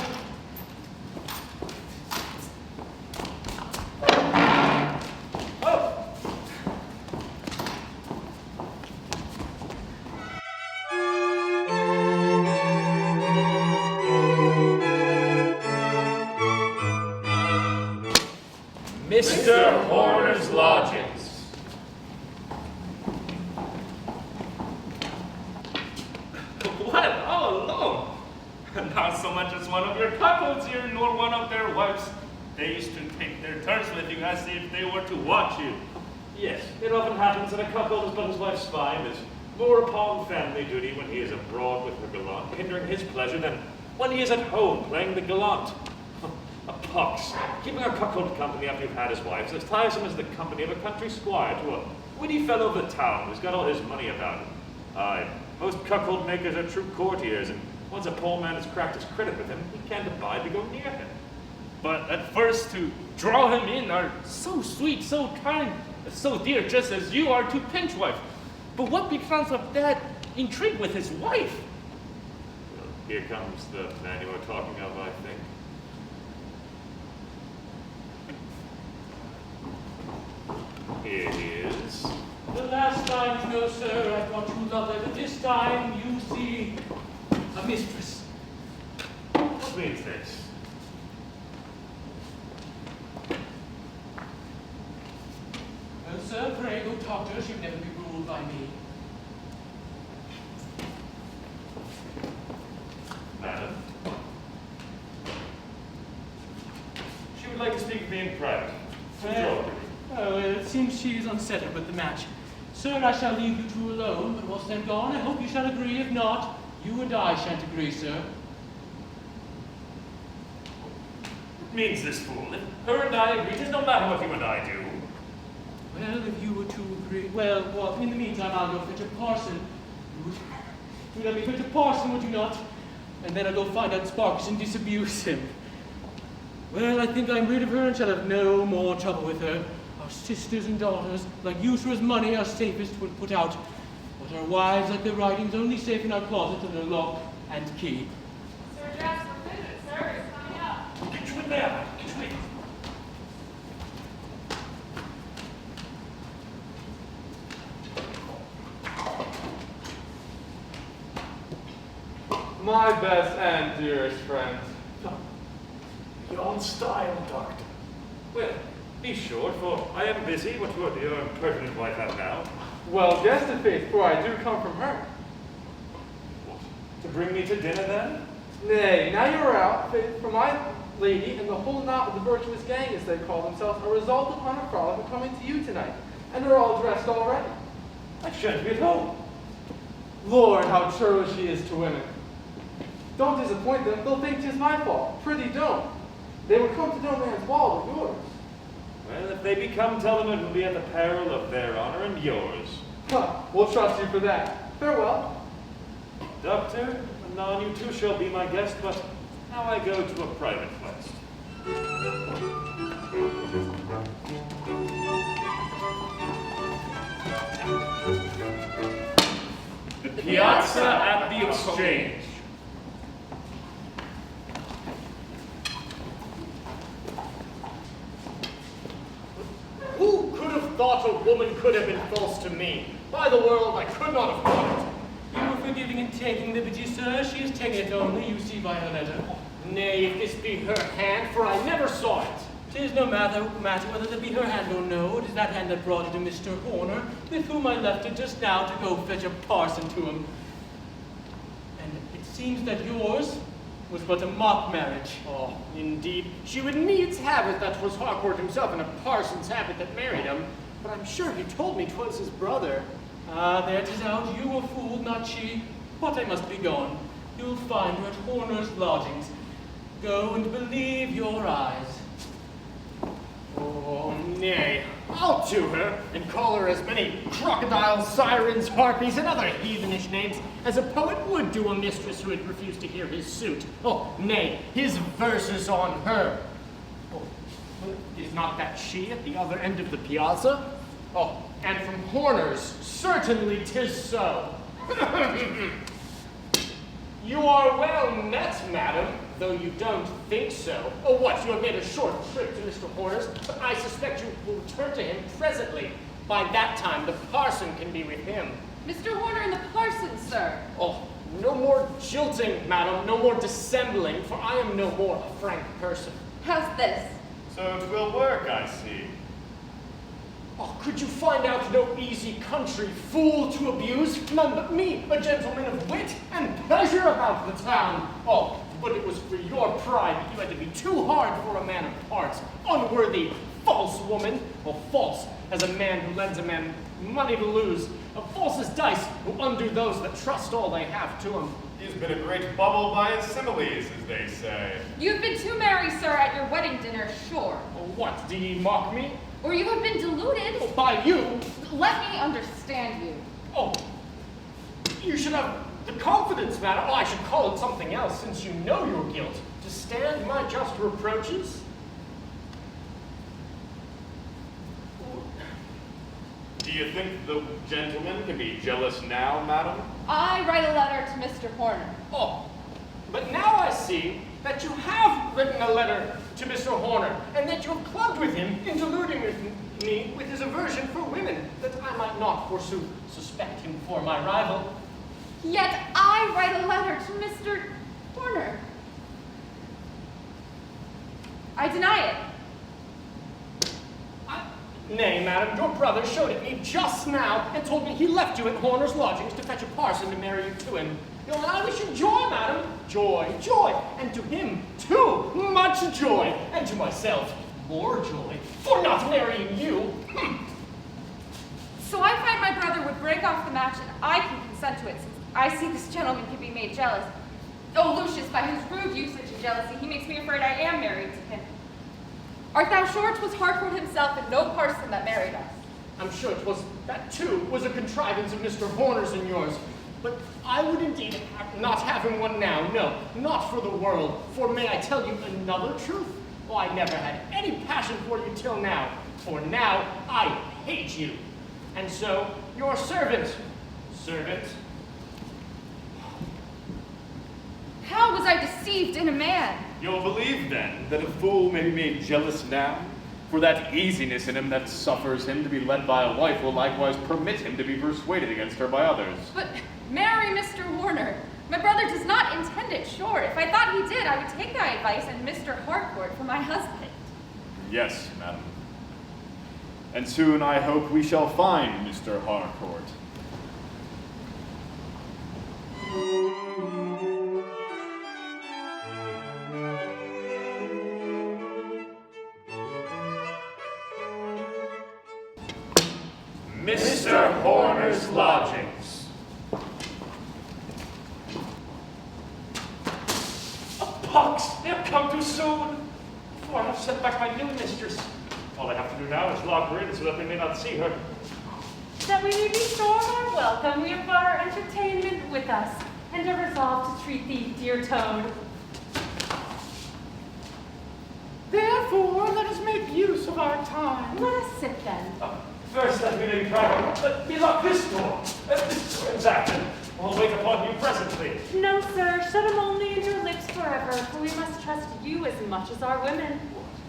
Mr. Horner's lodgings. What? All alone? Not so much as one of your couples here, nor one of their wives. They used to take their turns with you as if they were to watch you. Yes, it often happens that a cuckold is but his wife's spy and is more upon family duty when he is abroad with her gallant, hindering his pleasure than when he is at home playing the gallant. A pox. Keeping a cuckold company after you've had his wife is as tiresome as the company of a country squire to a witty fellow of the town who's got all his money about him. Aye, most cuckold makers are true courtiers, and once a poor man has cracked his credit with him, he can't abide to go near him. But at first to draw him in are so sweet, so kind, so dear, just as you are to Pinchwife. But what becomes of that intrigue with his wife? Well, here comes the man you were talking of, I think. Here he is. The last time, no sir, I brought you lovely, but this time you see a mistress. What means this? Well, sir, pray go talk to her. She would never be ruled by me. Madam? She would like to speak with me in private. Oh, it seems she is unsettled with the match. Sir, I shall leave you two alone, but whilst I'm gone, I hope you shall agree. If not, you and I shan't agree, sir. What means this fool? If her and I agree, it does not matter what you and I do. Well, if you were to agree... Well, in the meantime, I'll go fetch a parson. You'd let me fetch a parson, would you not? And then I'll go find out Sparkus and disabuse him. Well, I think I'm rid of her and shall have no more trouble with her. Our sisters and daughters, like usurers' money, are safest when put out. But our wives, like their writings, only safe in our closet under lock and key. Sir Jasper Bennett, sir, is coming up. Get you in there! Get you in! My best and dearest friend. Your style, Doctor. Well, be short, for I am busy. What would your impertinent wife have now? Well, guess the faith, for I do come from her. What? To bring me to dinner, then? Nay, now you are out, faith, for my lady and the whole knot of the virtuous gang, as they call themselves, are resolved upon a frolic of coming to you tonight, and are all dressed already. I shan't be at home. Lord, how churlish she is to women. Don't disappoint them, they'll think 'tis my fault. Prithee don't. They would come to no man's ball but yours. Well, if they become, tell them it will be at the peril of their honor and yours. Huh, we'll trust you for that. Farewell. Doctor, anon you too shall be my guest, but now I go to a private quest. exchange. Who could have thought a woman could have been false to me? By the world, I could not have thought it. You were forgiving and taking liberty, sir. She is taking it only, you see by her letter. Nay, if this be her hand, for I never saw it. 'Tis no matter whether it be her hand or no. It is that hand that brought it to Mr. Horner, with whom I left it just now to go fetch a parson to him. And it seems that yours was but a mock marriage. Oh, indeed. She would needs have it that 'twas Harcourt himself in a parson's habit that married him. But I'm sure he told me 'twas his brother. Ah, there 'tis out. You were fooled, not she. But I must be gone. You'll find her at Horner's lodgings. Go and believe your eyes. Oh, nay. I'll to her and call her as many crocodiles, sirens, harpies, and other heathenish names as a poet would do a mistress who had refused to hear his suit. Oh, nay, his verses on her. Oh, is not that she at the other end of the piazza? Oh, and from Horner's, certainly 'tis so. You are well met, madam, though you don't think so. Oh, what, you have made a short trip to Mr. Horner's, but I suspect you will return to him presently. By that time, the parson can be with him. Mr. Horner and the parson, sir. Oh, no more jilting, madam, no more dissembling, for I am no more a frank person. How's this? So it will work, I see. Oh, could you find out no easy country fool to abuse? None but me, a gentleman of wit and pleasure about the town. Oh, but it was for your pride that you had to be too hard for a man of parts. Unworthy, false woman. Well, false as a man who lends a man money to lose. False as dice who undo those that trust all they have to him. He's been a great bubble by his similes, as they say. You've been too merry, sir, at your wedding dinner, sure. Oh, what, do ye mock me? Or you have been deluded. Oh, by you? Let me understand you. Oh, you should have the confidence, madam. Oh, I should call it something else, since you know your guilt, to stand my just reproaches. Do you think the gentleman can be jealous now, madam? I write a letter to Mr. Horner. Oh, but now I see that you have written a letter to Mr. Horner, and that you have clubbed with him in deluding me with his aversion for women, that I might not, forsooth, suspect him for my rival. Yet I write a letter to Mr. Horner. I deny it. Nay, madam, your brother showed it me just now and told me he left you at Horner's lodgings to fetch a parson to marry you to him. You know, and I wish you joy, madam. Joy, joy. And to him, too, much joy. And to myself, more joy, for not marrying you. So I find my brother would break off the match and I can consent to it, since I see this gentleman can be made jealous. Oh, Lucius, by his rude usage and jealousy, he makes me afraid I am married to him. Art thou sure 'twas Harcourt himself and no parson that married us? I'm sure that too was a contrivance of Mr. Horner's and yours. But I would indeed not have him one now, no, not for the world. For may I tell you another truth? Oh, I never had any passion for you till now, for now I hate you. And so, your servant, How was I deceived in a man? You'll believe, then, that a fool may be made jealous now? For that easiness in him that suffers him to be led by a wife will likewise permit him to be persuaded against her by others. But marry Mr. Horner. My brother does not intend it, sure. If I thought he did, I would take thy advice and Mr. Harcourt for my husband. Yes, madam. And soon I hope we shall find Mr. Harcourt. Mr. Horner's lodgings. Pox! They have come too soon. Before I have sent back my new mistress. All I have to do now is lock her in so that they may not see her. That we may be sure of our welcome, we have brought our entertainment with us, and are resolved to treat thee, dear Toad. Therefore, let us make use of our time. Let us sit then. First, let me lay proud. Let me lock this door. This door, exactly. I'll wait upon you presently. No, sir, shut him only in your lips forever, for we must trust you as much as our women.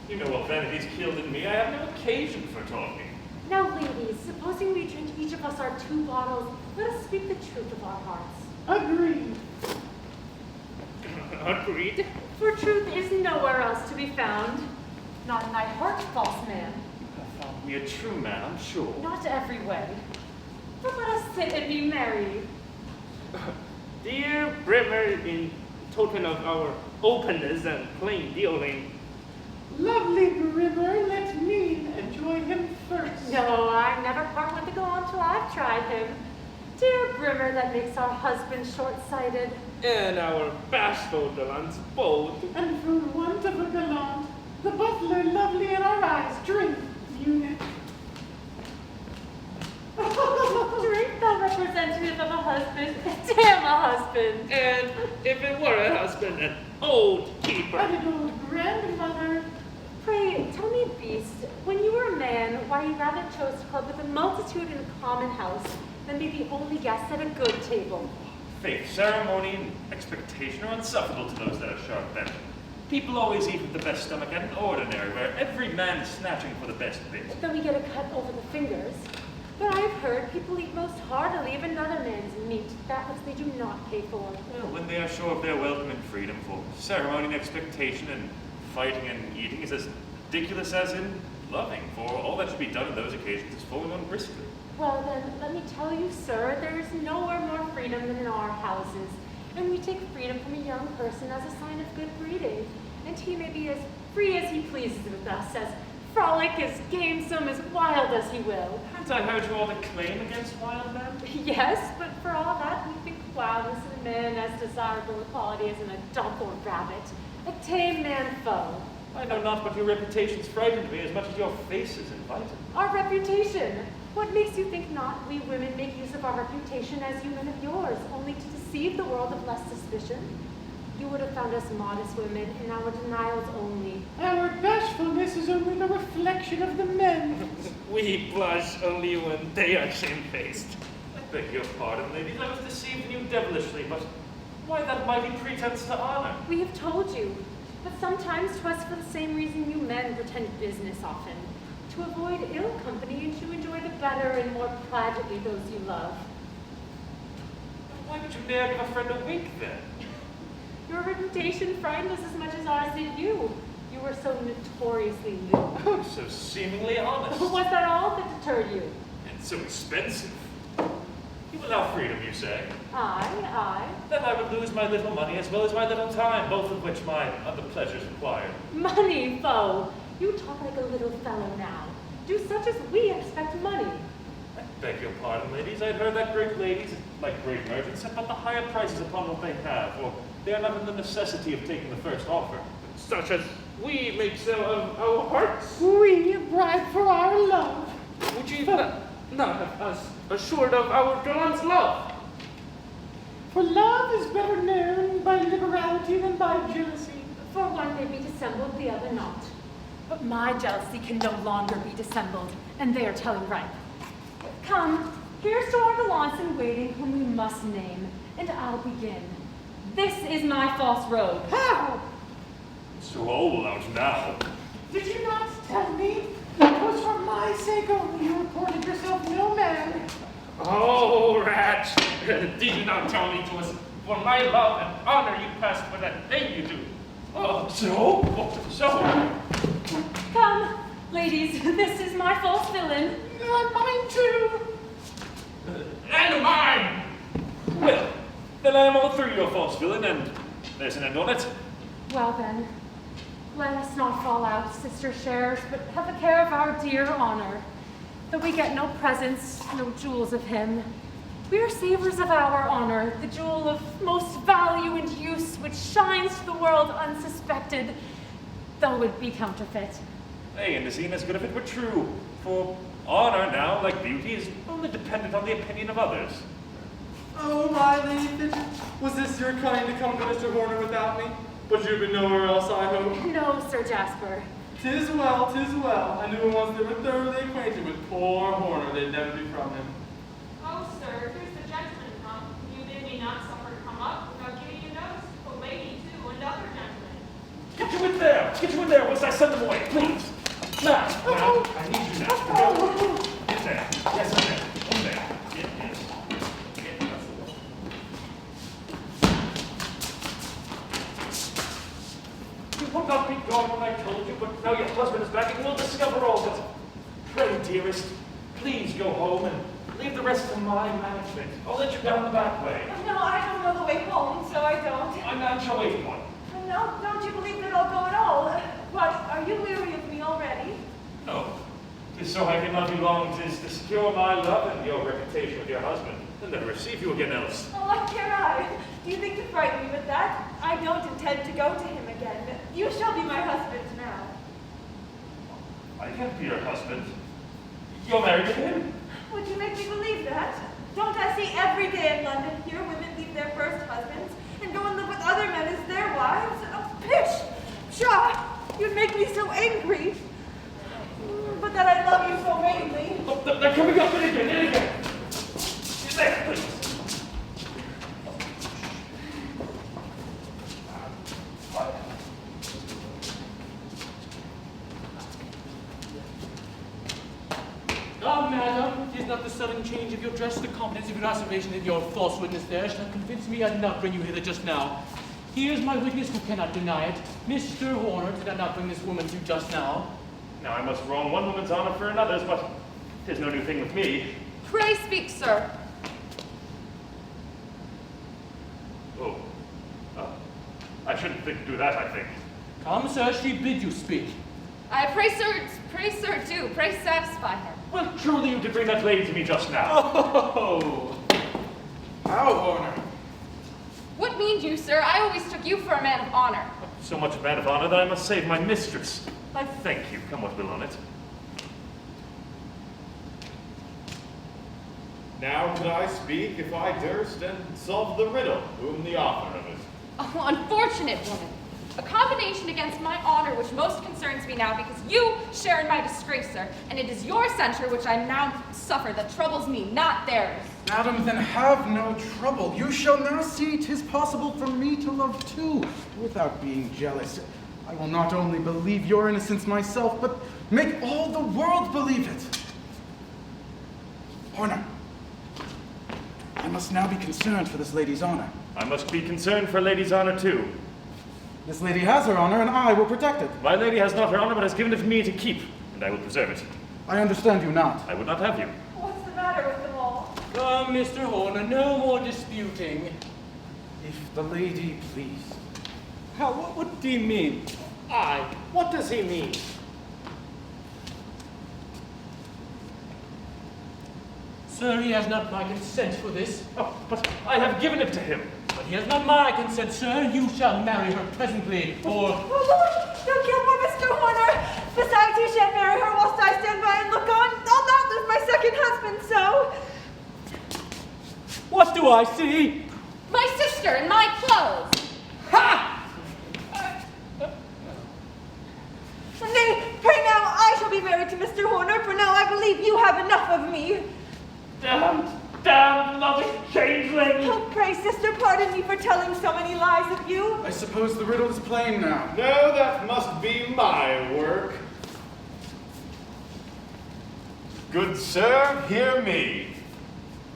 You know what vanity's killed in me. I have no occasion for talking. Now, ladies, supposing we drink each of us our 2 bottles, let us speak the truth of our hearts. Agreed. Agreed. For truth is nowhere else to be found. Not in thy heart, false man. You have found me a true man, I'm sure. Not every way. But let us sit and be merry. Dear Brimmer, in token of our openness and plain dealing, Lovely Brimmer, let me enjoy him first. No, I never part with the gallant till I've tried him. Dear Brimmer that makes our husband short-sighted. and our bashful gallants bold. And for want of a gallant, the butler lovely in our eyes, drink, eunuch. Drink, thou representative of a husband. Damn a husband. And if it were a husband, an old keeper. And an old grandmother. Pray, tell me, beast, when you were a man, why you rather chose to club with a multitude in a common house than be the only guest at a good table? Faith, ceremony, and expectation are insufferable to those that are sharp-bent. People always eat with the best stomach at an ordinary, where every man is snatching for the best bit. Then we get a cut over the fingers. But I've heard people eat most heartily of another man's meat, that which they do not pay for. Well, when they are sure of their welcome and freedom, for ceremony and expectation and fighting and eating is as ridiculous as in loving, for all that should be done on those occasions is falling on briskly. Well then, let me tell you, sir, there is nowhere more freedom than in our houses. And we take freedom from a young person as a sign of good breeding. And he may be as free as he pleases with us, as frolic, as gamesome, as wild as he will. Haven't I heard you all declaim against wild men? Yes, but for all that, we think wildness in a man as desirable a quality as in a duck or rabbit. A tame man foe. I know not, but your reputations frightened me as much as your faces invited. Our reputation. What makes you think not we women make use of our reputation as you men of yours, only to deceive the world of less suspicion? You would have found us modest women in our denials only. Our bashfulness is only the reflection of the men. We blush only when they are shamefaced. I beg your pardon, ladies. I was deceived in you devilishly, but why that mighty pretense to honor? We have told you, but sometimes 'twas for the same reason you men pretend business often, to avoid ill company and to enjoy the better and more privately those you love. Why would you dare give a friend a wink then? Your reputation frightened us as much as ours did you. You were so notoriously lewd. So seemingly honest. Was that all that deterred you? And so expensive. You allow freedom, you say? Aye. Then I would lose my little money as well as my little time, both of which my other pleasures require. Money, foe! You talk like a little fellow now. Do such as we expect money. I beg your pardon, ladies. I'd heard that great ladies, like great merchants, set but the higher prices upon what they have, or they are not in the necessity of taking the first offer. Such as we make sale of our hearts. We bribe for our love. Would you not have us assured of our gallant's love? For love is better known by liberality than by jealousy. For one may be dissembled, the other not. But my jealousy can no longer be dissembled, and they are telling right. Come, here's to our gallants in waiting whom we must name, and I'll begin. This is my false robe. How? So old out now. Did you not tell me it was for my sake only you reported yourself no man? Oh, rat! Did you not tell me it was for my love and honor you passed for that thing you do? Oh, so? Come, ladies, this is my false villain. Mine too. And mine! Well, then I am all through your false villain, and there's an end on it. Well then, let us not fall out, sister sharers, but have a care of our dear honor. Though we get no presents, no jewels of him, we are savers of our honor, the jewel of most value and use, which shines to the world unsuspected, though it be counterfeit. Nay, and is even as good if it were true, for honor now, like beauty, is only dependent on the opinion of others. Oh, my lady Fidget, was this your cunning to come to Mr. Horner without me? But you've been nowhere else, I hope. No, Sir Jasper. 'Tis well, 'tis well. I knew when once they were thoroughly acquainted with poor Horner, they'd never be from him. Oh, sir, here's the gentleman come. You bid you in there! Get you in there once I send them away, please! Now, I need you now. Go. Get there. Yes, in there. In there. Yes. Yeah, that's the one. You would not be gone when I told you, but now your husband is back and you'll discover all this. Pray, dearest, please go home and leave the rest to my management. I'll let you down the back way. No, I don't know the way home, so I don't. I'm sure waiting one. No, don't you believe that I'll go at all? What, are you weary of me already? No. 'Tis so I can love you long, 'tis to secure my love and your reputation with your husband, and never receive you again else. Oh, what care I? Do you think to frighten me with that? I don't intend to go to him again. You shall be my husband now. I can't be your husband. You're married to him. Would you make me believe that? Don't I see every day in London here women leave their first husbands and go and live with other men as their wives? Oh, pish! Pshaw! You'd make me so angry. But that I love you so vainly. Oh, they're coming up in again. There, please. Ah, madam, it is not the sudden change of your dress, the confidence of your observation that your false witness there shall convince me I did not bring you hither just now. Here is my witness who cannot deny it. Mr. Horner did I not bring this woman to you just now. Now I must wrong one woman's honor for another's, but 'tis no new thing with me. Pray speak, sir. Oh. I shouldn't do that, I think. Come, sir, she bid you speak. I pray, sir, do. Pray satisfy her. Well, truly you did bring that lady to me just now. Oh! How, Horner? What mean you, sir? I always took you for a man of honor. So much a man of honor that I must save my mistress. I thank you, come what will on it. Now could I speak if I durst and solve the riddle, whom the author of it. Oh, unfortunate woman. A combination against my honor which most concerns me now because you share in my disgrace, sir, and it is your censure which I now suffer that troubles me, not theirs. Madam, then have no trouble. You shall now see 'tis possible for me to love too, without being jealous. I will not only believe your innocence myself, but make all the world believe it. Horner, I must now be concerned for this lady's honor. I must be concerned for a lady's honor too. This lady has her honor, and I will protect it. My lady has not her honor, but has given it to me to keep, and I will preserve it. I understand you not. I would not have you. What's the matter with them all? Come, Mr. Horner, no more disputing. If the lady please. How, what do you mean? What does he mean? Sir, he has not my consent for this. Oh, but I have given it to him. But he has not my consent, sir. You shall marry her presently, or... Oh, Lord! Don't kill poor Mr. Horner! Besides, he shan't marry her whilst I stand by and look on. I'll not lose my second husband, so... What do I see? My sister in my clothes. Ha! Nay, pray now, I shall be married to Mr. Horner, for now I believe you have enough of me. Damn loving changeling! Oh, pray, sister, pardon me for telling so many lies of you. I suppose the riddle is plain now. No, that must be my work. Good sir, hear me.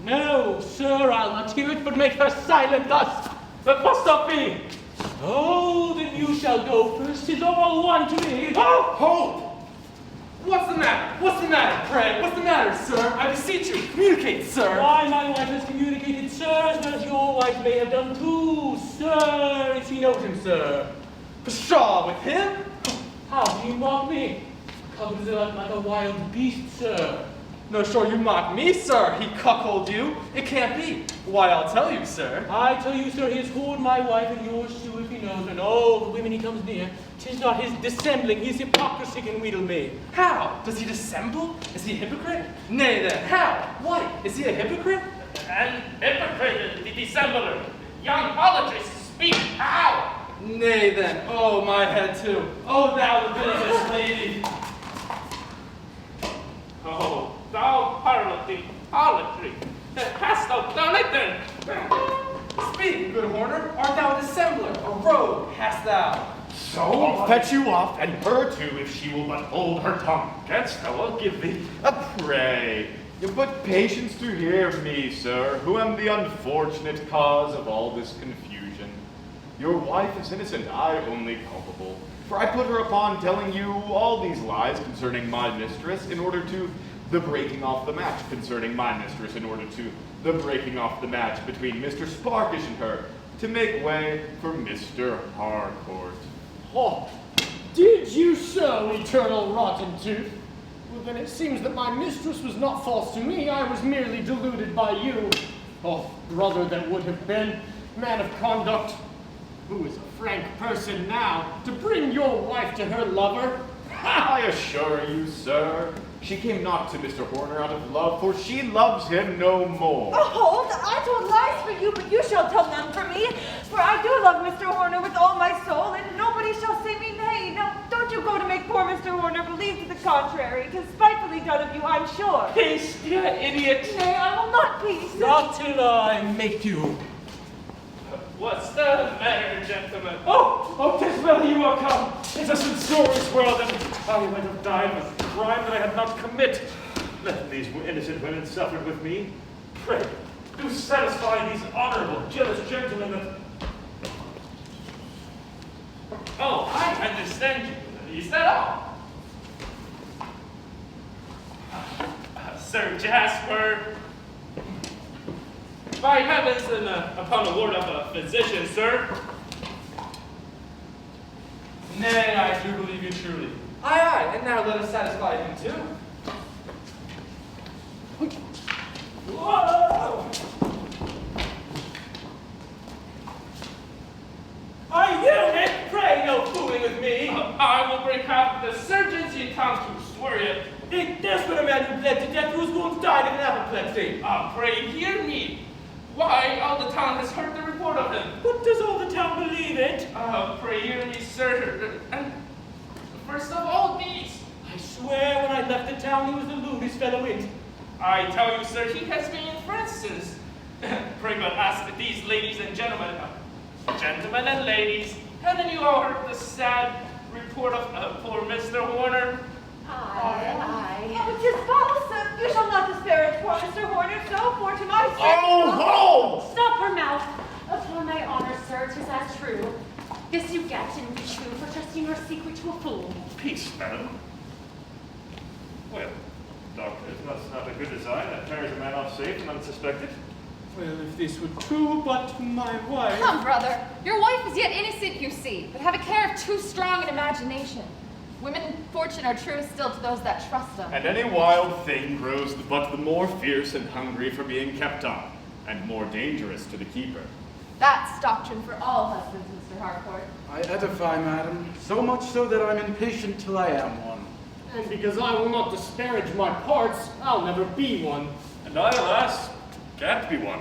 No, sir, I'll not hear it, but make her silent thus. That must not be! Oh, then you shall go first. 'Tis all one to me. Oh, hold! What's the matter? What's the matter, pray? What's the matter, sir? I beseech you, communicate, sir. Why, my wife has communicated, sir, as well as your wife may have done too, sir. If she knows him, sir. Pshaw, with him? How do you mock me? Covered like a wild beast, sir. No, sure, you mock me, sir. He cuckolded you. It can't be. Why, I'll tell you, sir. I tell you, sir, he has whored my wife and yours too, if he knows, and all the women he comes near. 'Tis not his dissembling, his hypocrisy can wheedle me. How? Does he dissemble? Is he a hypocrite? Nay, then, how? Why? Is he a hypocrite? And hypocrite, the dissembler. Young politics, speak how? Nay, then. Oh, my head, too. Oh, thou the villainous lady. Oh, thou harlotry, hast thou done it then? Speak, good Horner. Art thou a dissembler, a rogue, hast thou? So I'll fetch you off, and her too, if she will but hold her tongue. Canst thou, I'll give thee. Pray, but patience to hear me, sir, who am the unfortunate cause of all this confusion. Your wife is innocent, I only culpable. For I put her upon telling you all these lies concerning my mistress in order to the breaking off the match concerning my mistress in order to the breaking off the match between Mr. Sparkish and her to make way for Mr. Harcourt. Oh, did you so, eternal rotten tooth? Well, then it seems that my mistress was not false to me. I was merely deluded by you. Oh, brother that would have been, man of conduct, who is a frank person now, to bring your wife to her lover? I assure you, sir, she came not to Mr. Horner out of love, for she loves him no more. Oh, hold! I told lies for you, but you shall tell none for me. For I do love Mr. Horner with all my soul, and nobody shall say me nay. Now, don't you go to make poor Mr. Horner believe to the contrary. 'Tis spitefully done of you, I'm sure. Peace, you idiot. Nay, I will not peace. Not till I make you. What's the matter, gentlemen? Oh, 'tis well you are come. It's a censorious world, and I might have died with a crime that I had not commit. Let these innocent women suffer with me. Pray, do satisfy these honorable, jealous gentlemen that... Oh, I understand you. Is that all? Sir Jasper. By heavens and upon the word of a physician, sir. Nay, I do believe you truly. Aye, and now let us satisfy him too. Whoa! I yield it! Pray no fooling with me! I will break half the surgeons you come to swear it. There's been a man who bled to death whose wounds died of an apoplexy. Pray hear me. Why, all the town has heard the report of him. But does all the town believe it? Pray hear me, sir. And first of all these. I swear when I left the town he was the lewdest fellow in. I tell you, sir, he has been in France since. Pray but ask these ladies and gentlemen, gentlemen and ladies, haven't you all heard the sad report of poor Mr. Horner? Aye. Oh, 'tis false. You shall not disparage poor Mr. Horner so, for to my Oh, ho! Stop her mouth. Upon my honor, sir, 'tis as true. This you get and you chew for trusting your secret to a fool. Peace, madam. Well, doctor, that's not a good design. That carries a man off safe and unsuspected. Well, if this were true, but my wife... Come, brother. Your wife is yet innocent, you see, but have a care of too strong an imagination. Women fortune are true still to those that trust them. And any wild thing grows but the more fierce and hungry for being kept on, and more dangerous to the keeper. That's doctrine for all husbands, Mr. Harcourt. I edify, madam, so much so that I'm impatient till I am one. And because I will not disparage my parts, I'll never be one. And I, alas, can't be one.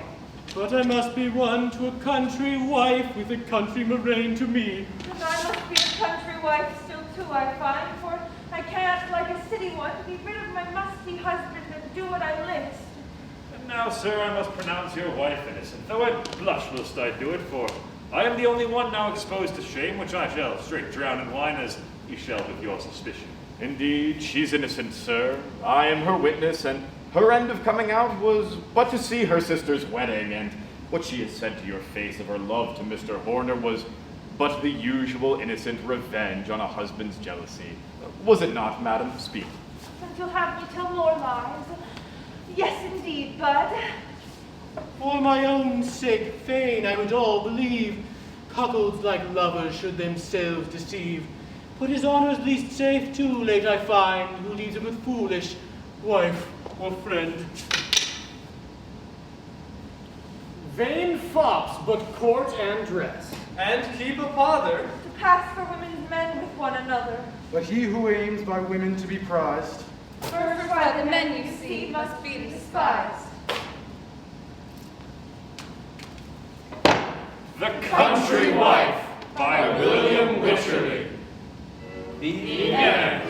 But I must be one to a country wife with a country murrain to me. And I must be a country wife still too, I find, for I cannot, like a city one, be rid of my musty husband and do what I list. And now, sir, I must pronounce your wife innocent, though I blush whilst I do it, for I am the only one now exposed to shame, which I shall straight drown in wine, as ye shall with your suspicion. Indeed, she's innocent, sir. I am her witness, and her end of coming out was but to see her sister's wedding, and what she has said to your face of her love to Mr. Horner was but the usual innocent revenge on a husband's jealousy. Was it not, madam? Speak. And you'll have me tell more lies. Yes, indeed, bud. For my own sake, fain I would all believe. Cuckolds like lovers should themselves deceive. But his honor's least safe too late I find, who leaves him with foolish wife or friend. Vain fops, but court and dress. And keep a father. To pass for women's men with one another. But he who aims by women to be prized, First by the men you see must be despised. The Country Wife by William Wycherley. The end.